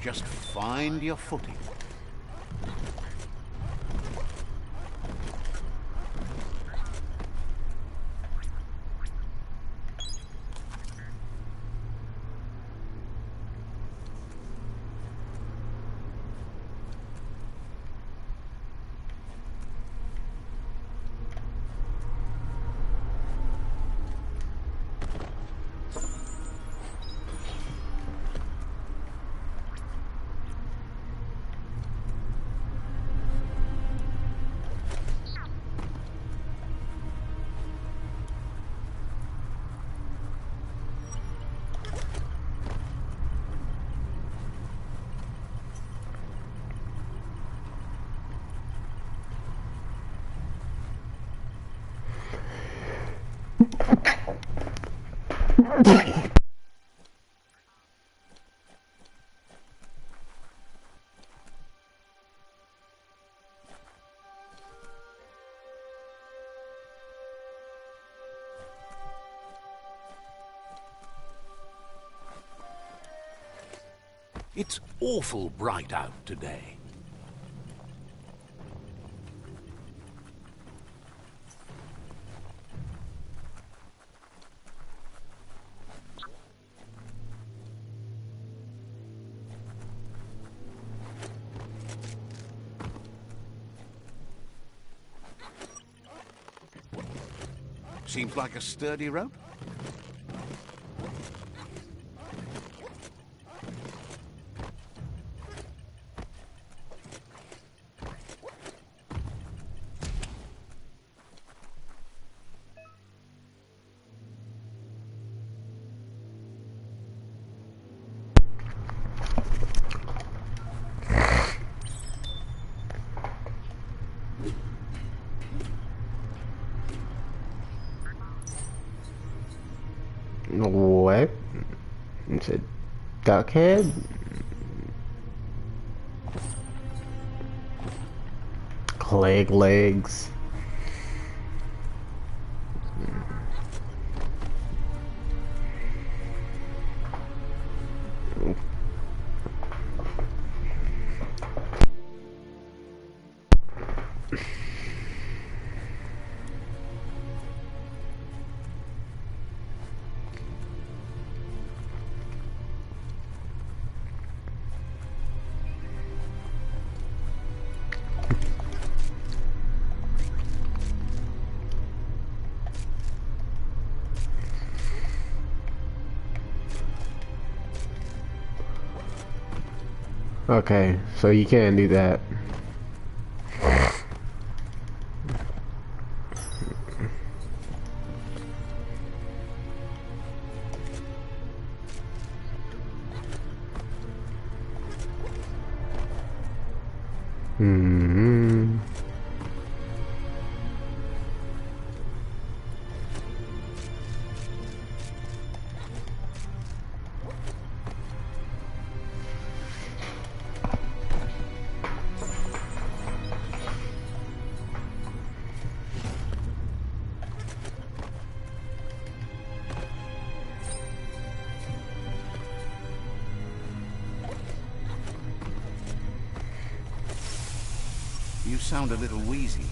Just find your footing. It's awful bright out today. Seems like a sturdy rope. What? It's a duck head? Clegg legs. Okay, so you can do that. sound a little wheezy.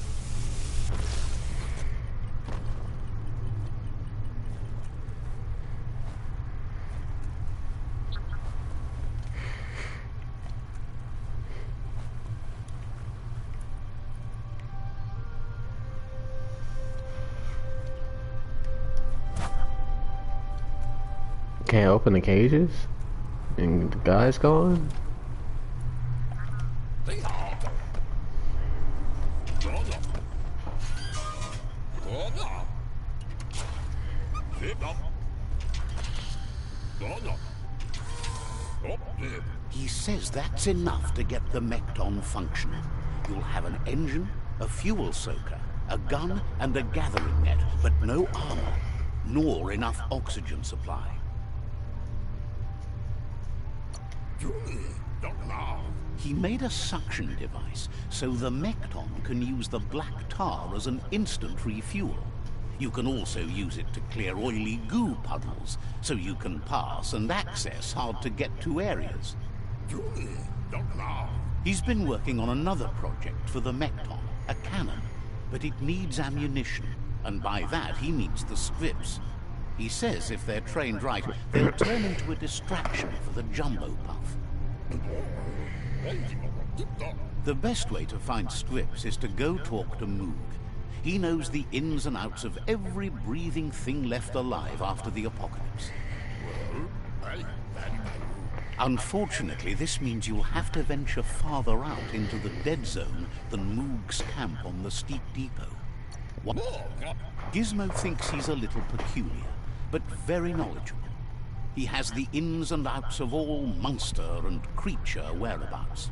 Can't open the cages? And the guy's gone? He says that's enough to get the Mekton functioning. You'll have an engine, a fuel soaker, a gun, and a gathering net, but no armor, nor enough oxygen supply. He made a suction device, so the Mekton can use the black tar as an instant refuel. You can also use it to clear oily goo puddles, so you can pass and access hard-to-get-to areas. He's been working on another project for the Mekton, a cannon, but it needs ammunition, and by that he means the scripts. He says if they're trained right, they'll turn into a distraction for the jumbo puff. The best way to find scripts is to go talk to Moog. He knows the ins and outs of every breathing thing left alive after the apocalypse. Unfortunately, this means you'll have to venture farther out into the dead zone than Moog's camp on the steep depot. Gizmo thinks he's a little peculiar, but very knowledgeable. He has the ins and outs of all monster and creature whereabouts.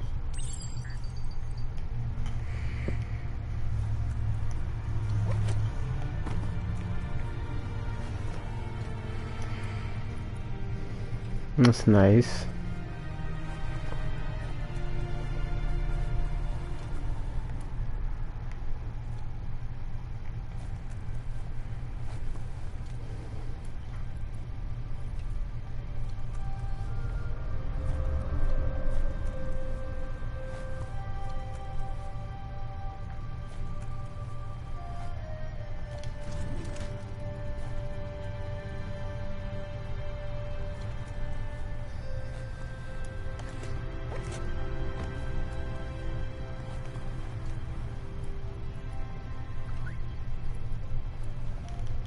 That's nice.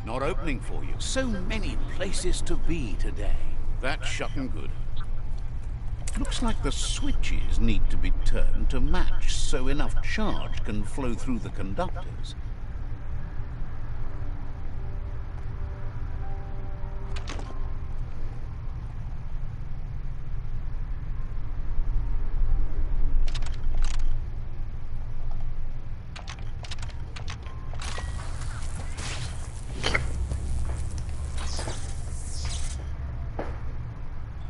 Not opening for you. So many places to be today. That's shutting good. Looks like the switches need to be turned to match so enough charge can flow through the conductors.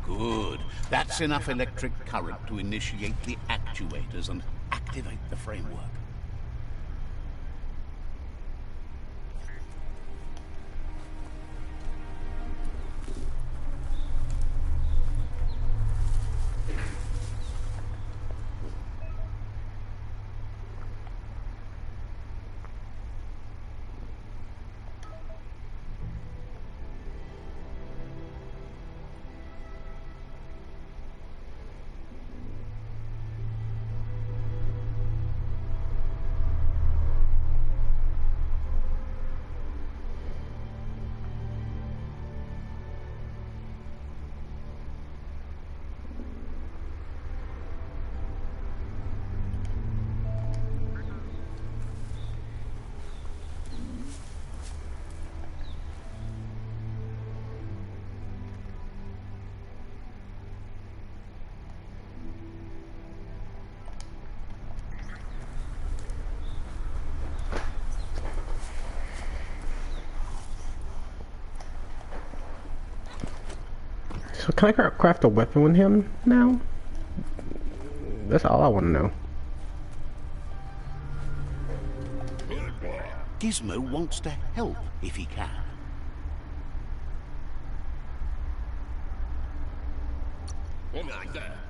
Good. That's enough electric current to initiate the actuators and activate the framework. So can I craft a weapon with him now? That's all I want to know. Gizmo wants to help if he can.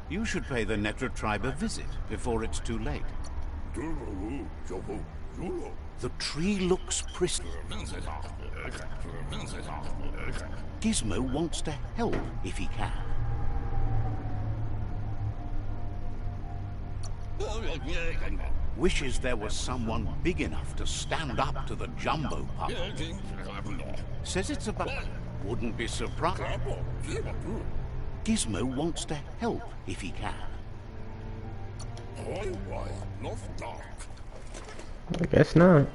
You should pay the Netra tribe a visit before it's too late. The tree looks pristine. Gizmo wants to help if he can. Wishes there was someone big enough to stand up to the jumbo pup. Says it's about... Wouldn't be surprised. Gizmo wants to help if he can. I guess not.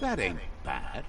That ain't bad.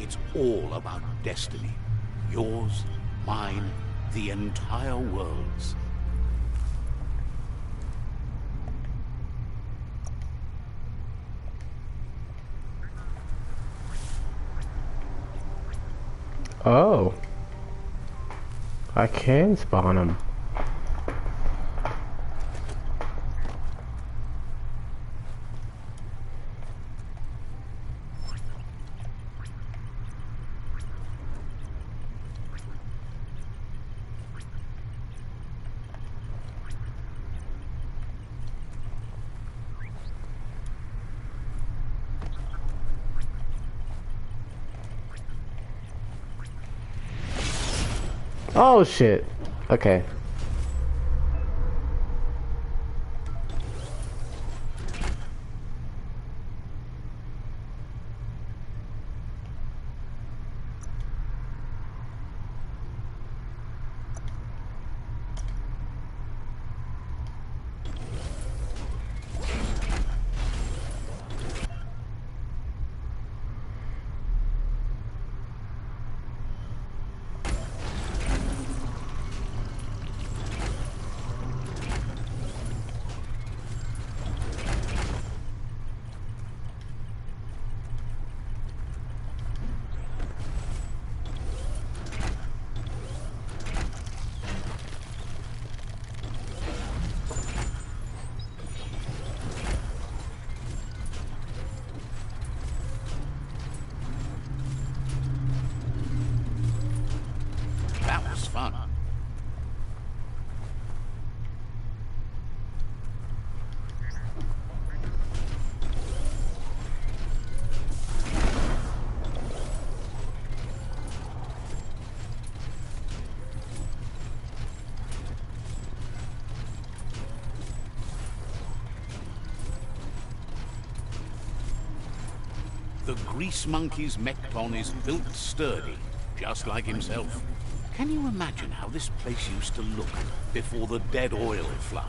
It's all about destiny. Yours, mine, the entire world's. Oh. I can spawn them. Oh shit. Okay. The grease monkey's mekton is built sturdy, just like himself. Can you imagine how this place used to look before the dead oil flood?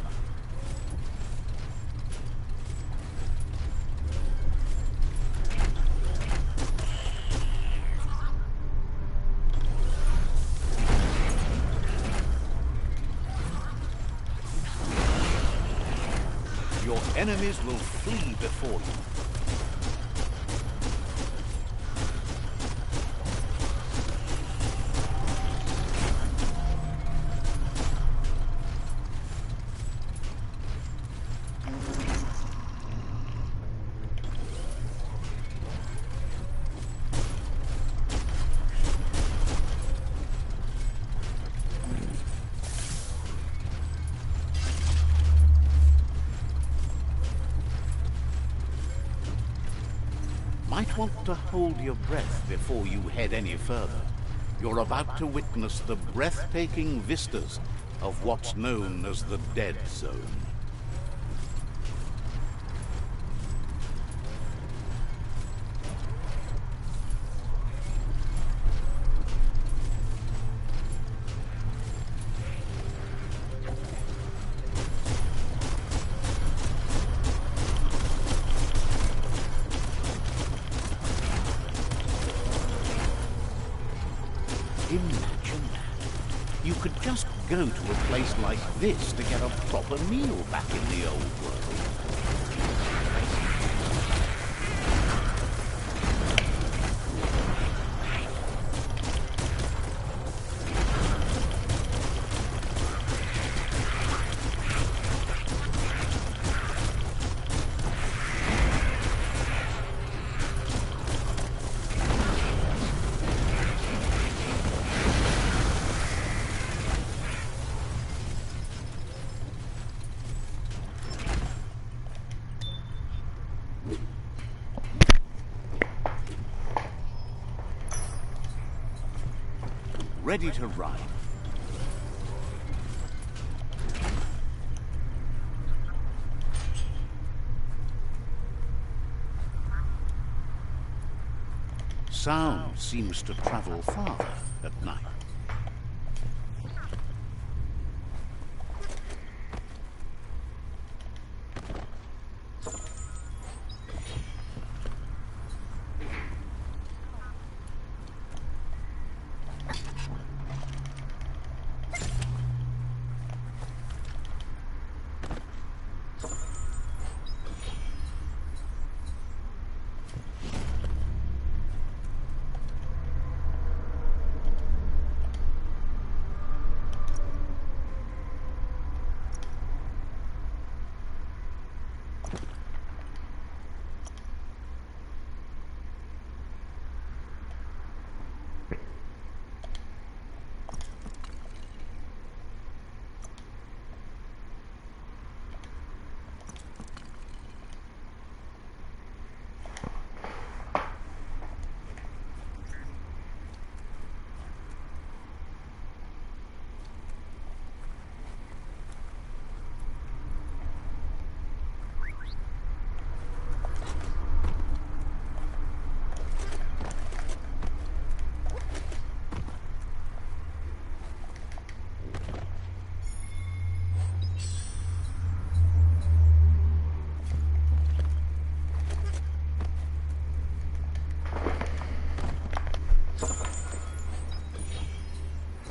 Your enemies will flee before you. Might want to hold your breath before you head any further. You're about to witness the breathtaking vistas of what's known as the Dead Zone. Imagine that. You could just go to a place like this to get a proper meal back in the old world. Ready to ride. Sound seems to travel farther at night.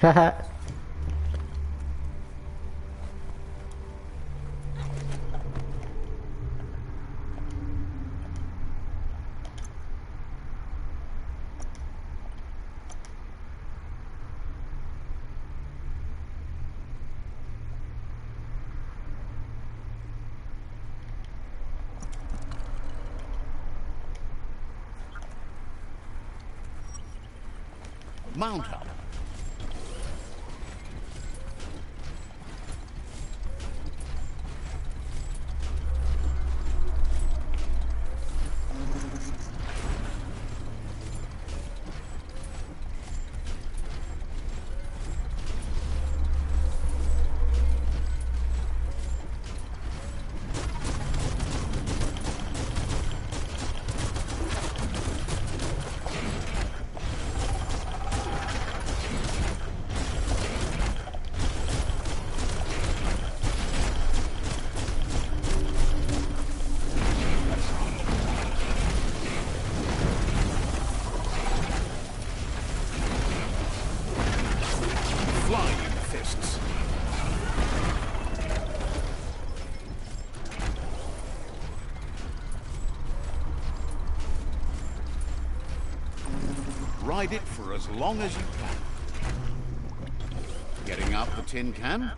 Haha. Mount up. ride it for as long as you can. Getting out the tin can?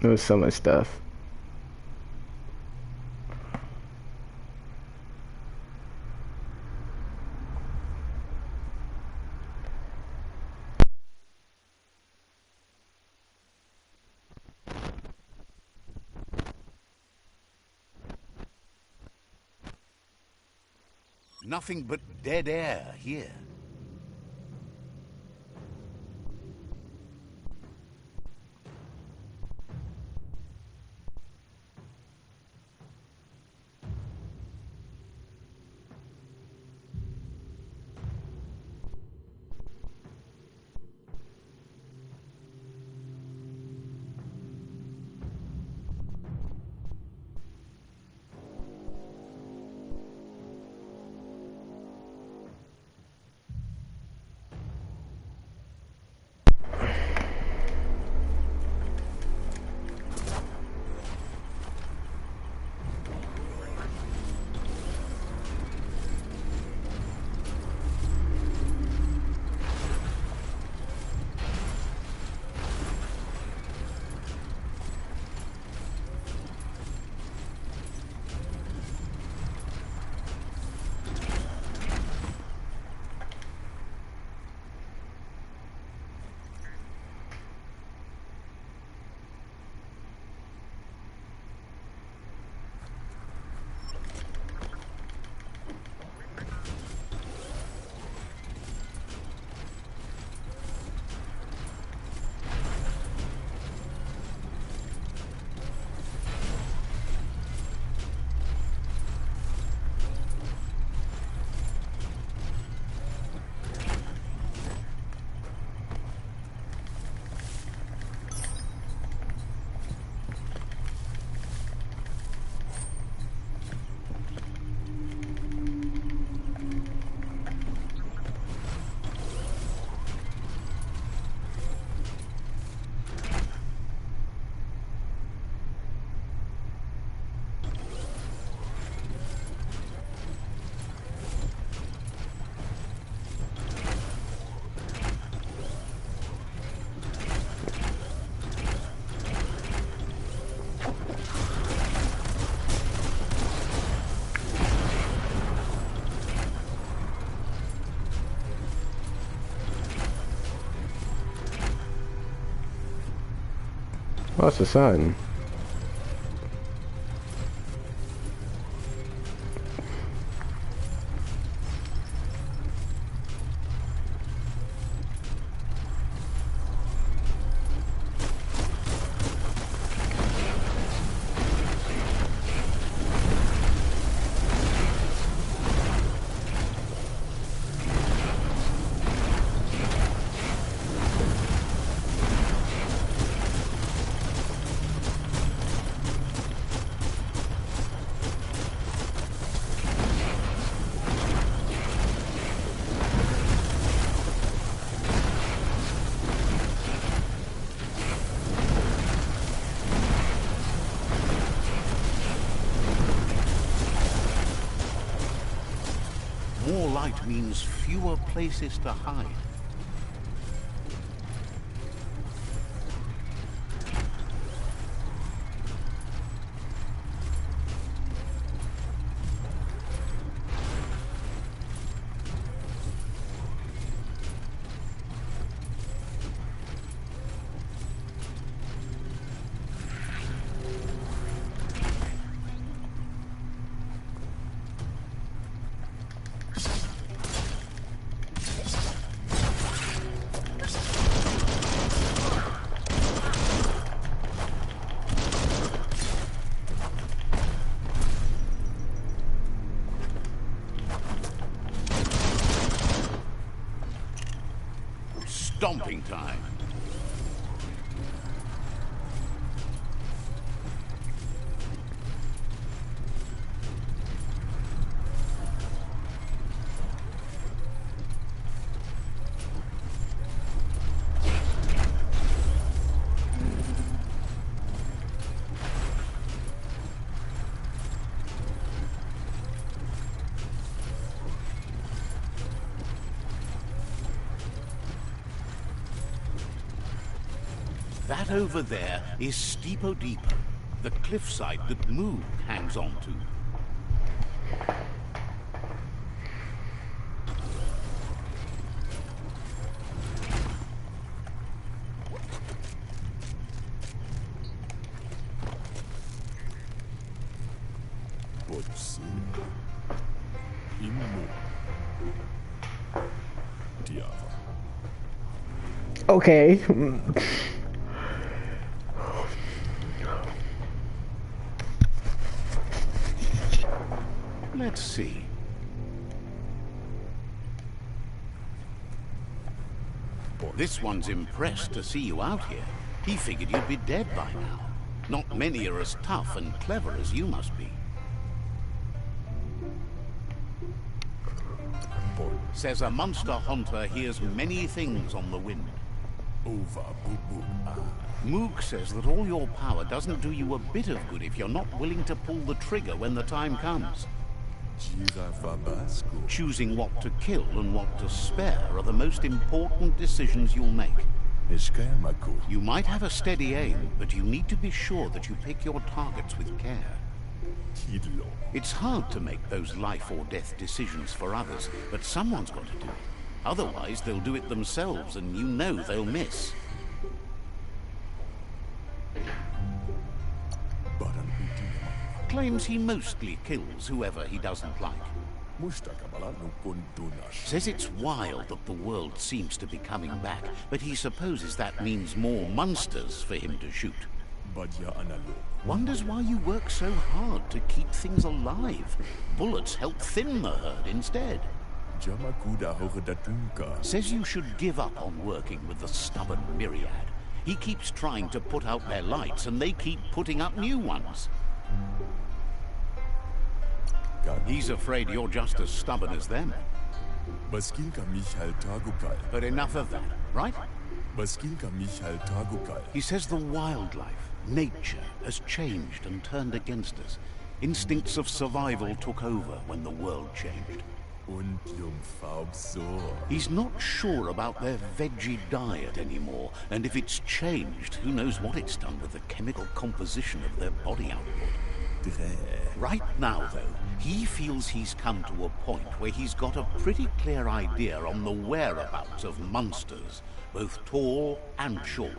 There was so much stuff. Nothing but dead air here. What's the sign? More light means fewer places to hide. stomping time. That over there is Steepo Deepo, the cliffside that Moog hangs on to. Okay. Let's see. This one's impressed to see you out here. He figured you'd be dead by now. Not many are as tough and clever as you must be. Says a monster hunter hears many things on the wind. Moog says that all your power doesn't do you a bit of good if you're not willing to pull the trigger when the time comes. Choosing what to kill and what to spare are the most important decisions you'll make. You might have a steady aim, but you need to be sure that you pick your targets with care. It's hard to make those life or death decisions for others, but someone's got to do it. Otherwise, they'll do it themselves, and you know they'll miss. Claims he mostly kills whoever he doesn't like. Says it's wild that the world seems to be coming back, but he supposes that means more monsters for him to shoot. Wonders why you work so hard to keep things alive. Bullets help thin the herd instead. Says you should give up on working with the stubborn myriad. He keeps trying to put out their lights and they keep putting up new ones. He's afraid you're just as stubborn as them. But enough of that, right? He says the wildlife, nature, has changed and turned against us. Instincts of survival took over when the world changed. He's not sure about their veggie diet anymore, and if it's changed, who knows what it's done with the chemical composition of their body output. Right now, though, he feels he's come to a point where he's got a pretty clear idea on the whereabouts of monsters, both tall and short.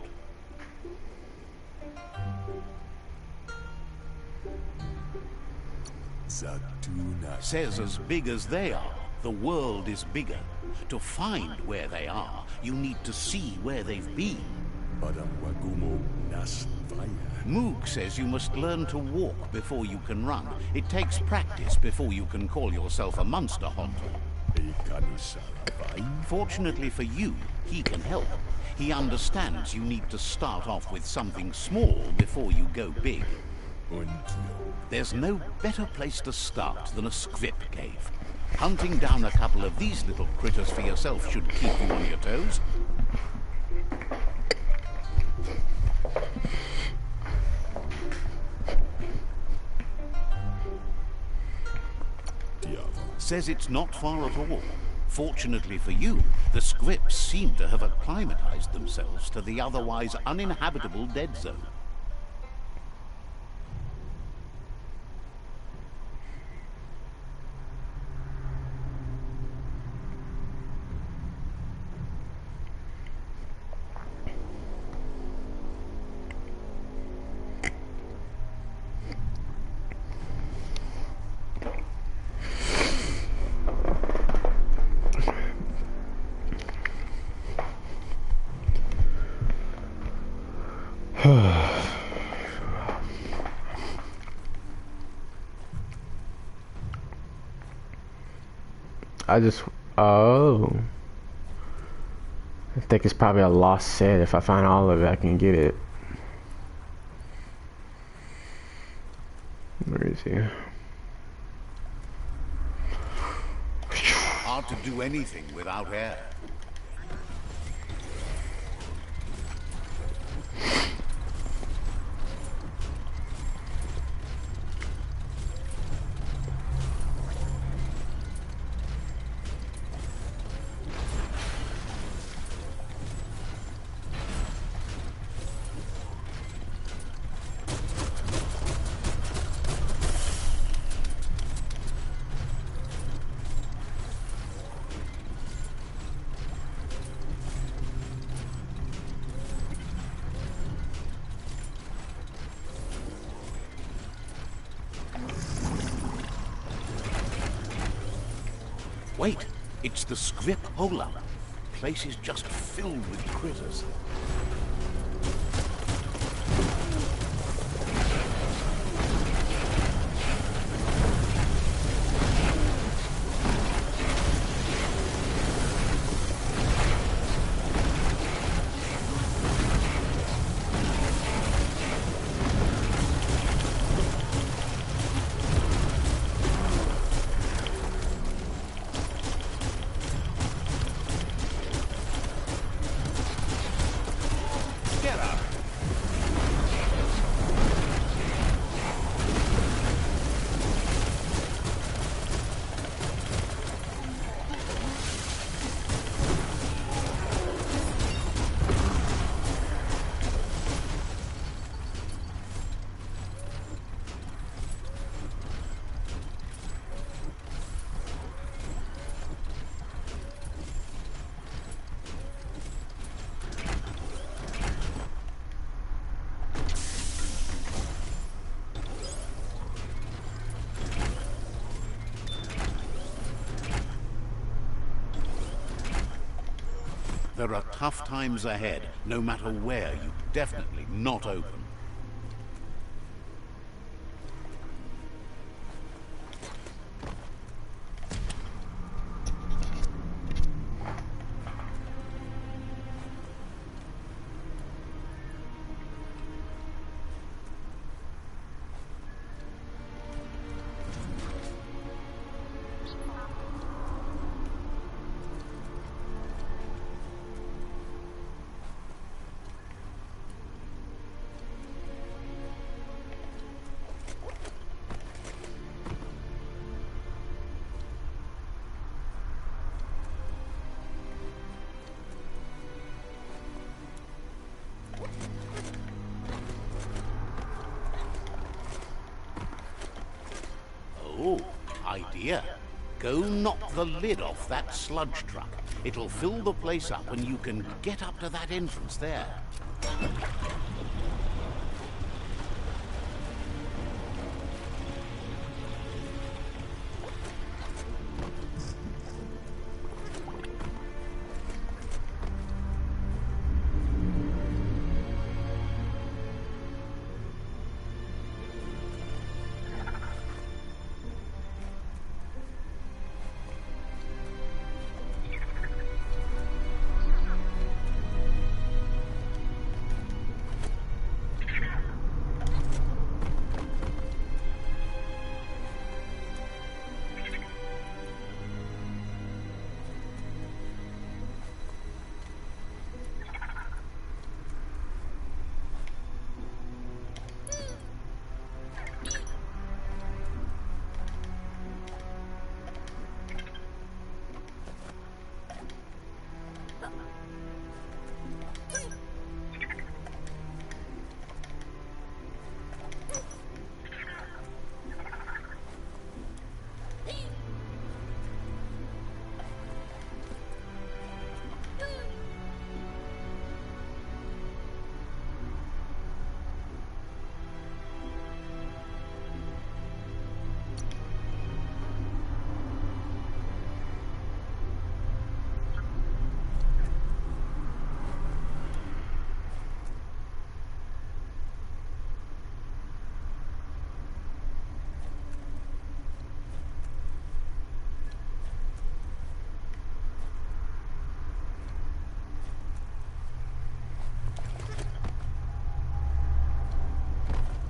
Says as big as they are, the world is bigger. To find where they are, you need to see where they've been. Moog says you must learn to walk before you can run. It takes practice before you can call yourself a monster hunter. Fortunately for you, he can help. He understands you need to start off with something small before you go big. There's no better place to start than a script cave. Hunting down a couple of these little critters for yourself should keep you on your toes. Says it's not far at all. Fortunately for you, the scripts seem to have acclimatized themselves to the otherwise uninhabitable dead zone. Oh. I think it's probably a lost set. If I find all of it, I can get it. Where is he? Hard to do anything without air. Wait, it's the Scrip Hola. Place is just filled with critters. There are tough times ahead, no matter where. You definitely not open. Oh, idea. Go knock the lid off that sludge truck. It'll fill the place up and you can get up to that entrance there.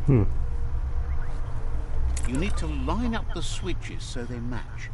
You need to line up the switches so they match.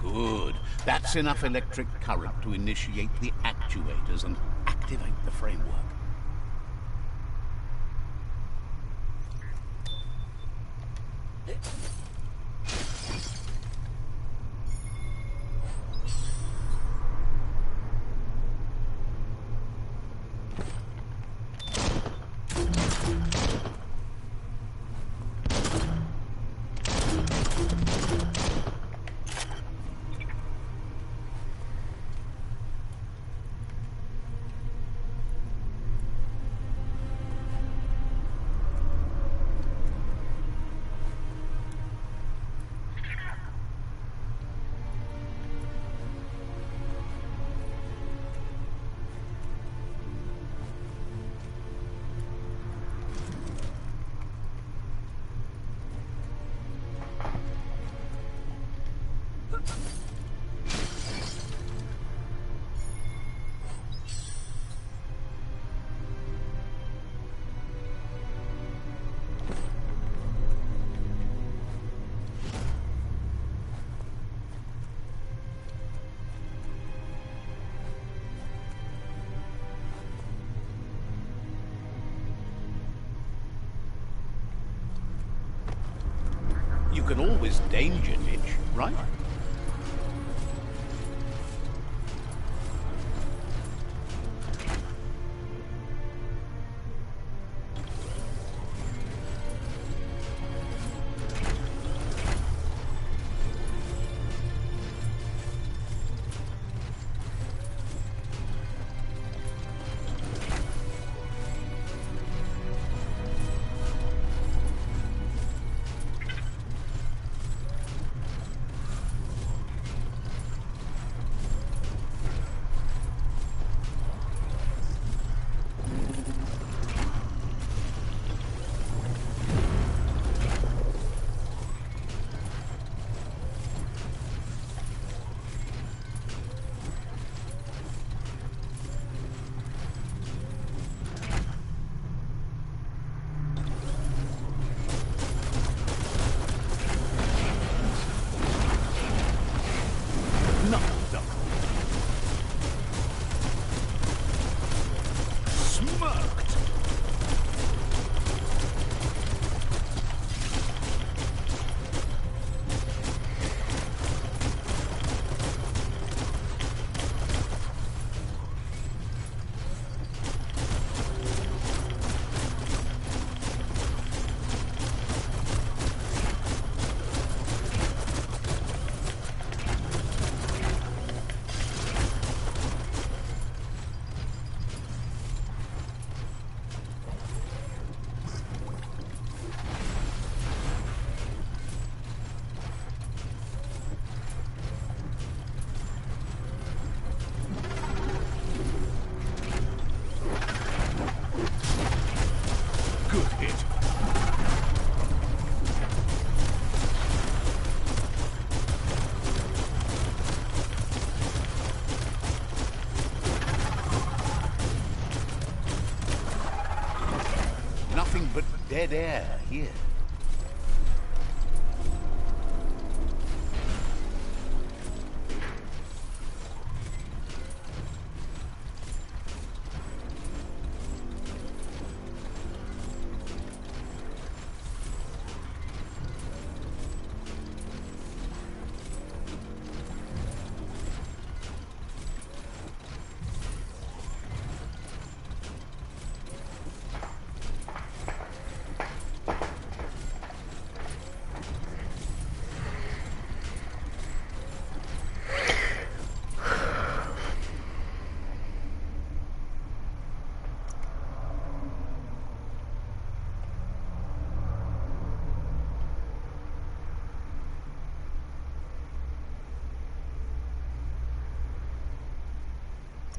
Good. That's enough electric current to initiate the actuators and activate the framework. You can always danger ditch, right? Dead air here.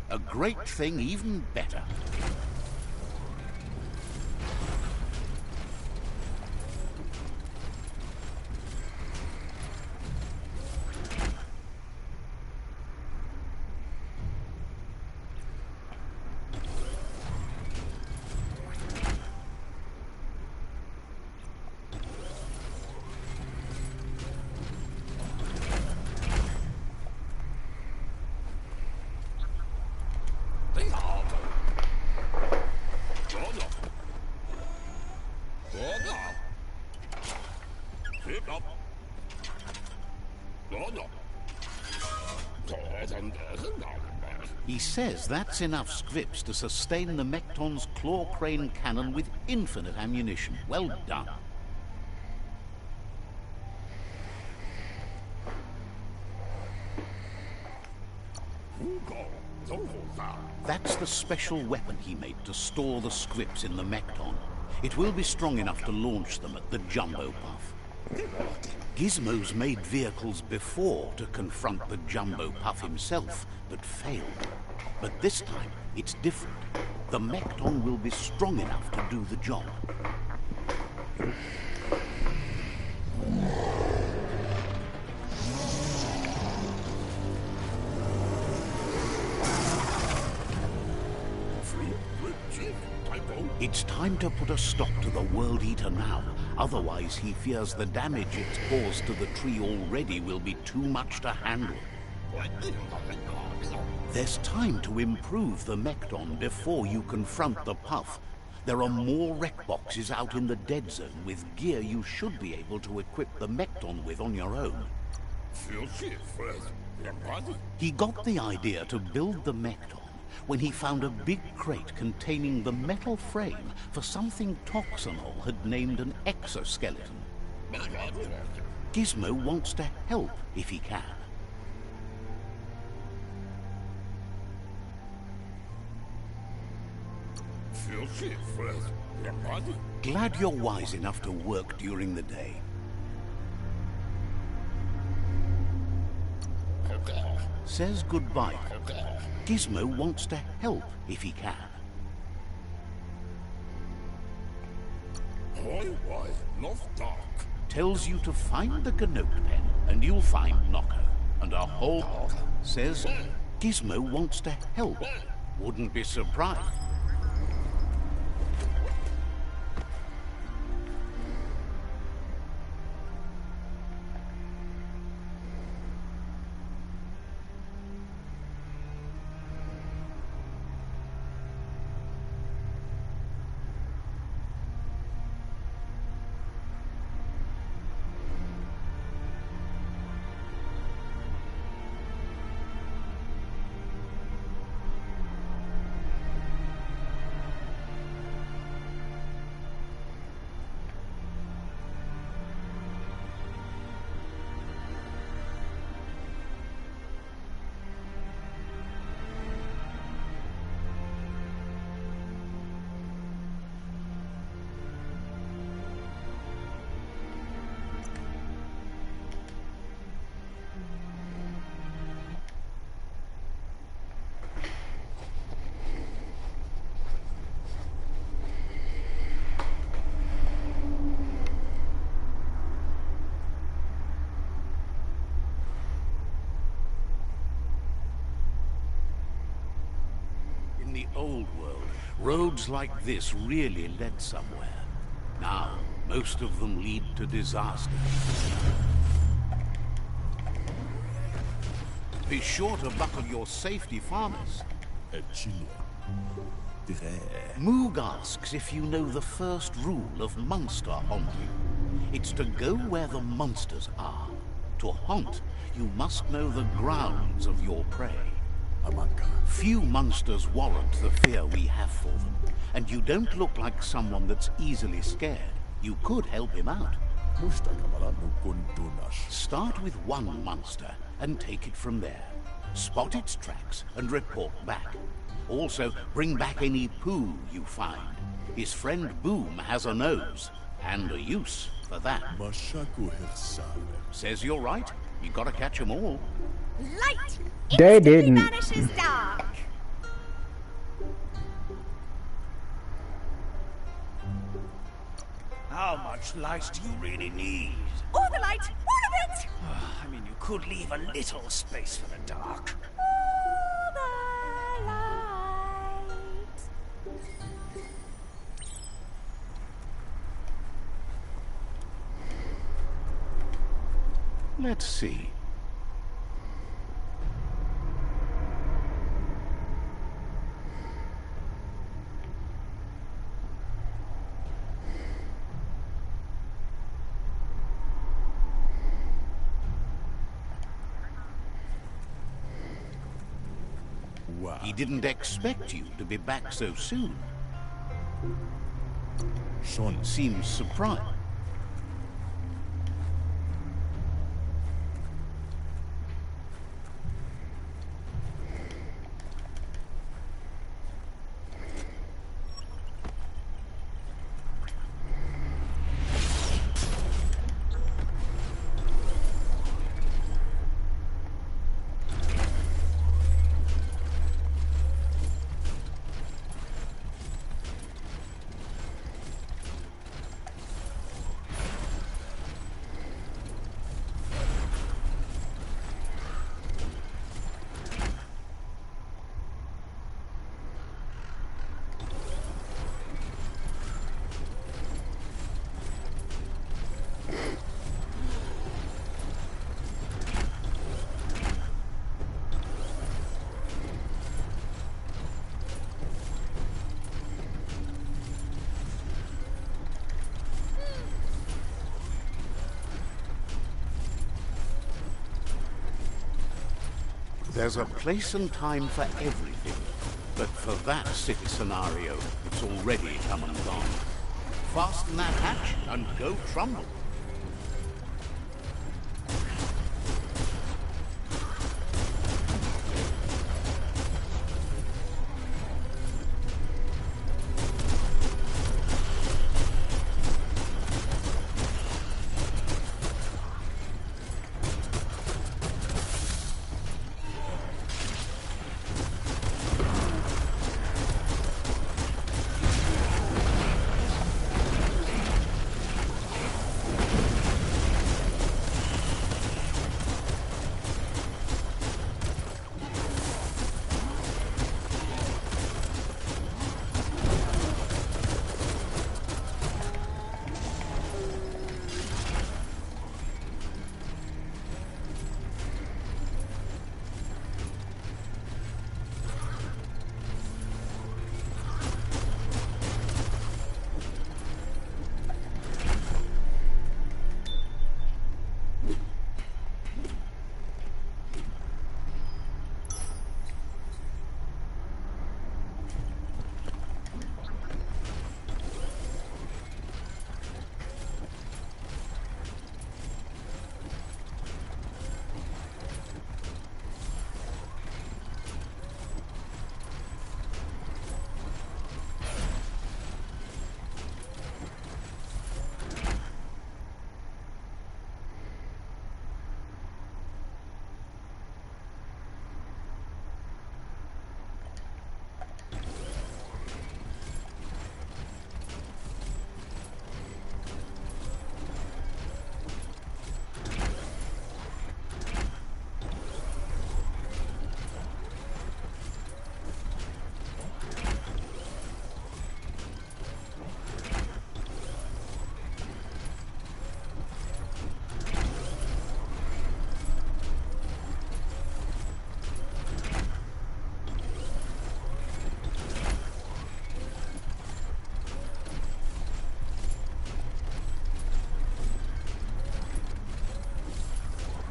A great thing even better. He says that's enough scripts to sustain the Mekton's claw crane cannon with infinite ammunition. Well done. That's the special weapon he made to store the scripts in the Mekton. It will be strong enough to launch them at the Jumbo Puff. Gizmo's made vehicles before to confront the Jumbo Puff himself, but failed. But this time, it's different. The Mekton will be strong enough to do the job. It's time to put a stop to the World Eater now. Otherwise, he fears the damage it's caused to the tree already will be too much to handle. There's time to improve the Mekton before you confront the Puff. There are more wreck boxes out in the dead zone with gear you should be able to equip the Mekton with on your own. He got the idea to build the Mekton when he found a big crate containing the metal frame for something Toxanol had named an exoskeleton. Gizmo wants to help if he can. Glad you're wise enough to work during the day. Says goodbye. Gizmo wants to help if he can. Tells you to find the Ganote pen, and you'll find Nocco. And a whole... Says Gizmo wants to help. Wouldn't be surprised. In the old world, roads like this really led somewhere. Now, most of them lead to disaster. Be sure to buckle your safety harness. Moog asks if you know the first rule of monster hunting. It's to go where the monsters are. To hunt, you must know the grounds of your prey. Few monsters warrant the fear we have for them, and you don't look like someone that's easily scared. You could help him out. Start with one monster and take it from there. Spot its tracks and report back. Also, bring back any poo you find. His friend Boom has a nose, and a use for that. Says you're right. You gotta catch 'em all. Light They instantly didn't. vanishes dark. How much light do you really need? All the light, all of it! I mean, you could leave a little space for the dark. All the light. Let's see. Wow. He didn't expect you to be back so soon. Son seems surprised. There's a place and time for everything, but for that city scenario, it's already come and gone. Fasten that hatch and go trumble.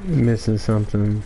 Missing something.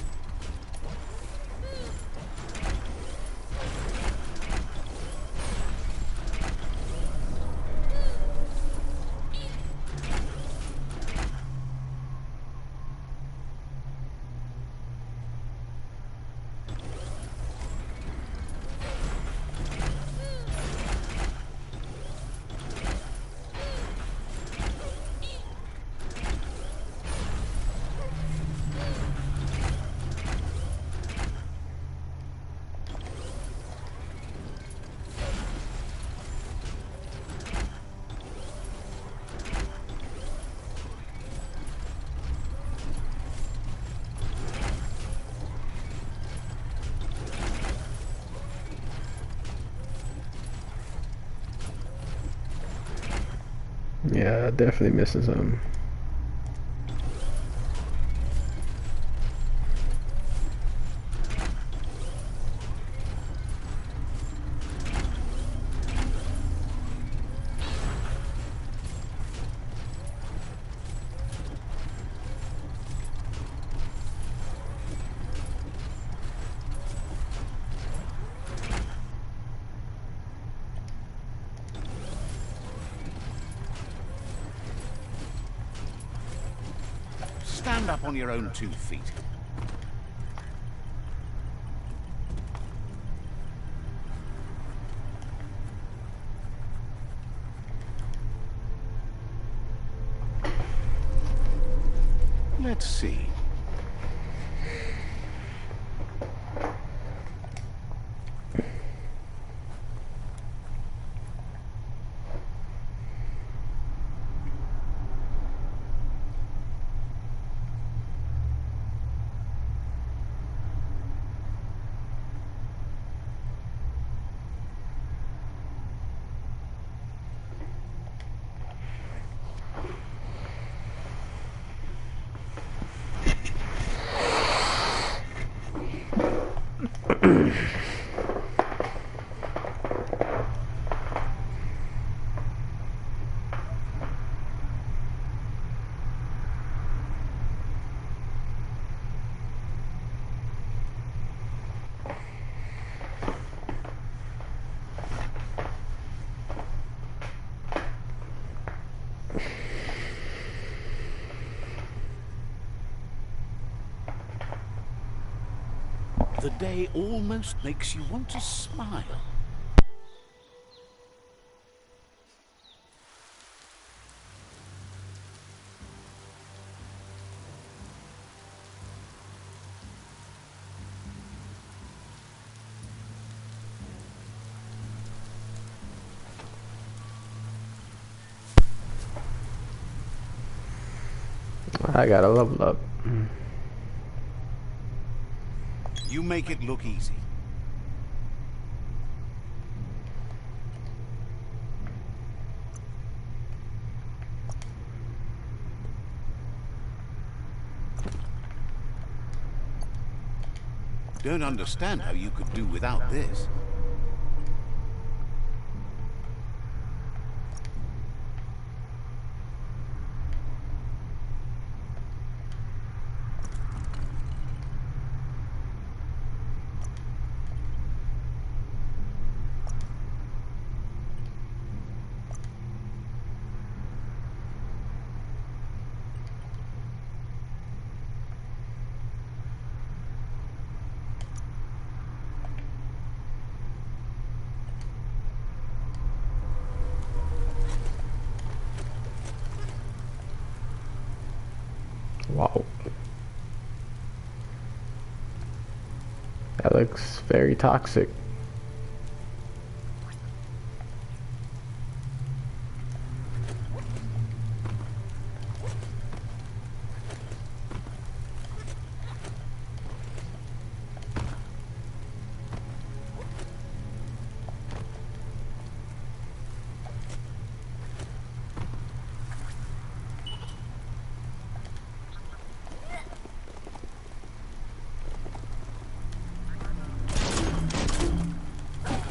Yeah, definitely missing something. Stand up on your own 2 feet. Let's see. The day almost makes you want to smile. I gotta level up. You make it look easy. Don't understand how you could do without this. Wow. That looks very toxic.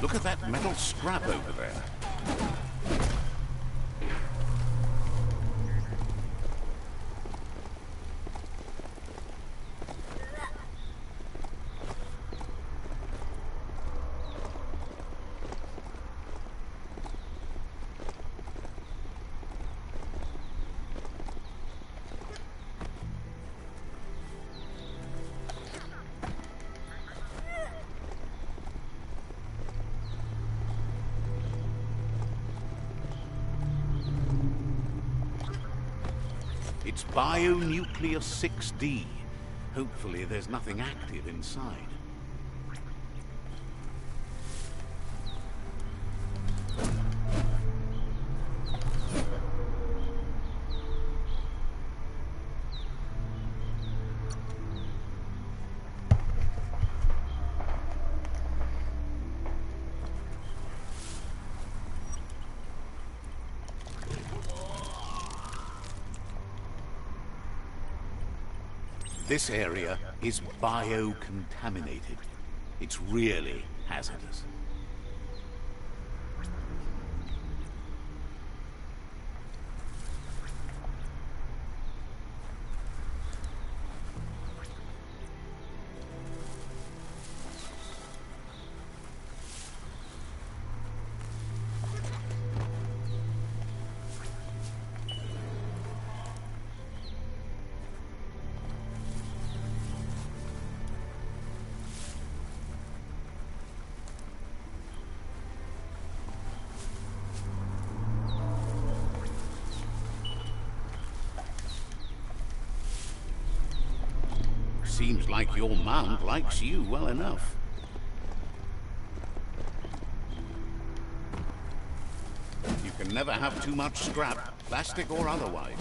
Look at that metal scrap over there. It's Bionuclear 6D. Hopefully there's nothing active inside. This area is biocontaminated. It's really hazardous. Seems like your mount likes you well enough. You can never have too much scrap, plastic or otherwise.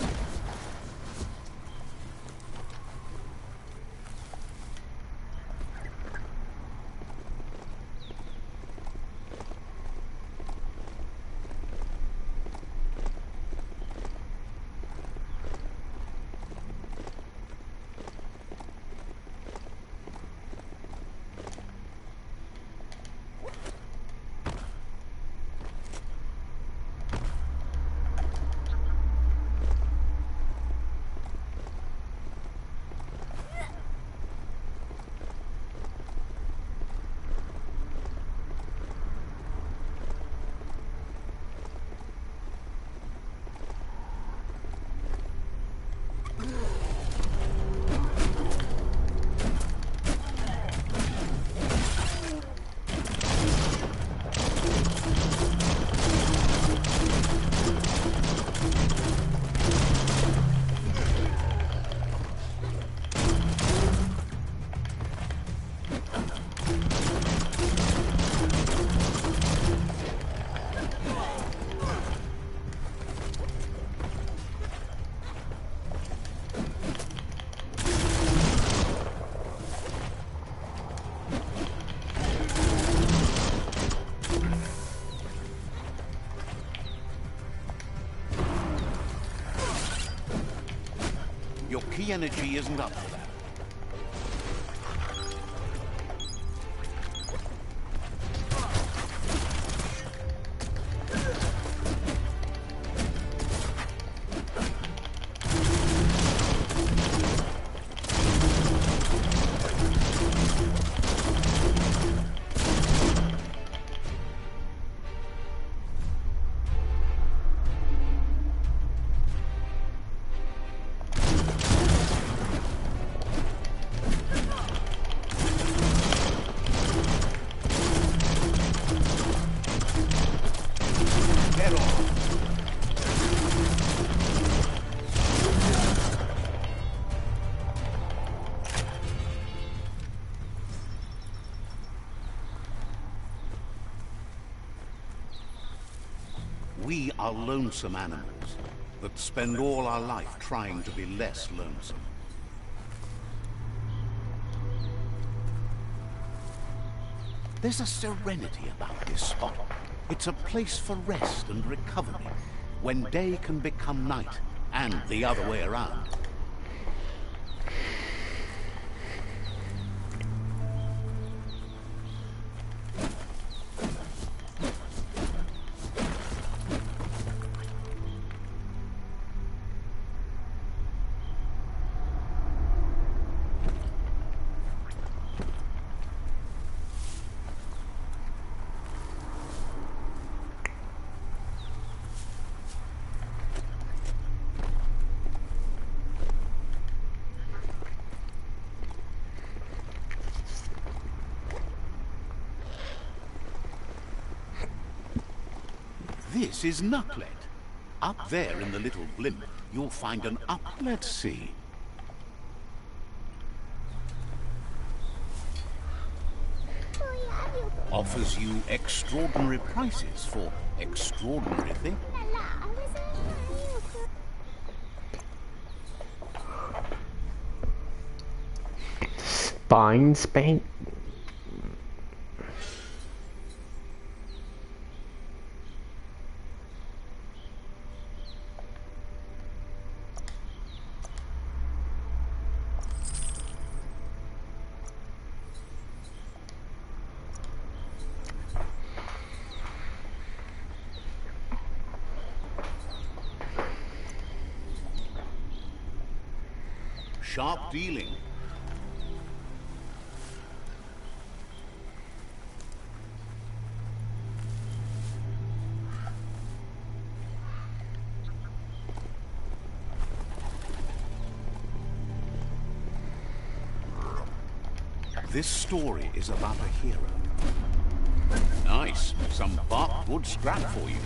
Your key energy isn't up for that. We are lonesome animals that spend all our life trying to be less lonesome. There's a serenity about this spot. It's a place for rest and recovery, when day can become night, and the other way around. This is Knucklet. Up there in the little blimp, you'll find an up... Let's see. Offers you extraordinary prices for extraordinary things. Spine spank? Sharp dealing. This story is about a hero. Nice. Some bark wood scrap for you.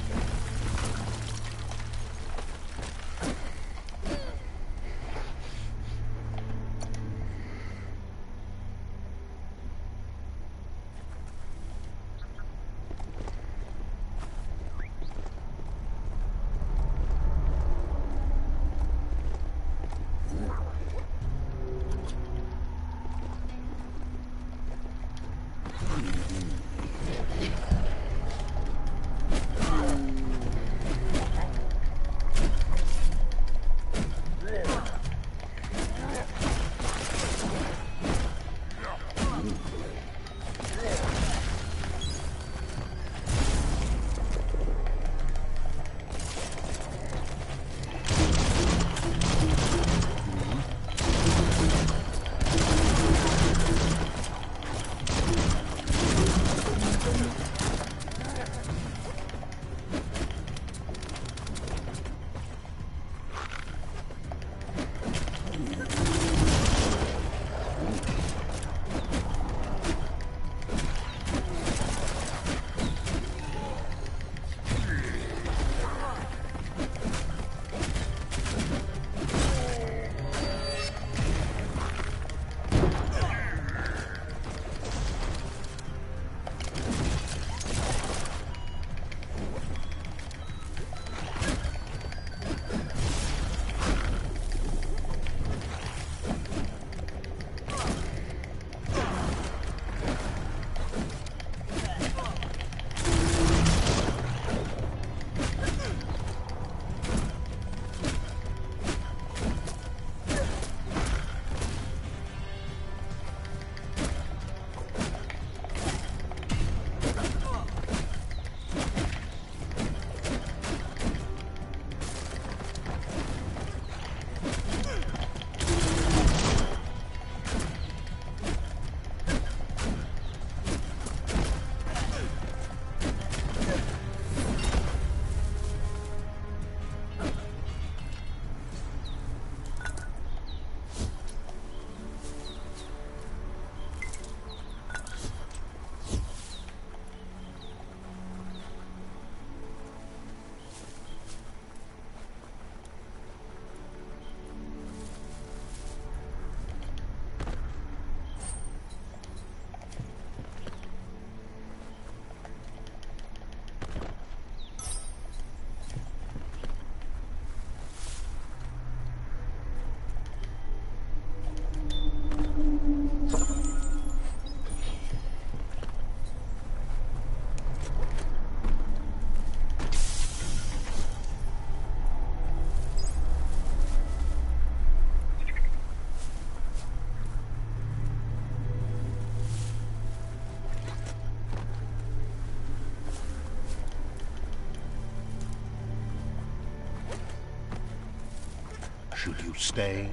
Should you stay,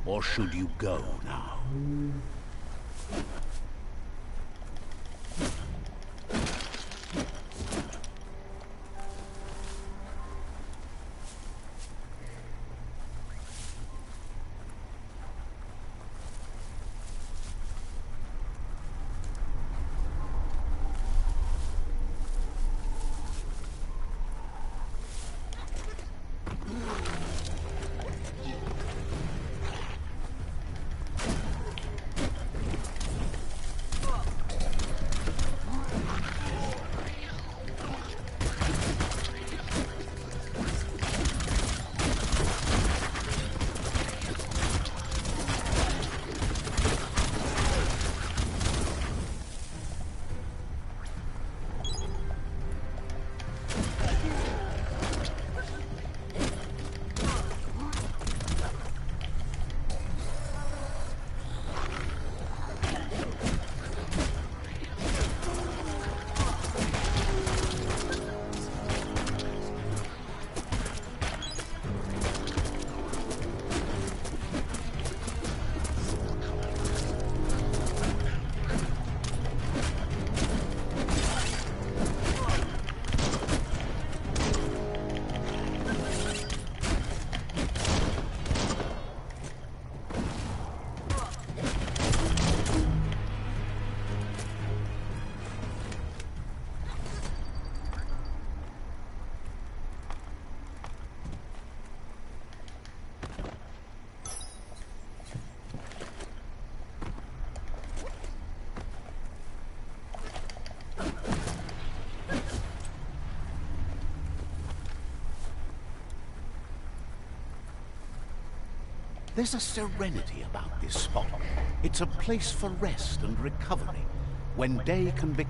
or should you go now? There's a serenity about this spot. It's a place for rest and recovery, when day can be...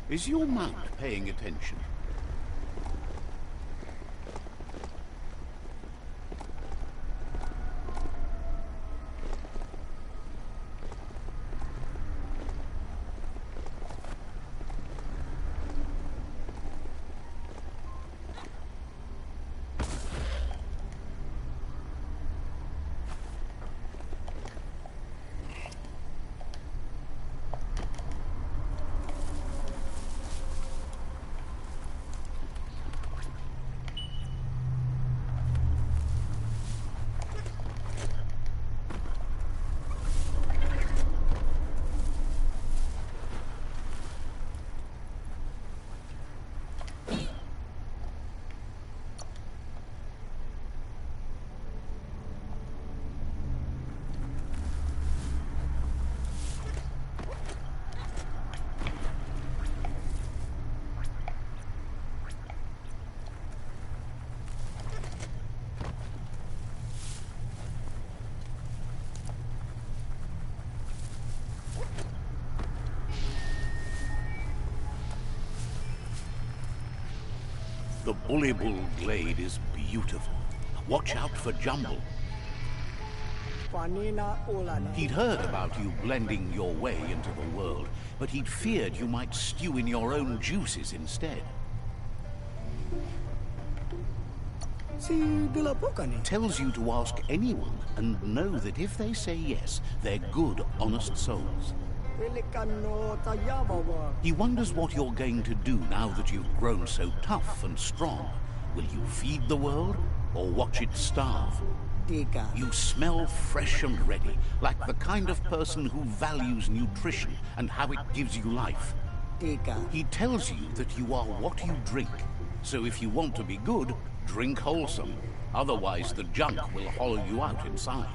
Is your mount paying attention? The Bullybul glade is beautiful. Watch out for Jumble. He'd heard about you blending your way into the world, but he'd feared you might stew in your own juices instead. Tells you to ask anyone and know that if they say yes, they're good, honest souls. He wonders what you're going to do now that you've grown so tough and strong. Will you feed the world or watch it starve? You smell fresh and ready, like the kind of person who values nutrition and how it gives you life. He tells you that you are what you drink, so if you want to be good, drink wholesome. Otherwise the junk will hollow you out inside.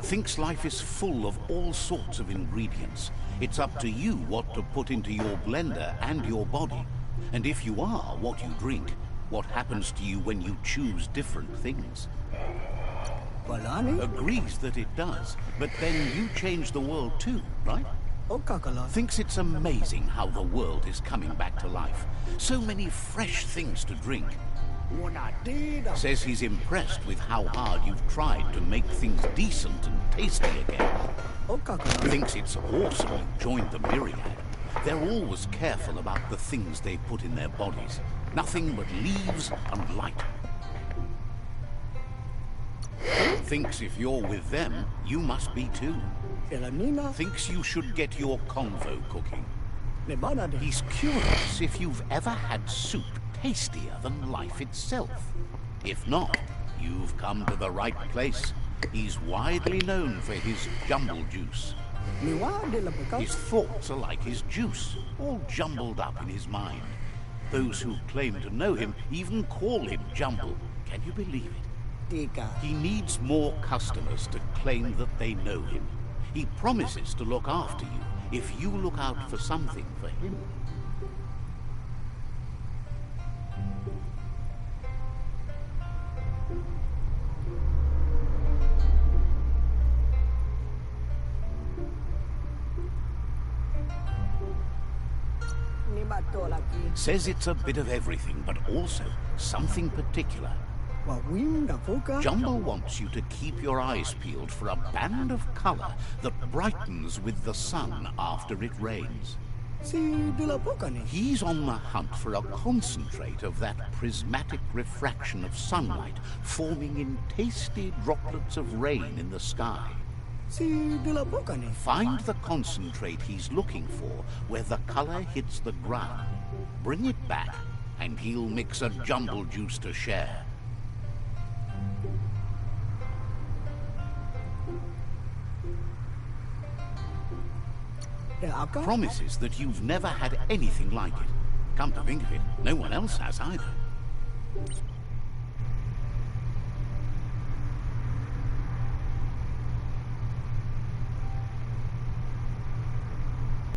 Thinks life is full of all sorts of ingredients. It's up to you what to put into your blender and your body. And if you are what you drink, what happens to you when you choose different things? Agrees that it does, but then you change the world too, right? Thinks it's amazing how the world is coming back to life. So many fresh things to drink. Says he's impressed with how hard you've tried to make things decent and tasty again. Thinks it's awesome you joined the Myriad. They're always careful about the things they put in their bodies. Nothing but leaves and light. Thinks if you're with them, you must be too. Thinks you should get your convo cooking. He's curious if you've ever had soup tastier than life itself. If not, you've come to the right place. He's widely known for his jumble juice. His thoughts are like his juice, all jumbled up in his mind. Those who claim to know him even call him Jumble. Can you believe it? He needs more customers to claim that they know him. He promises to look after you if you look out for something for him. Says it's a bit of everything, but also something particular. Jumble wants you to keep your eyes peeled for a band of color that brightens with the sun after it rains. He's on the hunt for a concentrate of that prismatic refraction of sunlight forming in tasty droplets of rain in the sky. Find the concentrate he's looking for where the color hits the ground. Bring it back, and he'll mix a jumble juice to share. Yeah, I'll go. Promises that you've never had anything like it. Come to think of it, no one else has either.